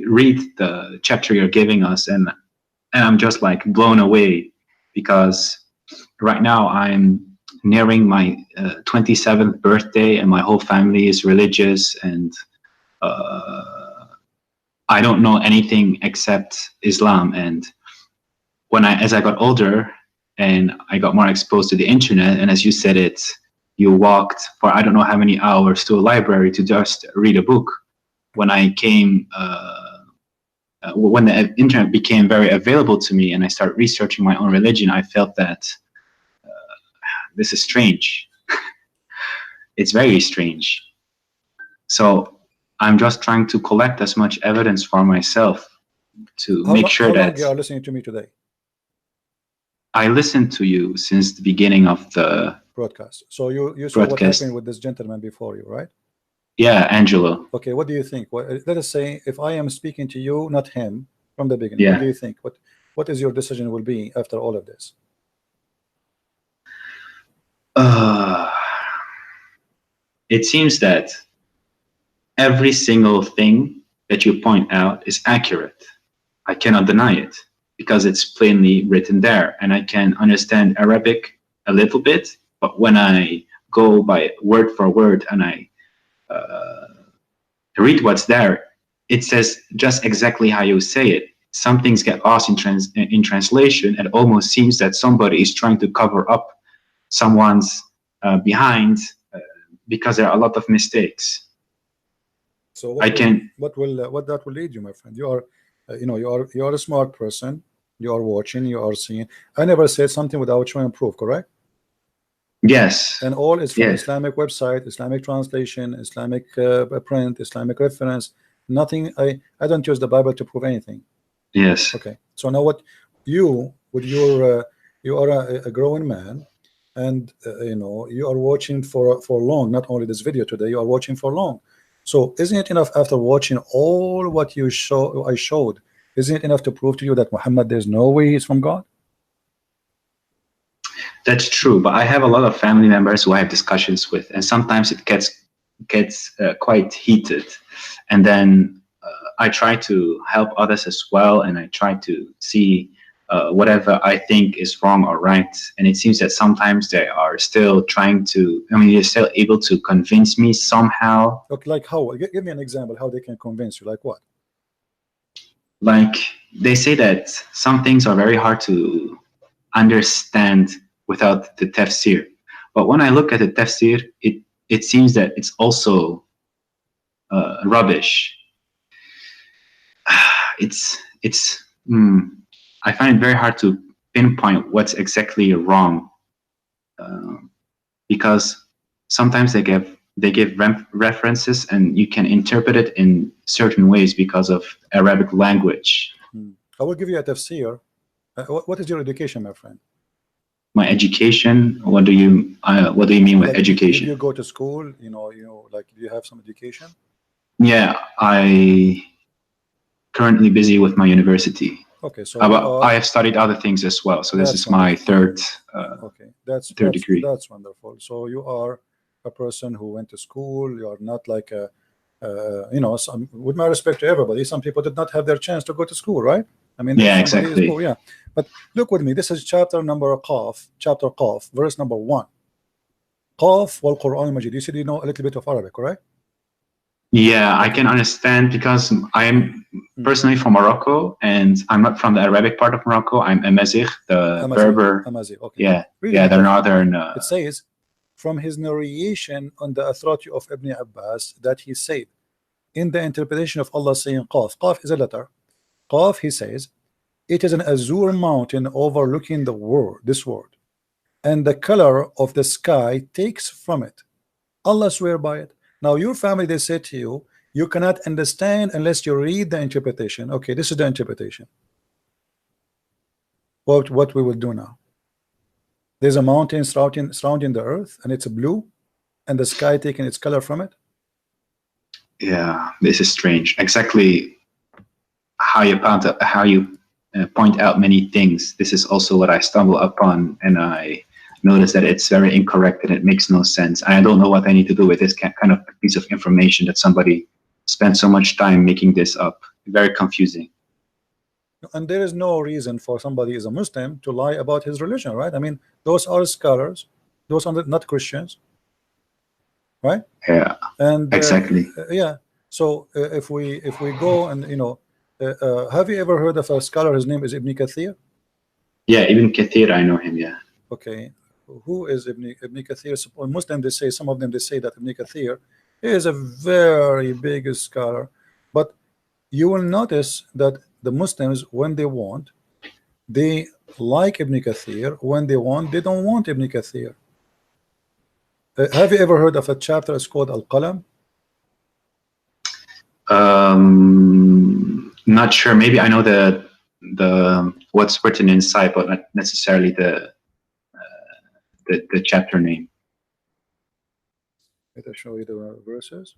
read the chapter you're giving us, and I'm just like blown away, because right now I'm nearing my 27th birthday, and my whole family is religious, and I don't know anything except Islam. And as I got older and I got more exposed to the internet, and as you said it, you walked for I don't know how many hours to a library to just read a book. When I came, when the internet became very available to me and I started researching my own religion, I felt that this is strange. It's very strange. So I'm just trying to collect as much evidence for myself to make sure that. How long you are listening to me today? I listened to you since the beginning of the broadcast. So you saw what happened with this gentleman before you, right? Yeah, Angelo. Okay, what do you think? Let us say if I am speaking to you, not him, from the beginning. What do you think? What is your decision will be after all of this? It seems that every single thing that you point out is accurate. I cannot deny it because it's plainly written there, and I can understand Arabic a little bit, but when I go by word for word and I read what's there, it says just exactly how you say it. Some things get lost in translation. It almost seems that somebody is trying to cover up someone's behind because there are a lot of mistakes. So what that will lead you, my friend? You are, you are a smart person. You are watching. You are seeing. I never said something without showing proof. Correct? Yes. And all is from yes. Islamic website, Islamic translation, Islamic print, Islamic reference. Nothing. I don't use the Bible to prove anything. Yes. Okay. So now what you with your you are a growing man, and you are watching for long. Not only this video today, you are watching for long. So isn't it enough after watching all what I showed? Isn't it enough to prove to you that Muhammad, there's no way he's from God? That's true, but I have a lot of family members who I have discussions with, and sometimes it gets quite heated, and then I try to help others as well, and I try to see whatever I think is wrong or right. And it seems that sometimes they are still trying to, they're still able to convince me somehow. Look, like how? Give me an example how they can convince you. Like what? Like they say that some things are very hard to understand without the tafsir. But when I look at the tafsir, it seems that it's also rubbish. I find it very hard to pinpoint what's exactly wrong, because sometimes they give references and you can interpret it in certain ways because of Arabic language. I will give you a tafsir. What is your education, my friend? My education? What do you mean with education? Did you go to school? Like, do you have some education? Yeah, I currently busy with my university. Okay, so I have studied other things as well. So this is my third degree. That's wonderful. So you are a person who went to school. You are not like with my respect to everybody, some people did not have their chance to go to school, right? I mean, yeah, exactly. Yeah, but look with me. This is chapter Qaf, verse number 1. Qaf wal Quran al-Majid. You said you know a little bit of Arabic, correct? Yeah, I can understand because I am personally from Morocco, and I'm not from the Arabic part of Morocco. I'm Amazigh, the Berber. Amazigh, okay. Yeah, really, yeah, the northern. It says from his narration on the authority of Ibn Abbas that he said, in the interpretation of Allah saying Qaf. Qaf is a letter. Qaf, he says, it is an azure mountain overlooking this world, and the color of the sky takes from it. Allah swear by it. Now your family, they say to you, you cannot understand unless you read the interpretation. Okay, this is the interpretation. What we will do now? There's a mountain surrounding the earth, and it's blue, and the sky taking its color from it. Yeah, this is strange. Exactly how you point out many things. This is also what I stumble upon, and I notice that it's very incorrect and it makes no sense. And I don't know what I need to do with this kind of piece of information that somebody spent so much time making this up. Very confusing. And there is no reason for somebody as a Muslim to lie about his religion, right? I mean, those are scholars, those are not Christians, right? Yeah, and exactly. Yeah. So if we go and have you ever heard of a scholar? His name is Ibn Kathir. Yeah, Ibn Kathir, I know him. Yeah. Okay. Who is Ibn Kathir? Muslim, they say, some of them, they say that Ibn Kathir is a very big scholar, but you will notice that the Muslims, when they want, they like Ibn Kathir. When they want, they don't want Ibn Kathir. Have you ever heard of a chapter? It's called Al-Qalam. Not sure. Maybe I know the what's written inside, but not necessarily the chapter name. Let me show you the verses.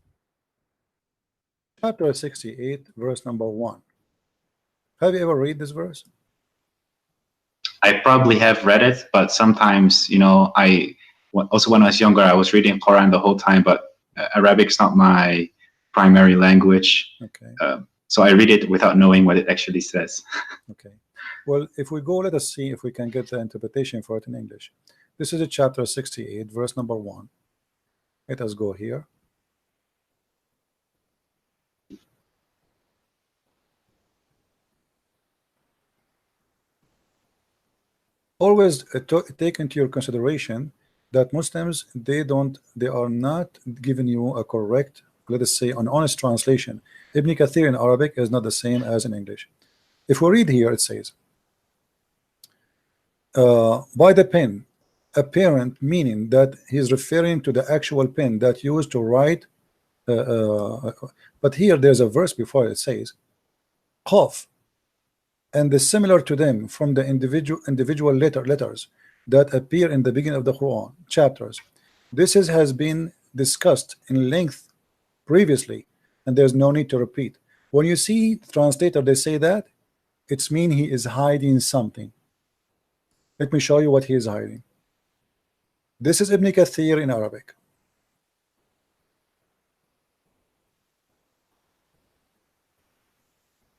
Chapter 68, verse number 1. Have you ever read this verse? I probably have read it, but sometimes, also when I was younger, I was reading Quran the whole time, but Arabic's not my primary language. Okay. So I read it without knowing what it actually says. Okay. Well, if we go, let us see if we can get the interpretation for it in English. This is a chapter 68, verse number 1. Let us go here. Always take into your consideration that Muslims, they are not giving you a correct, let us say, an honest translation. Ibn Kathir in Arabic is not the same as in English. If we read here, it says, by the pen, apparent, meaning that he's referring to the actual pen that used to write. But here there's a verse before it says, Qaf, and the similar to them from the individual letters that appear in the beginning of the Quran chapters. This has been discussed in length previously, and there's no need to repeat. When you see translator, they say that it's mean he is hiding something. Let me show you what he is hiding. This is Ibn Kathir in Arabic.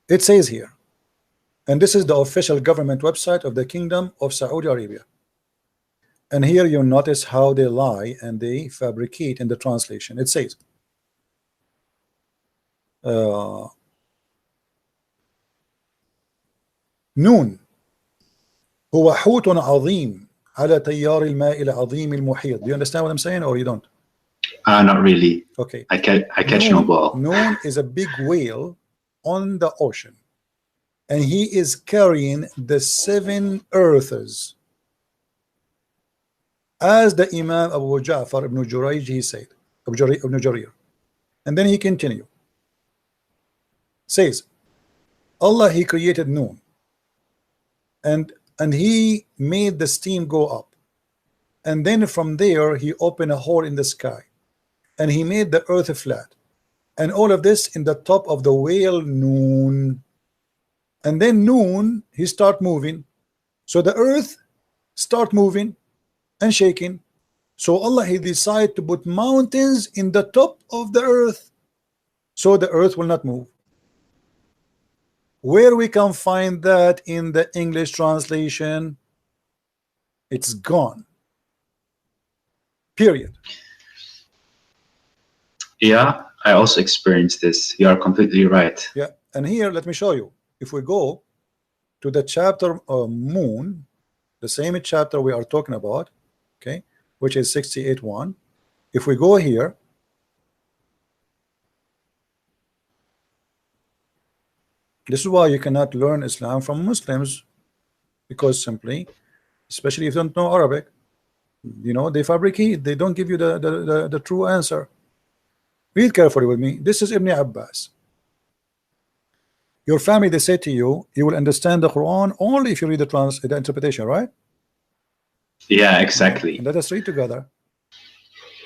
It says here, and this is the official government website of the Kingdom of Saudi Arabia. And here you notice how they lie and they fabricate in the translation. It says, نون هو حوت عظيم على تيار الماء العظيم المحيط. Do you understand what I'm saying, or you don't? Not really. Okay. I catch no ball. Noon is a big whale on the ocean, and he is carrying the 7 earths, as the Imam Abu Ja'far ibn Jurayj, he said, ibn Jarir. And then he continued, says, Allah, he created Noon, and he made the steam go up, and then from there he opened a hole in the sky, and he made the earth flat, and all of this in the top of the whale Noon. And then Noon, he start moving, so the earth start moving and shaking. So Allah, he decided to put mountains in the top of the earth, so the earth will not move. Where we can find that in the English translation? It's gone. Period. Yeah, I also experienced this. You are completely right. Yeah, and here let me show you. If we go to the chapter Moon, the same chapter we are talking about, okay, which is 68:1. If we go here, this is why you cannot learn Islam from Muslims, because simply, especially if you don't know Arabic, you know, they fabricate, they don't give you the true answer. Read carefully with me. This is Ibn Abbas. Your family, they say to you, you will understand the Quran only if you read the interpretation, right? Yeah, exactly. And let us read together.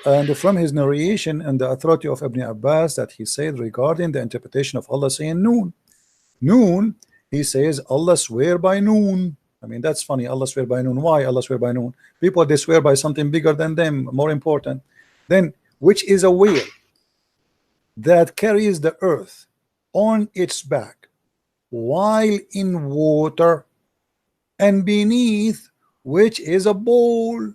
And from his narration and the authority of Ibn Abbas, that he said regarding the interpretation of Allah saying Noon. Noon, he says, Allah swear by Noon. I mean, that's funny. Allah swear by Noon. Why Allah swear by Noon? People, they swear by something bigger than them, more important. Then, which is a whale that carries the earth on its back while in water, and beneath which is a bowl,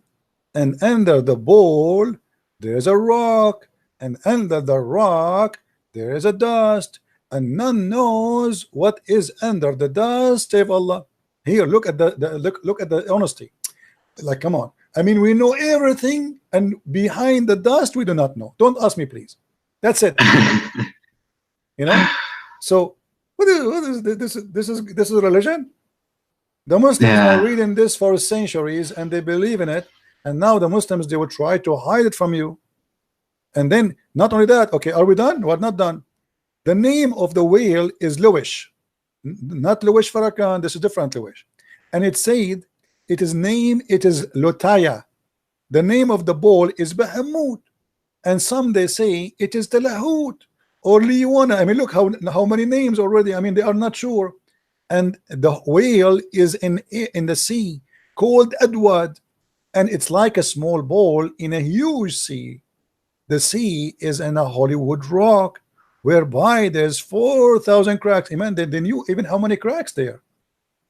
and under the bowl there is a rock, and under the rock there is a dust, and none knows what is under the dust save Allah. Here, look at look at the honesty. Like, come on. I mean, we know everything, and behind the dust we do not know. Don't ask me, please. That's it. You know. So what is this? This is religion. The Muslims are reading this for centuries, and they believe in it. And now the Muslims, they will try to hide it from you. And then not only that. Okay, are we done? We're not done. The name of the whale is Luwish, not Luwish Farrakhan. This is different Luwish, and it said it is Lotaya. The name of the bull is Bahamut, and some they say it is Talahut or Liwana. I mean, look how many names already. I mean, they are not sure. And the whale is in the sea called Adwad, and it's like a small ball in a huge sea. The sea is in a Hollywood rock whereby there's 4,000 cracks. Imagine they knew even how many cracks there.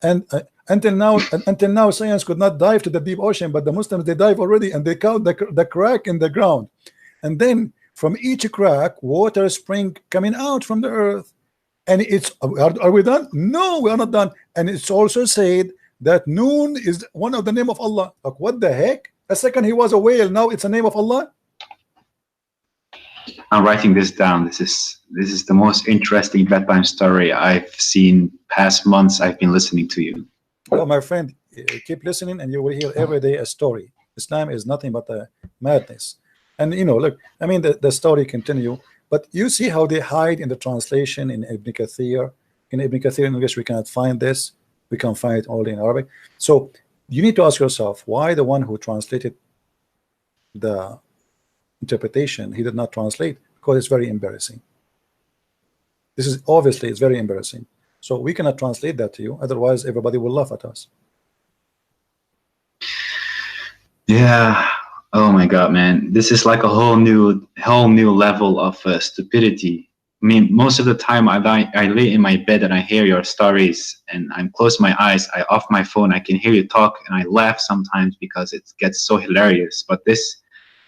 And until now, science could not dive to the deep ocean, but the Muslims, they dive already, and they count the crack in the ground. And then from each crack, water spring coming out from the earth. And it's, are we done? No, we are not done. And it's also said that Noon is one of the name of Allah. Like, what the heck? A second he was a whale, now it's a name of Allah. I'm writing this down. This is the most interesting bedtime story I've seen past months. I've been listening to you. Well, my friend, keep listening, and you will hear every day a story. Islam is nothing but a madness. And you know, look, I mean, the story continue, but you see how they hide in the translation in Ibn Kathir. In Ibn Kathir in English, we cannot find this. We can find it only in Arabic. So you need to ask yourself, why the one who translated the interpretation, he did not translate? Because it's very embarrassing. This is obviously, it's very embarrassing. So we cannot translate that to you, otherwise everybody will laugh at us. Yeah. Oh my God, man, this is like a whole new level of stupidity. I mean, most of the time I lay in my bed and I hear your stories, and I'm close my eyes, I off my phone, I can hear you talk, and I laugh sometimes because it gets so hilarious. But this,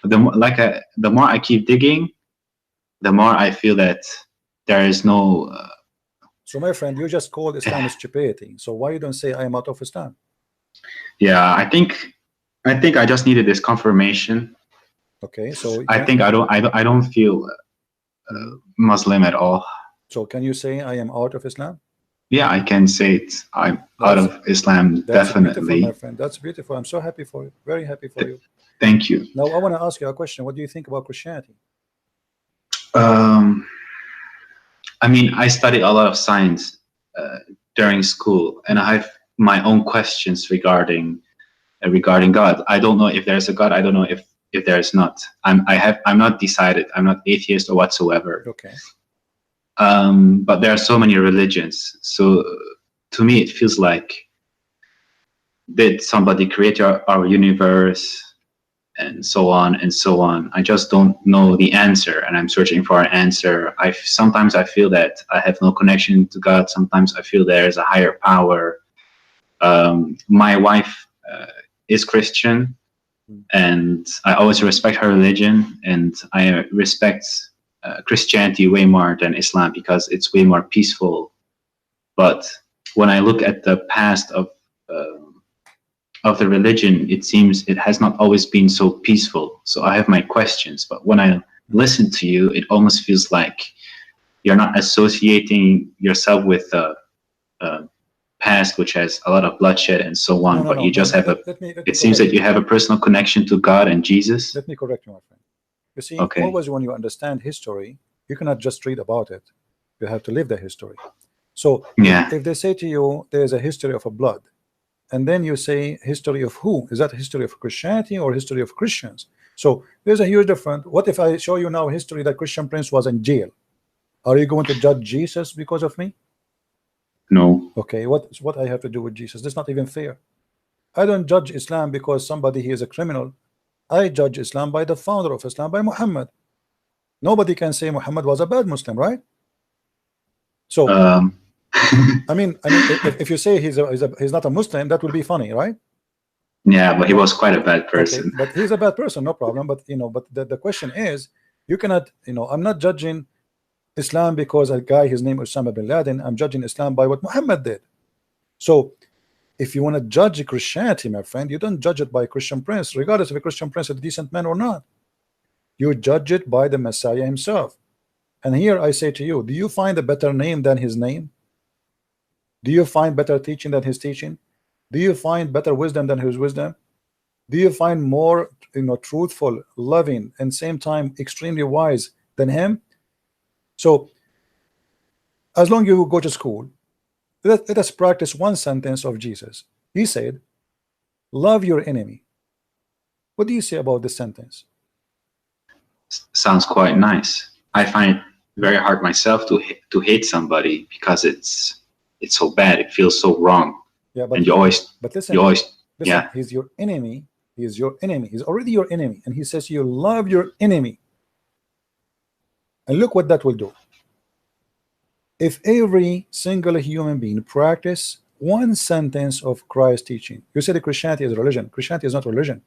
the more I keep digging, the more I feel that there is no. So my friend, you just called Islam stupidity. So why you don't say I am out of Islam? Yeah, I think I just needed this confirmation. Okay, so I think I don't feel Muslim at all. So can you say I am out of Islam? Yeah, I can say it. I'm out of Islam, that's definitely. Beautiful, my friend. That's beautiful. I'm so happy for you. Very happy for you. Thank you. Now I want to ask you a question. What do you think about Christianity? I mean, I studied a lot of science during school, and I have my own questions regarding God. I don't know if there's a God. I don't know if there's not. I'm not decided. I'm not atheist or whatsoever. Okay. But there are so many religions. So to me, it feels like, did somebody create our universe, and so on and so on. I just don't know the answer, and I'm searching for an answer. Sometimes I feel that I have no connection to God. Sometimes I feel there's a higher power. My wife is Christian, and I always respect her religion, and I respect Christianity way more than Islam because it's way more peaceful. But when I look at the past of the religion, it seems it has not always been so peaceful. So I have my questions, but when I listen to you, it almost feels like you're not associating yourself with a past which has a lot of bloodshed and so on, but you just have it seems that you have a personal connection to God and Jesus. Let me correct you, my friend. You see, okay. Always when you understand history, you cannot just read about it. You have to live the history. So yeah, if they say to you, there's a history of a blood, and then you say history of who? Is that history of Christianity or history of Christians? So there's a huge difference. What if I show you now history that Christian Prince was in jail? Are you going to judge Jesus because of me? No. Okay, what I have to do with Jesus? That's not even fair. I don't judge Islam because somebody he is a criminal. I judge Islam by the founder of Islam, by Muhammad. Nobody can say Muhammad was a bad Muslim, right? So I mean, if you say he's not a Muslim, that will be funny, right? Yeah, but he was quite a bad person. Okay, but he's a bad person, no problem. But you know, but the question is, you cannot, you know, I'm not judging Islam because a guy, his name is Osama bin Laden. I'm judging Islam by what Muhammad did. So if you want to judge Christianity, my friend, you don't judge it by Christian Prince, regardless if a Christian Prince is a decent man or not. You judge it by the Messiah himself. And here I say to you, do you find a better name than his name? Do you find better teaching than his teaching? Do you find better wisdom than his wisdom? Do you find more, you know, truthful, loving, and same time extremely wise than him? So as long as you go to school, let us practice one sentence of Jesus. He said, love your enemy. What do you say about this sentence? Sounds quite nice. I find it very hard myself to hate somebody because it's so bad. It feels so wrong. Yeah, but and you always listen, yeah, he's your enemy. He is your enemy. He's already your enemy, and he says you love your enemy. And look what that will do. If every single human being practice one sentence of Christ's teaching, you said that Christianity is a religion. Christianity is not religion.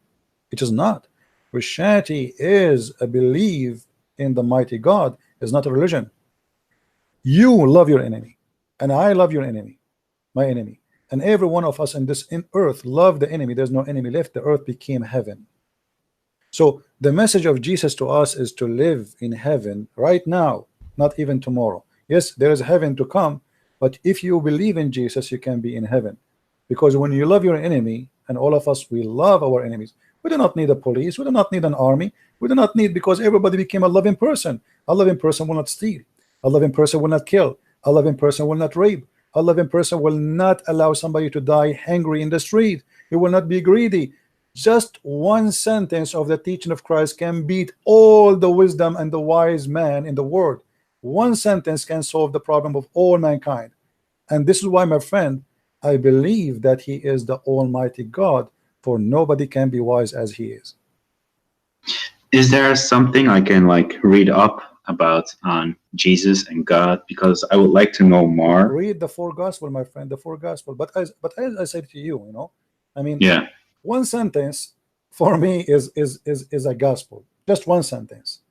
It is not. Christianity is a belief in the mighty God. It's not a religion. You love your enemy, and I love your enemy, my enemy, and every one of us in this earth love the enemy. There's no enemy left. The earth became heaven. So the message of Jesus to us is to live in heaven right now, not even tomorrow. Yes, there is heaven to come, but if you believe in Jesus, you can be in heaven. Because when you love your enemy, and all of us, we love our enemies. We do not need a police. We do not need an army. We do not need, because everybody became a loving person. A loving person will not steal. A loving person will not kill. A loving person will not rape. A loving person will not allow somebody to die hungry in the street. He will not be greedy. Just one sentence of the teaching of Christ can beat all the wisdom and the wise man in the world. One sentence can solve the problem of all mankind. And this is why, my friend, I believe that he is the Almighty God, for nobody can be wise as he is. Is there something I can like read up about on Jesus and God? Because I would like to know more. Read the four gospel, my friend, the four gospel. But as I said to you, you know, I mean, yeah, one sentence for me is a gospel. Just one sentence.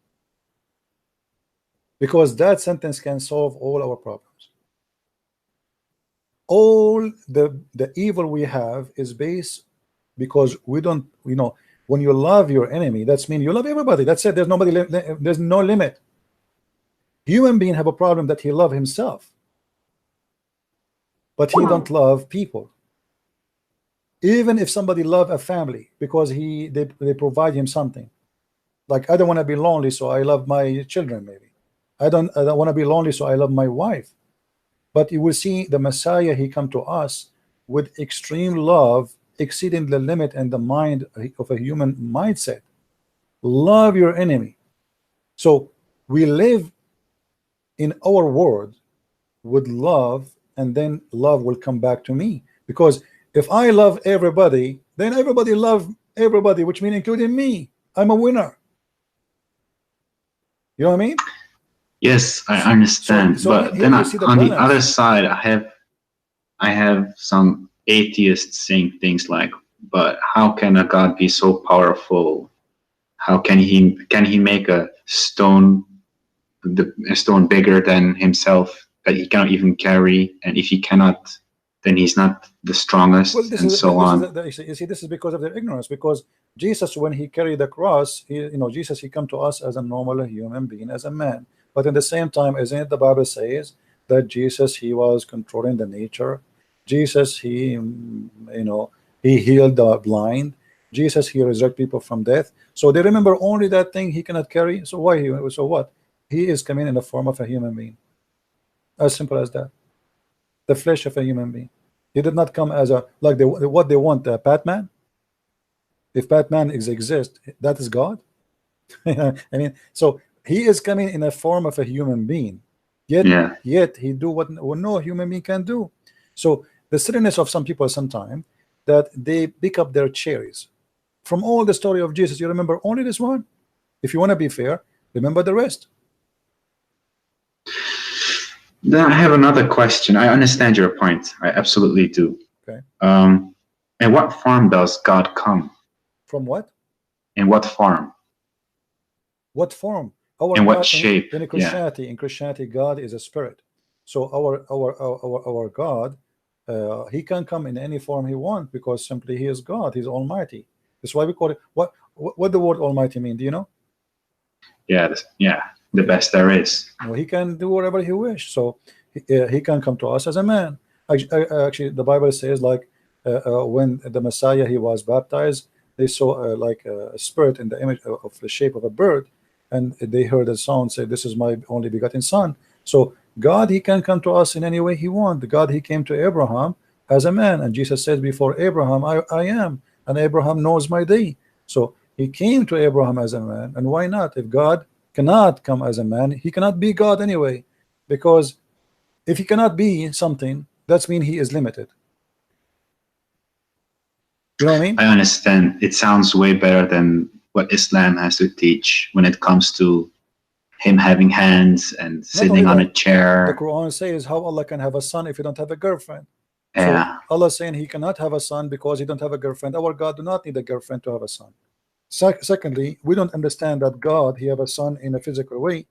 Because that sentence can solve all our problems. All the evil we have is based because we don't, you know, when you love your enemy, that's mean you love everybody. That's it. There's nobody, there's no limit. Human being have a problem that he love himself, but he don't love people. Even if somebody love a family because they provide him something. Like, I don't want to be lonely, so I love my children. Maybe I don't want to be lonely, so I love my wife. But you will see the Messiah, he come to us with extreme love, exceeding the limit and the mind of a human mindset. Love your enemy. So we live in our world with love, and then love will come back to me. Because if I love everybody, then everybody love everybody, which means including me. I'm a winner. You know what I mean? Yes, I understand. But then on the other side, I have some atheists saying things like, but how can a God be so powerful? How can he make a stone bigger than himself that he cannot even carry? And if he cannot, then he's not the strongest, and so on. You see, this is because of their ignorance. Because Jesus, when he carried the cross, Jesus, he come to us as a normal human being, as a man. But in the same time, isn't it the Bible says that Jesus, he was controlling the nature. Jesus, he healed the blind. Jesus, he resurrected people from death. So they remember only that thing he cannot carry. So why so what? He is coming in the form of a human being. As simple as that. The flesh of a human being. He did not come as what they want, Batman. If Batman exists, that is God. I mean, so he is coming in a form of a human being. Yet he do what no human being can do. So the silliness of some people sometimes that they pick up their cherries from all the story of Jesus. You remember only this one. If you want to be fair, remember the rest. Then I have another question. I understand your point. I absolutely do. Okay. In what form does God come? From what? In what form? What form? In what shape? In Christianity, God is a spirit. So our God, he can come in any form he wants, because simply he is God. He's Almighty. That's why we call it. What the word Almighty mean? Do you know? Yeah. The best there is. Well, he can do whatever he wishes. So he can come to us as a man. Actually, the Bible says, like, when the Messiah, he was baptized, they saw like a spirit in the image of the shape of a bird, and they heard a sound say, "This is my only begotten son." So God, he can come to us in any way he wants. God, he came to Abraham as a man, and Jesus said, "Before Abraham, I am," and Abraham knows my day. So he came to Abraham as a man, and why not? If God cannot come as a man, he cannot be God anyway, because if he cannot be something, that means he is limited. You know what I mean? I understand. It sounds way better than what Islam has to teach when it comes to him having hands and sitting on a The chair. Quran says how Allah can have a son if you don't have a girlfriend. Yeah. So Allah saying he cannot have a son because he don't have a girlfriend. Our God do not need a girlfriend to have a son. Secondly, we don't understand that God he have a son in a physical way,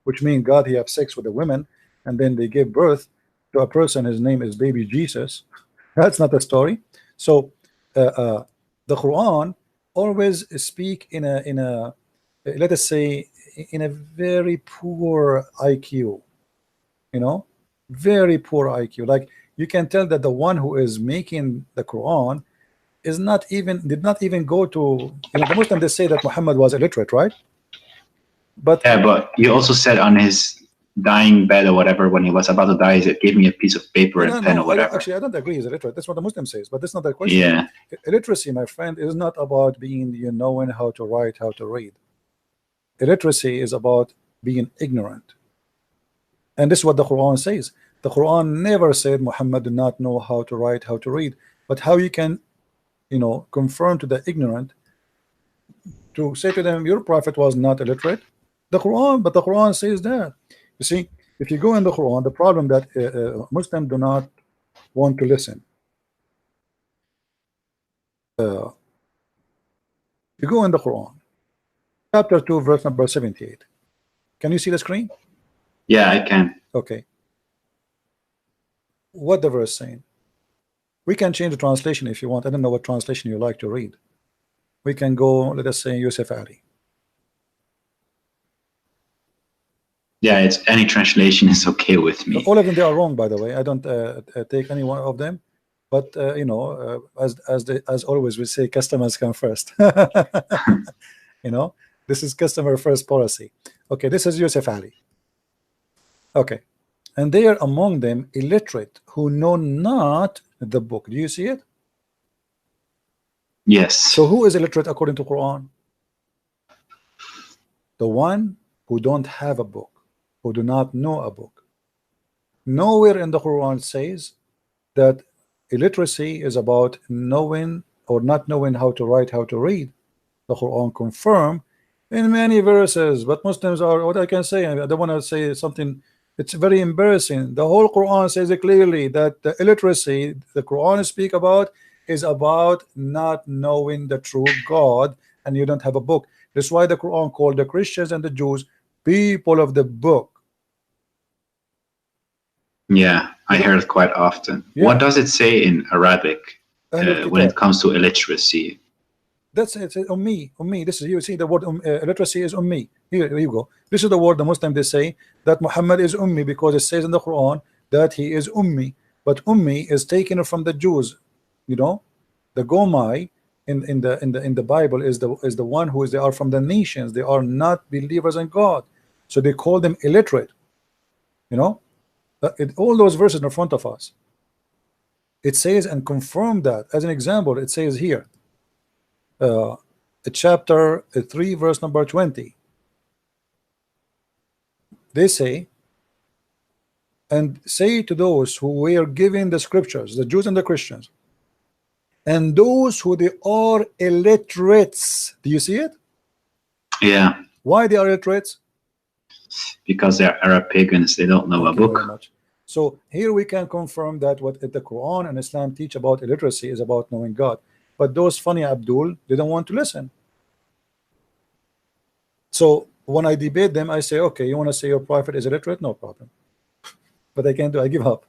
which means God he have sex with a woman and then they give birth to a person. His name is baby Jesus. That's not a story. So the Quran always speak in a let us say in a very poor IQ, you know, very poor IQ. Like you can tell that the one who is making the Quran is not even did not even go to, you know, the Muslims they say that Muhammad was illiterate, right? But Yeah, but you also said on his dying bed or whatever, when he was about to die, he said, give me a piece of paper and pen or whatever. Actually, I don't agree he's illiterate. That's what the Muslim says, but that's not the question. Yeah. Illiteracy, my friend, is not about being, you knowing how to write, how to read. Illiteracy is about being ignorant. And this is what the Quran says. The Quran never said Muhammad did not know how to write, how to read. But how you can, you know, confirm to the ignorant to say to them, your prophet was not illiterate? The Quran, but the Quran says that. You see, if you go in the Quran, the problem that Muslims do not want to listen. You go in the Quran, chapter 2, verse number 78. Can you see the screen? Yeah, I can. Okay. What the verse saying? We can change the translation if you want. I don't know what translation you like to read. We can go, let us say, Yusuf Ali. Yeah, it's any translation is okay with me. All of them, they are wrong, by the way. I don't take any one of them. But you know, as always, we say customers come first. You know, this is customer first policy. Okay, this is Yusuf Ali. Okay, and they are among them illiterate who know not the book. Do you see it? Yes. So who is illiterate according to Quran? The one who don't have a book, who do not know a book. Nowhere in the Quran says that illiteracy is about knowing or not knowing how to write, how to read. The Quran confirm in many verses, but Muslims are, what I can say, I don't want to say something, it's very embarrassing. The whole Quran says it clearly that the illiteracy the Quran speak about is about not knowing the true God, and you don't have a book. That's why the Quran called the Christians and the Jews people of the book. Yeah, I hear it quite often. Yeah. What does it say in Arabic when it comes to illiteracy? That's it. Ummi. This is, you see the word illiteracy is ummi. Here you go. This is the word the Muslim they say that Muhammad is ummi because it says in the Quran that he is ummi. But ummi is taken from the Jews. You know, the Gomai in the Bible is the one who is, they are from the nations. They are not believers in God, so they call them illiterate. You know, all those verses in front of us. It says and confirm that. As an example, it says here. Chapter 3 verse number 20, they say, and say to those who were given the scriptures, the Jews and the Christians, and those who they are illiterates. Do you see it? Yeah. Why they are illiterates? Because they're Arab pagans, they don't know a book. So here we can confirm that what the Quran and Islam teach about illiteracy is about knowing God. But those funny Abdul, they don't want to listen. So when I debate them, I say, okay, you want to say your prophet is illiterate? No problem. But I can't do, I give up.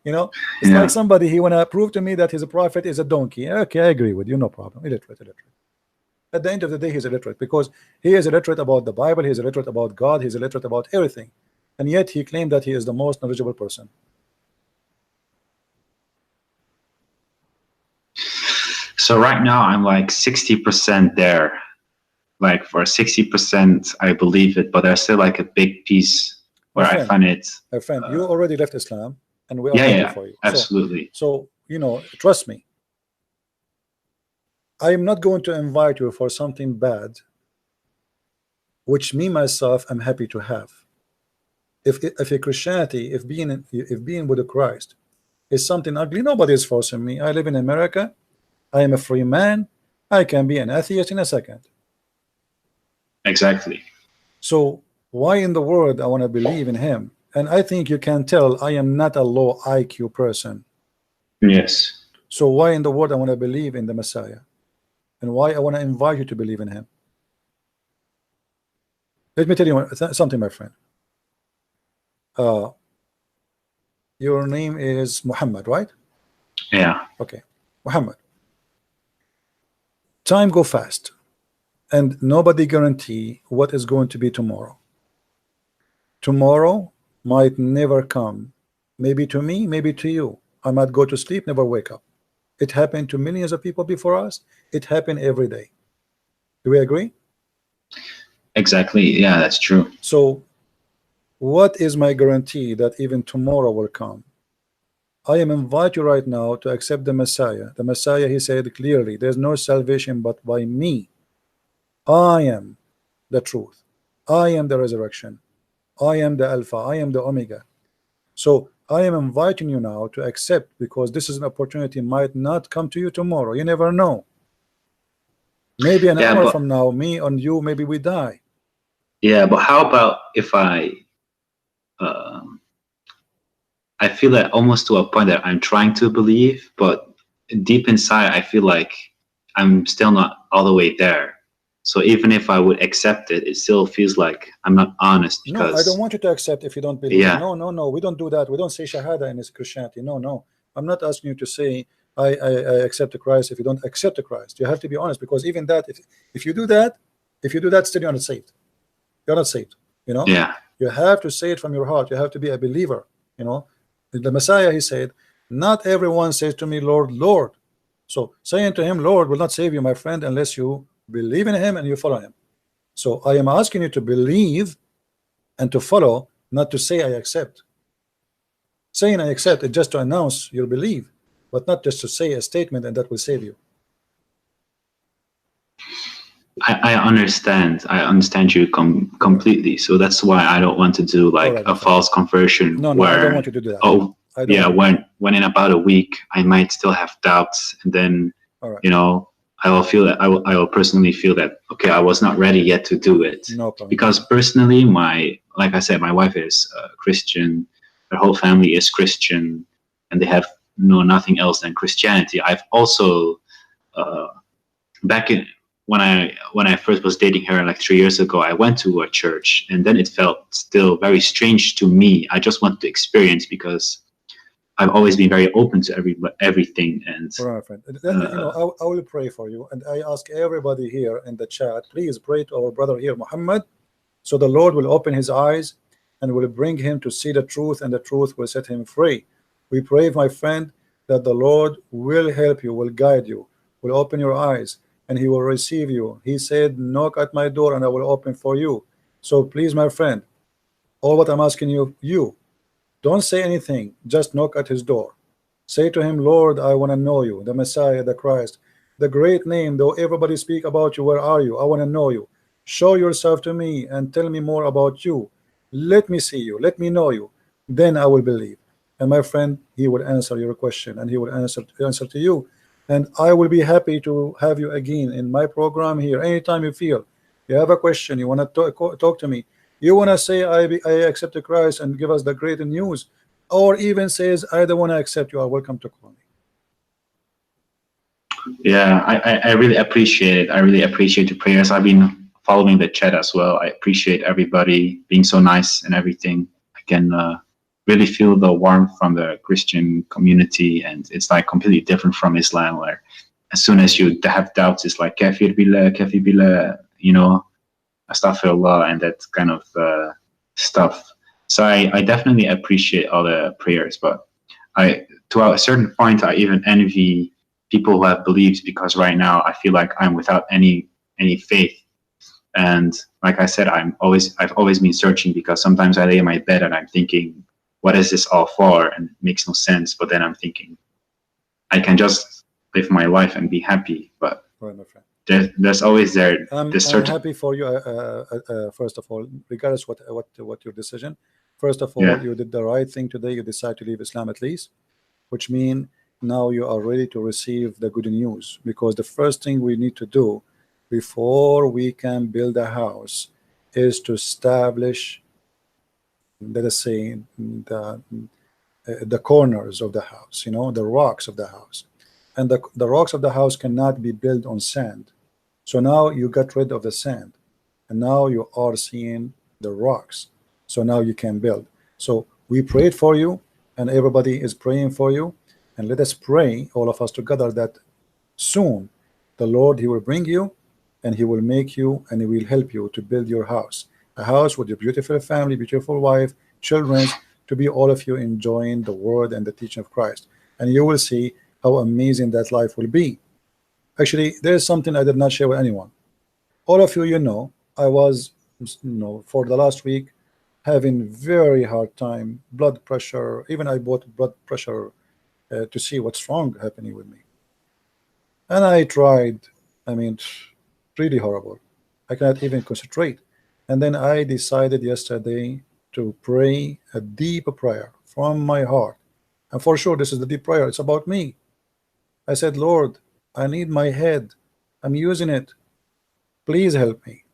You know, it's like somebody, he want to prove to me that his prophet is a donkey. Okay, I agree with you, no problem. Illiterate. At the end of the day, he's illiterate because he is illiterate about the Bible, he is illiterate about God, he's illiterate about everything. And yet he claimed that he is the most knowledgeable person. So right now I'm like 60% there. Like for 60% I believe it, but there's still like a big piece where I find it. My friend, you already left Islam and we are happy for you. Absolutely. So you know, trust me. I am not going to invite you for something bad, which me myself I'm happy to have. If a Christianity, if being with Christ is something ugly, nobody is forcing me. I live in America. I am a free man. I can be an atheist in a second. Exactly. So why in the world I want to believe in him? And I think you can tell I am not a low IQ person. Yes. So why in the world I want to believe in the Messiah? And why I want to invite you to believe in him? Let me tell you something, my friend. Your name is Muhammad, right? Yeah. Okay, Muhammad. Time go fast, and nobody guarantee what is going to be tomorrow. Tomorrow might never come. Maybe to me, maybe to you. I might go to sleep, never wake up. It happened to millions of people before us. It happened every day. Do we agree? Exactly. Yeah, that's true. So what is my guarantee that even tomorrow will come? I am invite you right now to accept the Messiah. The Messiah, he said clearly, there's no salvation but by me. I am the truth. I am the resurrection. I am the Alpha. I am the Omega. So I am inviting you now to accept, because this is an opportunity might not come to you tomorrow. You never know. Maybe an hour from now, me and you, maybe we die. Yeah, but how about if I feel that almost to a point that I'm trying to believe, but deep inside I feel like I'm still not all the way there. So even if I would accept it, it still feels like I'm not honest. Because no, I don't want you to accept if you don't believe. Yeah. No, we don't do that. We don't say Shahada in this Christianity. No. I'm not asking you to say I accept the Christ if you don't accept the Christ. You have to be honest, because even that, if you do that, still you're not saved. You're not saved. You know? Yeah. You have to say it from your heart. You have to be a believer. You know? The Messiah, he said, not everyone says to me, Lord, Lord. So saying to him, Lord, will not save you, my friend, unless you believe in him and you follow him. So I am asking you to believe and to follow, not to say I accept. Saying I accept is just to announce your belief, but not just to say a statement and that will save you. I understand. I understand you completely. So that's why I don't want to do like a false conversion. No, where, I don't want you to do that. Oh, yeah. When in about a week I might still have doubts, and then you know, I will feel that I will personally feel that okay, I was not ready yet to do it. No problem. Because personally, like I said, my wife is Christian. Her whole family is Christian, and they have nothing else than Christianity. I've also back in when I first was dating her like 3 years ago, I went to a church, and then it felt still very strange to me. I just wanted to experience, because I've always been very open to everything. And right, friend. You know, I will pray for you, and I ask everybody here in the chat, please pray to our brother here, Muhammad, so the Lord will open his eyes and will bring him to see the truth, and the truth will set him free. We pray, my friend, that the Lord will help you, will guide you, will open your eyes, and he will receive you. He said, knock at my door and I will open for you. So please, my friend, all what I'm asking you, don't say anything, just knock at his door. Say to him, Lord, I want to know you, the Messiah, the Christ, the great name, though everybody speak about you, where are you? I want to know you. Show yourself to me and tell me more about you. Let me see you, let me know you, then I will believe. And my friend, he will answer your question, and he will answer to you. And I will be happy to have you again in my program here. Anytime you feel you have a question, you want to talk to me, you want to say I accept Christ and give us the great news, or even says I don't want to accept, you are welcome to call me. Yeah, I really appreciate it. I really appreciate the prayers. I've been following the chat as well. I appreciate everybody being so nice and everything. I can really feel the warmth from the Christian community, and it's like completely different from Islam, where as soon as you have doubts, it's like kafir billah, you know, astaghfirullah, and that kind of stuff. So I definitely appreciate all the prayers, but to a certain point I even envy people who have beliefs, because right now I feel like I'm without any faith. And like I said, I've always been searching, because sometimes I lay in my bed and I'm thinking, what is this all for? And it makes no sense. But then I'm thinking, I can just live my life and be happy. But right, my friend, there's always I'm happy for you. First of all, regardless what your decision. First of all, you did the right thing today. You decide to leave Islam at least, which means now you are ready to receive the good news. Because the first thing we need to do before we can build a house is to establish, let us say, the corners of the house, you know, the rocks of the house. And the rocks of the house cannot be built on sand. So now you got rid of the sand, and now you are seeing the rocks. So now you can build. So we prayed for you, and everybody is praying for you. And let us pray, all of us together, that soon the Lord, He will bring you, and He will make you, and He will help you to build your house. A house with your beautiful family, beautiful wife, children, to be all of you enjoying the word and the teaching of Christ. And you will see how amazing that life will be. Actually, there is something I did not share with anyone. All of you, you know, I was, for the last week, having very hard time, blood pressure. Even I bought blood pressure to see what's wrong happening with me. And I tried, I mean, really horrible. I cannot even concentrate. And then I decided yesterday to pray a deep prayer from my heart. And for sure, this is the deep prayer. It's about me. I said, Lord, I need my head. I'm using it. Please help me.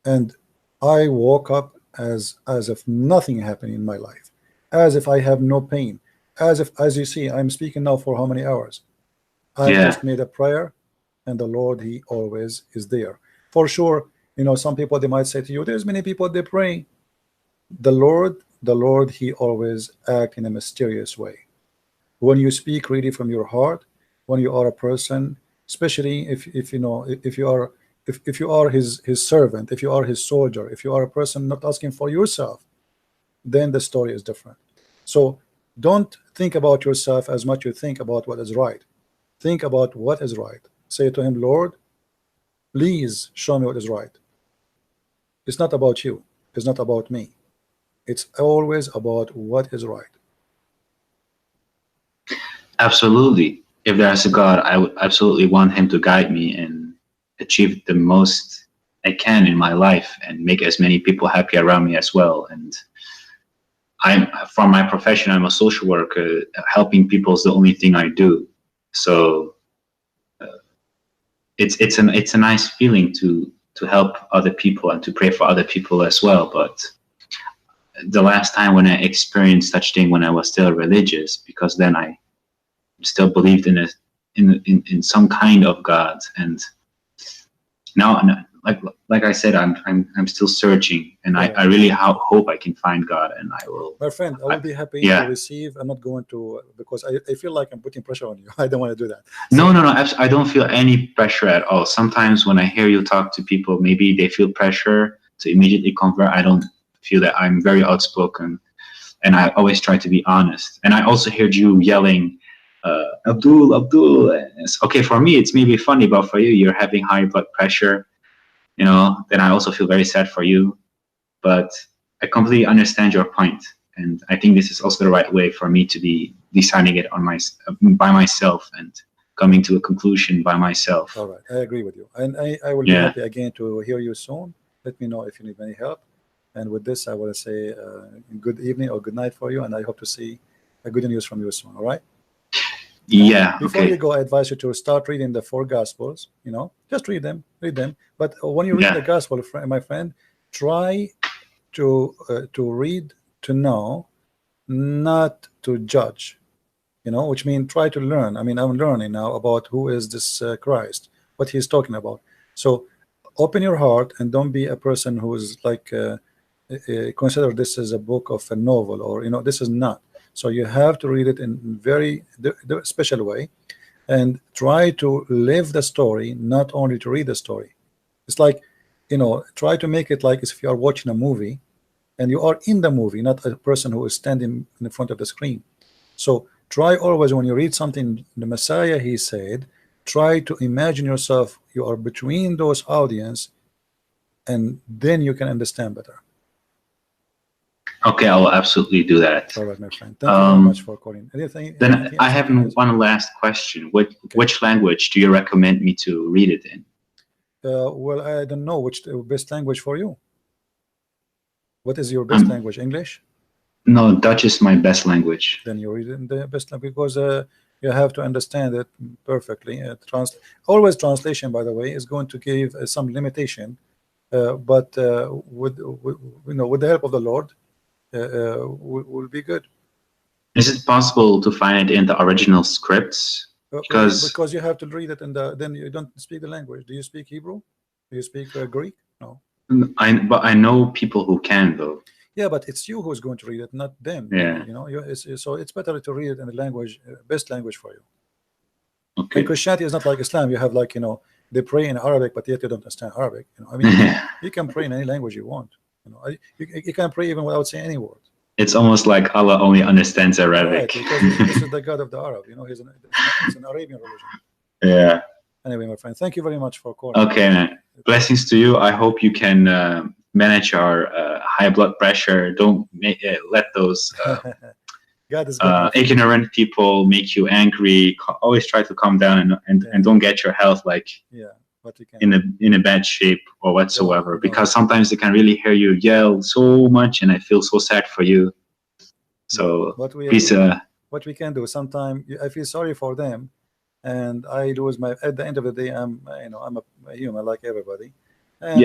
And I woke up as if nothing happened in my life, as if I have no pain, as if, as you see, I'm speaking now for how many hours? I just made a prayer, and the Lord, He always is there. For sure, you know, some people, they might say to you, there's many people, they pray. The Lord, He always acts in a mysterious way. When you speak really from your heart, when you are a person, especially if you know, if you are his servant, if you are His soldier, if you are a person not asking for yourself, then the story is different. So don't think about yourself as much you think about what is right. Think about what is right. Say to Him, Lord, please show me what is right. It's not about you. It's not about me. It's always about what is right. Absolutely. If there's a God, I would absolutely want Him to guide me and achieve the most I can in my life and make as many people happy around me as well. And from my profession, I'm a social worker. Helping people is the only thing I do. So it's a nice feeling to help other people and to pray for other people as well. But the last time when I experienced such thing, when I was still religious, because then I still believed in some kind of God, and now, like I said, I'm still searching, and I really hope I can find God, and I will. My friend, I will be happy to receive. I'm not going to, because I feel like I'm putting pressure on you. I don't want to do that. So, no. I don't feel any pressure at all. Sometimes when I hear you talk to people, maybe they feel pressure to immediately convert. I don't feel that. I'm very outspoken, and I always try to be honest. And I also heard you yelling, Abdul. It's okay for me. It's maybe funny, but for you, you're having high blood pressure. You know, then I also feel very sad for you. But I completely understand your point, and I think this is also the right way for me to be deciding it on by myself and coming to a conclusion by myself. All right, I agree with you, and I will be happy again to hear you soon. Let me know if you need any help. And with this, I want to say good evening or good night for you, and I hope to see good news from you soon. All right. Yeah. Before you go, I advise you to start reading the 4 Gospels. You know, just read them. But when you read the Gospel, my friend, try to read to know, not to judge. You know, which means try to learn. I mean, I'm learning now about who is this Christ, what He's talking about. So open your heart and don't be a person who is like consider this as a book of a novel, or this is not. So you have to read it in very special way, and try to live the story, not only to read the story. It's like, try to make it like as if you are watching a movie and you are in the movie, not a person who is standing in front of the screen. So try always, when you read something, the Messiah, He said, try to imagine yourself, you are between those audience, and then you can understand better. Okay, I will absolutely do that. All right, my friend. Thank you very much for calling. Anything I have one last question. Which language do you recommend me to read it in? Well, I don't know which best language for you. What is your best language? English? No, Dutch is my best language. Then you read it in the best language, because You have to understand it perfectly. Always translation, by the way, is going to give some limitation, but with with the help of the Lord, will be good. Is it possible to find it in the original scripts? Because you have to read it, and then you don't speak the language. Do you speak Hebrew? Do you speak Greek? No. But I know people who can, though. Yeah, but it's you who's going to read it, not them. Yeah. You know, so it's better to read it in the language, best language for you. Okay. And Christianity is not like Islam. You have like, they pray in Arabic, but yet you don't understand Arabic. I mean, you can pray in any language you want. You can pray even without saying any word. It's almost like Allah only understands Arabic. Right, because this is the God of the Arab. It's an Arabian religion. Yeah. Anyway, my friend, thank you very much for calling. Okay, man. Blessings to you. I hope you can manage our high blood pressure. Don't let those God is good. ignorant people make you angry. Always try to calm down and don't get your health like but you can. in a bad shape or whatsoever, because sometimes they can really hear you yell so much, and I feel so sad for you. So please, what we can do, sometime I feel sorry for them, and I lose at the end of the day, I'm a human like everybody, and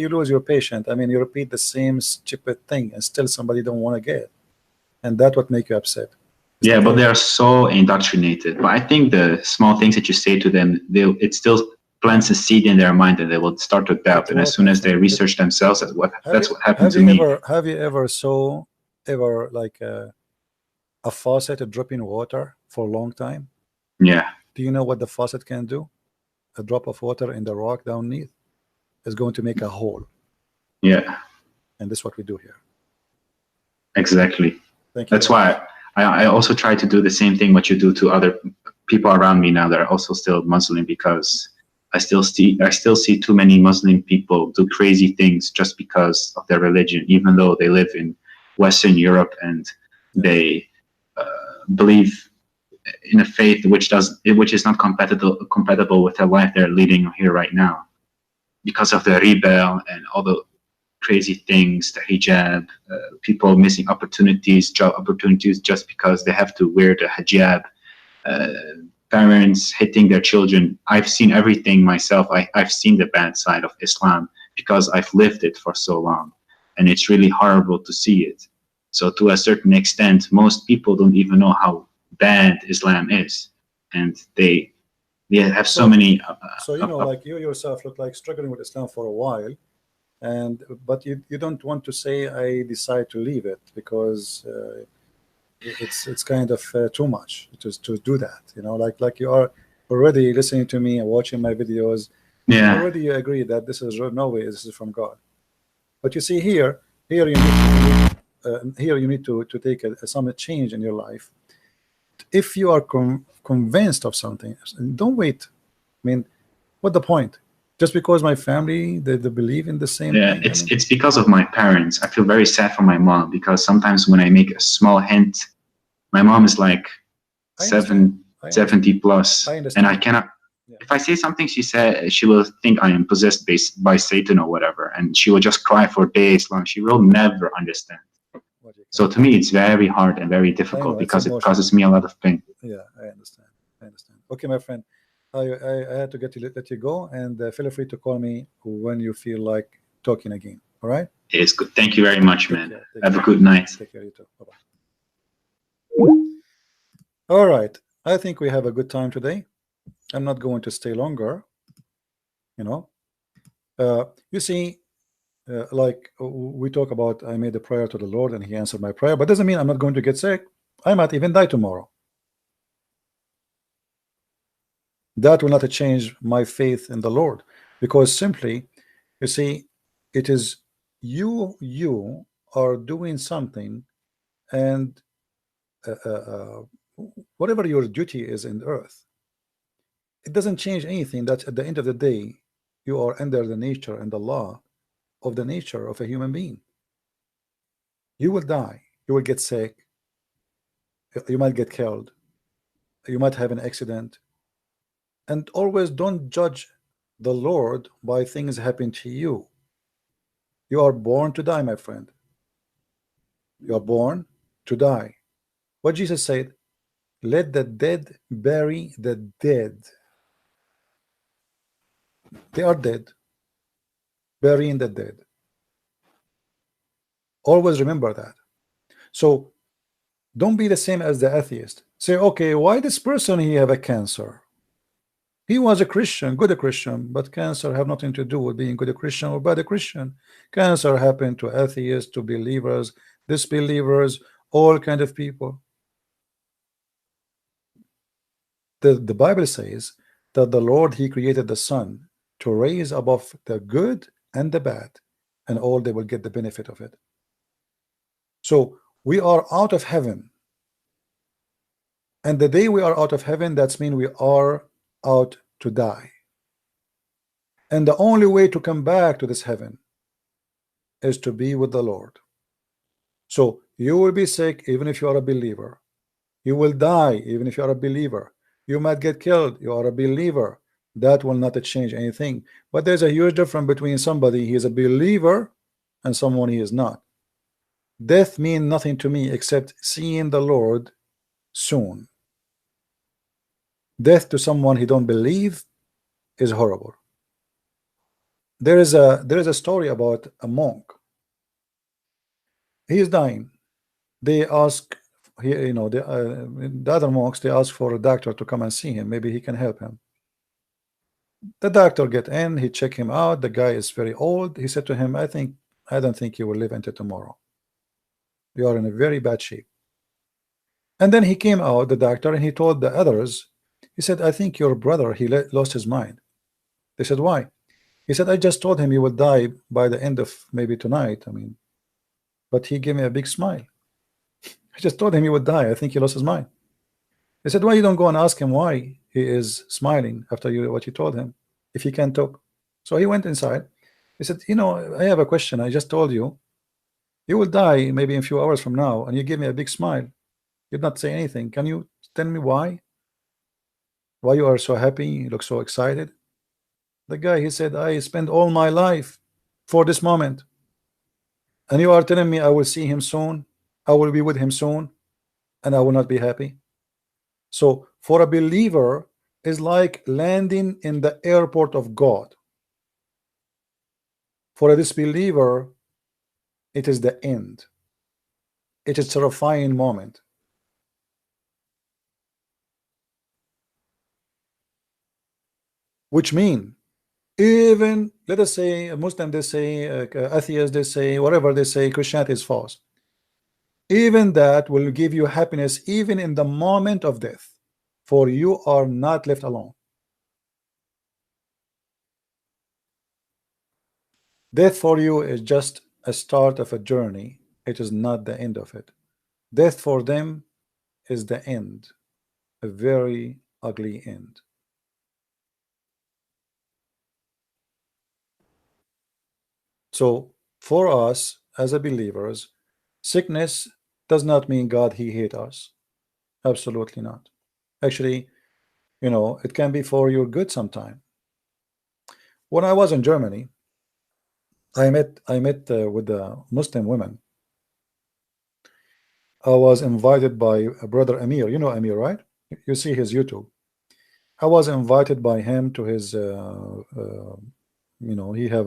you lose your patience. I mean, you repeat the same stupid thing and still somebody don't want to get, and that's what make you upset. Yeah, but they are so indoctrinated. But I think the small things that you say to them, it still plants a seed in their mind, and they will start to doubt. And as soon as they research themselves, that's what happened to me. Have you ever saw like a faucet dropping water for a long time? Yeah. Do you know what the faucet can do? A drop of water in the rock underneath is going to make a hole. Yeah. And this is what we do here. Exactly. Thank you. That's why I also try to do the same thing what you do to other people around me now that are also still Muslim, because I still see too many Muslim people do crazy things just because of their religion, even though they live in Western Europe and they believe in a faith which is not compatible with the life they're leading here right now, because of the riba and all the crazy things, the hijab, people missing opportunities, job opportunities, just because they have to wear the hijab. Parents hitting their children. I've seen everything myself. I've seen the bad side of Islam because I've lived it for so long, and it's really horrible to see it. So to a certain extent, most people don't even know how bad Islam is, and they have so many. So like you yourself look like struggling with Islam for a while, but you don't want to say I decide to leave it because. It's kind of too much to do that, like you are already listening to me and watching my videos. Already you agree that this is no way, this is from God. But you see here you need to take some change in your life. If you are convinced of something, don't wait. I mean, what the point? Just because my family they believe in the same thing? It's because of my parents. I feel very sad for my mom, because sometimes when I make a small hint, my mom is like 70 plus, and I cannot. If I say something, she will think I am possessed by Satan or whatever, and she will just cry for days long. She will never understand. So to me, it's very hard and very difficult because it causes me a lot of pain. Yeah, I understand. Okay, my friend. I had to let you go, and feel free to call me when you feel like talking again. All right? It is good. Thank you very much, man. Have a good night. Take care, you too. Bye-bye. All right. I think we have a good time today. I'm not going to stay longer. You see, like we talk about, I made a prayer to the Lord and He answered my prayer, but doesn't mean I'm not going to get sick. I might even die tomorrow. That will not change my faith in the Lord, because simply, you see, it is you are doing something, and whatever your duty is in earth, it doesn't change anything. That at the end of the day, you are under the nature and the law of the nature of a human being. You will die, you will get sick, you might get killed, you might have an accident. And always don't judge the Lord by things happen to you. You are born to die, my friend. You are born to die. What Jesus said, Let the dead bury the dead. They are dead. Burying the dead. Always remember that. So don't be the same as the atheist. Say, okay, why this person he have a cancer? He was a Christian, good a Christian, but cancer have nothing to do with being good a Christian or bad a Christian. Cancer happened to atheists, to believers, disbelievers, all kind of people. The Bible says that the Lord, he created the sun to raise above the good and the bad, and all they will get the benefit of it. So we are out of heaven, and the day we are out of heaven, that's mean we are out to die. And the only way to come back to this heaven is to be with the Lord. So you will be sick even if you are a believer. You will die even if you are a believer. You might get killed, you are a believer. That will not change anything. But there's a huge difference between somebody he is a believer and someone he is not. Death means nothing to me except seeing the Lord soon. Death to someone he don't believe is horrible. There is a story about a monk. He is dying. They ask, you know, the other monks, they ask for a doctor to come and see him. Maybe he can help him. The doctor get in, he check him out. The guy is very old. He said to him, I don't think you will live until tomorrow. You are in a very bad shape. And then he came out, the doctor, and he told the others, he said, I think your brother, he lost his mind. They said, why? He said, I just told him he would die by the end of maybe tonight. I mean, but he gave me a big smile. I just told him he would die. I think he lost his mind. They said, why you don't go and ask him why he is smiling after what you told him, if he can't talk? So he went inside. He said, you know, I have a question. I just told you, you will die maybe in a few hours from now, and you give me a big smile. You did not say anything. Can you tell me why? Why you are so happy? You look so excited. The guy, he said, I spent all my life for this moment, and you are telling me I will see him soon, I will be with him soon, and I will not be happy. So for a believer is like landing in the airport of God. For a disbeliever, it is the end. It is a terrifying moment. Which mean, even let us say a Muslim, they say atheists, they say whatever they say, Christianity is false. Even that will give you happiness even in the moment of death, for you are not left alone. Death for you is just a start of a journey. It is not the end of it. Death for them is the end, a very ugly end. So for us as a believers, sickness does not mean God he hate us. Absolutely not. Actually, you know, it can be for your good sometime. When I was in Germany, I met with the Muslim women. I was invited by a brother Amir. You know Amir, right? You see his YouTube. I was invited by him to his you know, he have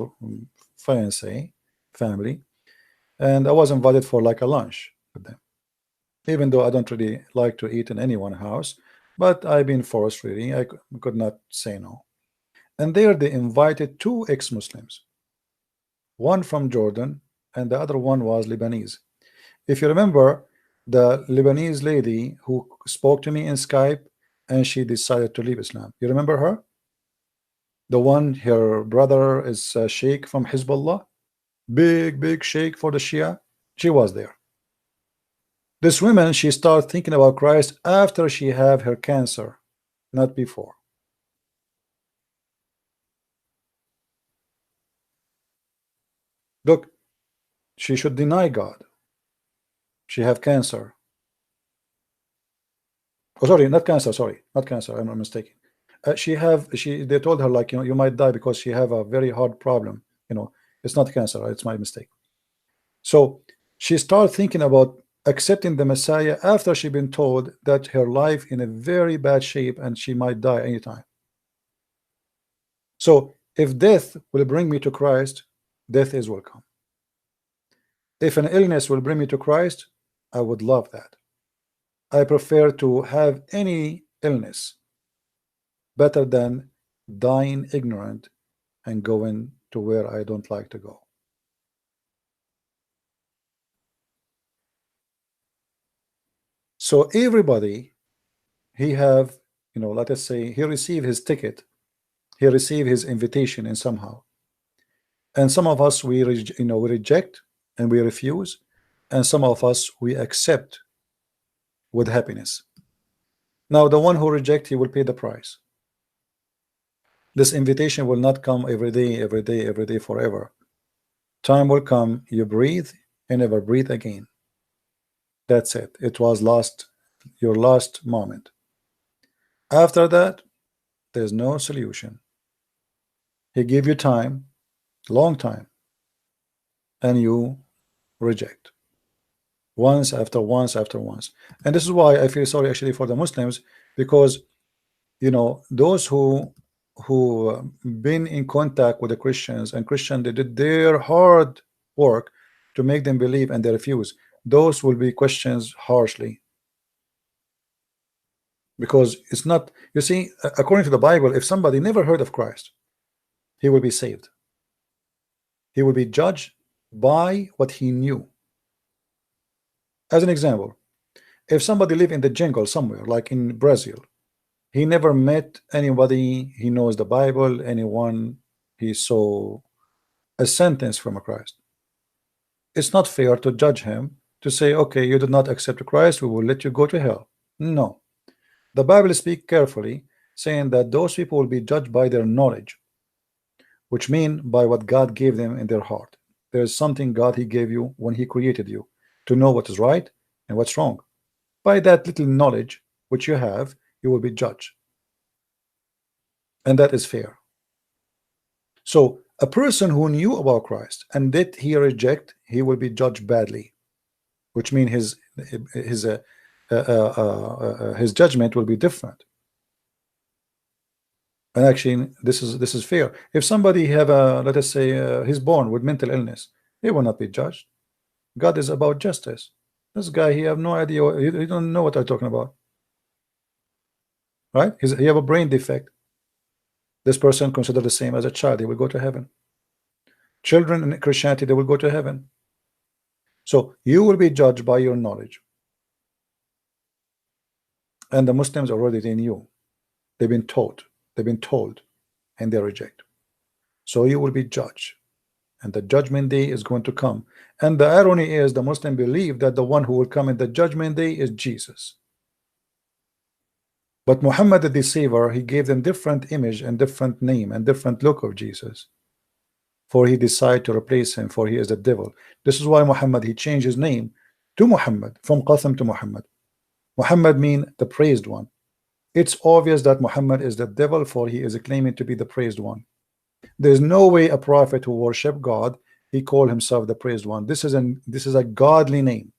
fiancé family, and I was invited for like a lunch with them, even though I don't really like to eat in anyone's house, but I've been forced, really. I could not say no. And there they invited two ex-Muslims, one from Jordan and the other one was Lebanese. If you remember, the Lebanese lady who spoke to me in Skype and she decided to leave Islam, you remember her? The one, her brother is a sheikh from Hezbollah, big sheikh for the Shia. She was there. This woman, she started thinking about Christ after she had her cancer, not before. Look, she should deny God. She have cancer. Oh, sorry, not cancer. Sorry, not cancer. I'm mistaken. They told her, like, you know, you might die because she have a very hard problem. You know, it's not cancer. It's my mistake. So she started thinking about accepting the Messiah after she been told that her life in a very bad shape and she might die anytime. So if death will bring me to Christ, death is welcome. If an illness will bring me to Christ, I would love that. I prefer to have any illness better than dying ignorant and going to where I don't like to go. So everybody, he have, you know, let us say he received his ticket, he received his invitation in somehow, and some of us we we reject and we refuse, and some of us we accept with happiness. Now the one who rejects, he will pay the price. This invitation will not come every day forever. Time will come, you breathe and never breathe again. That's it. It was your last moment. After that, there's no solution. He gave you time, long time, and you reject once after once after once. And this is why I feel sorry actually for the Muslims, because you know those who been in contact with the Christians, and Christians, they did their hard work to make them believe and they refuse. Those will be questioned harshly, because it's not, you see, according to the Bible, if somebody never heard of Christ, he will be saved. He will be judged by what he knew. As an example, if somebody live in the jungle somewhere like in Brazil, he never met anybody, he knows the Bible, anyone, he saw a sentence from a Christ, it's not fair to judge him, to say, okay, you did not accept Christ, we will let you go to hell. No, the Bible speaks carefully, saying that those people will be judged by their knowledge, which mean by what God gave them in their heart. There is something God he gave you when he created you, to know what is right and what's wrong. By that little knowledge which you have, you will be judged, and that is fair. So a person who knew about Christ and did he reject, he will be judged badly, which means his judgment will be different. And actually, this is fair. If somebody have a, let us say, he's born with mental illness, he will not be judged. God is about justice. This guy, he have no idea, he don't know what I'm talking about, right? He have a brain defect. This person considered the same as a child, he will go to heaven. Children in Christianity, they will go to heaven. So you will be judged by your knowledge, and the Muslims already, they knew, they've been taught, they've been told, and they reject. So you will be judged, and the judgment day is going to come. And the irony is, the Muslim believe that the one who will come in the judgment day is Jesus. But Muhammad the deceiver, he gave them different image and different name and different look of Jesus, for he decided to replace him, for he is the devil. This is why Muhammad, he changed his name to Muhammad, from Qasim to Muhammad. Muhammad mean the praised one. It's obvious that Muhammad is the devil, for he is claiming to be the praised one. There's no way a prophet who worship God, he called himself the praised one. This is a godly name.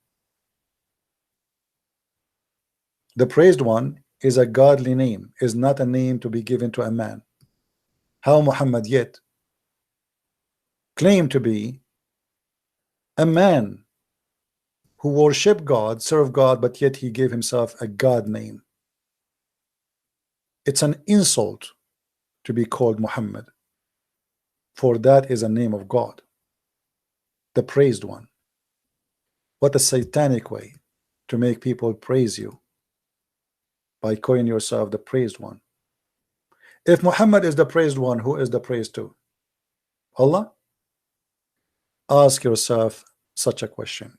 The praised one is a godly name, is not a name to be given to a man. How Muhammad yet claimed to be a man who worship God, serve God, but yet he gave himself a God name. It's an insult to be called Muhammad, for that is a name of God, the praised one. What a satanic way to make people praise you, by calling yourself the praised one. If Muhammad is the praised one, who is the praised to? Allah? Ask yourself such a question.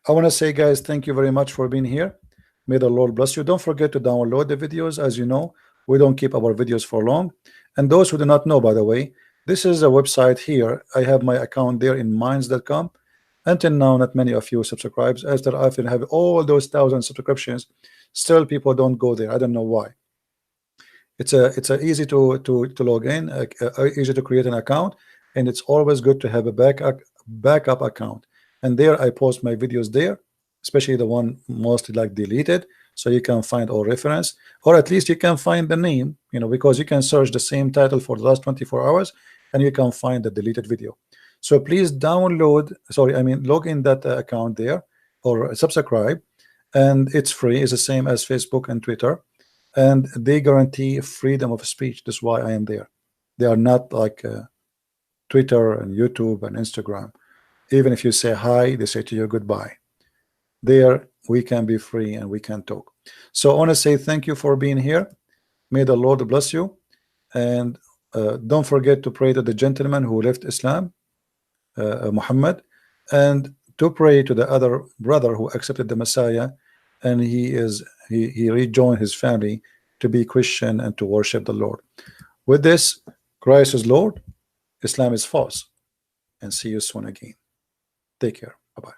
I want to say, guys, thank you very much for being here. May the Lord bless you. Don't forget to download the videos. As you know, we don't keep our videos for long. And those who do not know, by the way, this is a website here. I have my account there in minds.com. Until now, not many of you subscribe. After I have all those 1,000 subscriptions, still people don't go there. I don't know why. It's easy to log in, easy to create an account, and it's always good to have a backup account. And there I post my videos there, especially the one mostly like deleted, so you can find all reference, or at least you can find the name, you know, because you can search the same title for the last 24 hours and you can find the deleted video. So please download, log in that account there, or subscribe, and it's free. It's the same as Facebook and Twitter, and they guarantee freedom of speech. That's why I am there. They are not like Twitter and YouTube and Instagram. Even if you say hi, they say to you goodbye. There we can be free and we can talk. So I want to say thank you for being here. May the Lord bless you, and don't forget to pray to the gentleman who left Islam, Muhammad, and to pray to the other brother who accepted the Messiah, and he rejoined his family to be Christian and to worship the Lord. With this, Christ is Lord, Islam is false, and see you soon again. Take care. Bye-bye.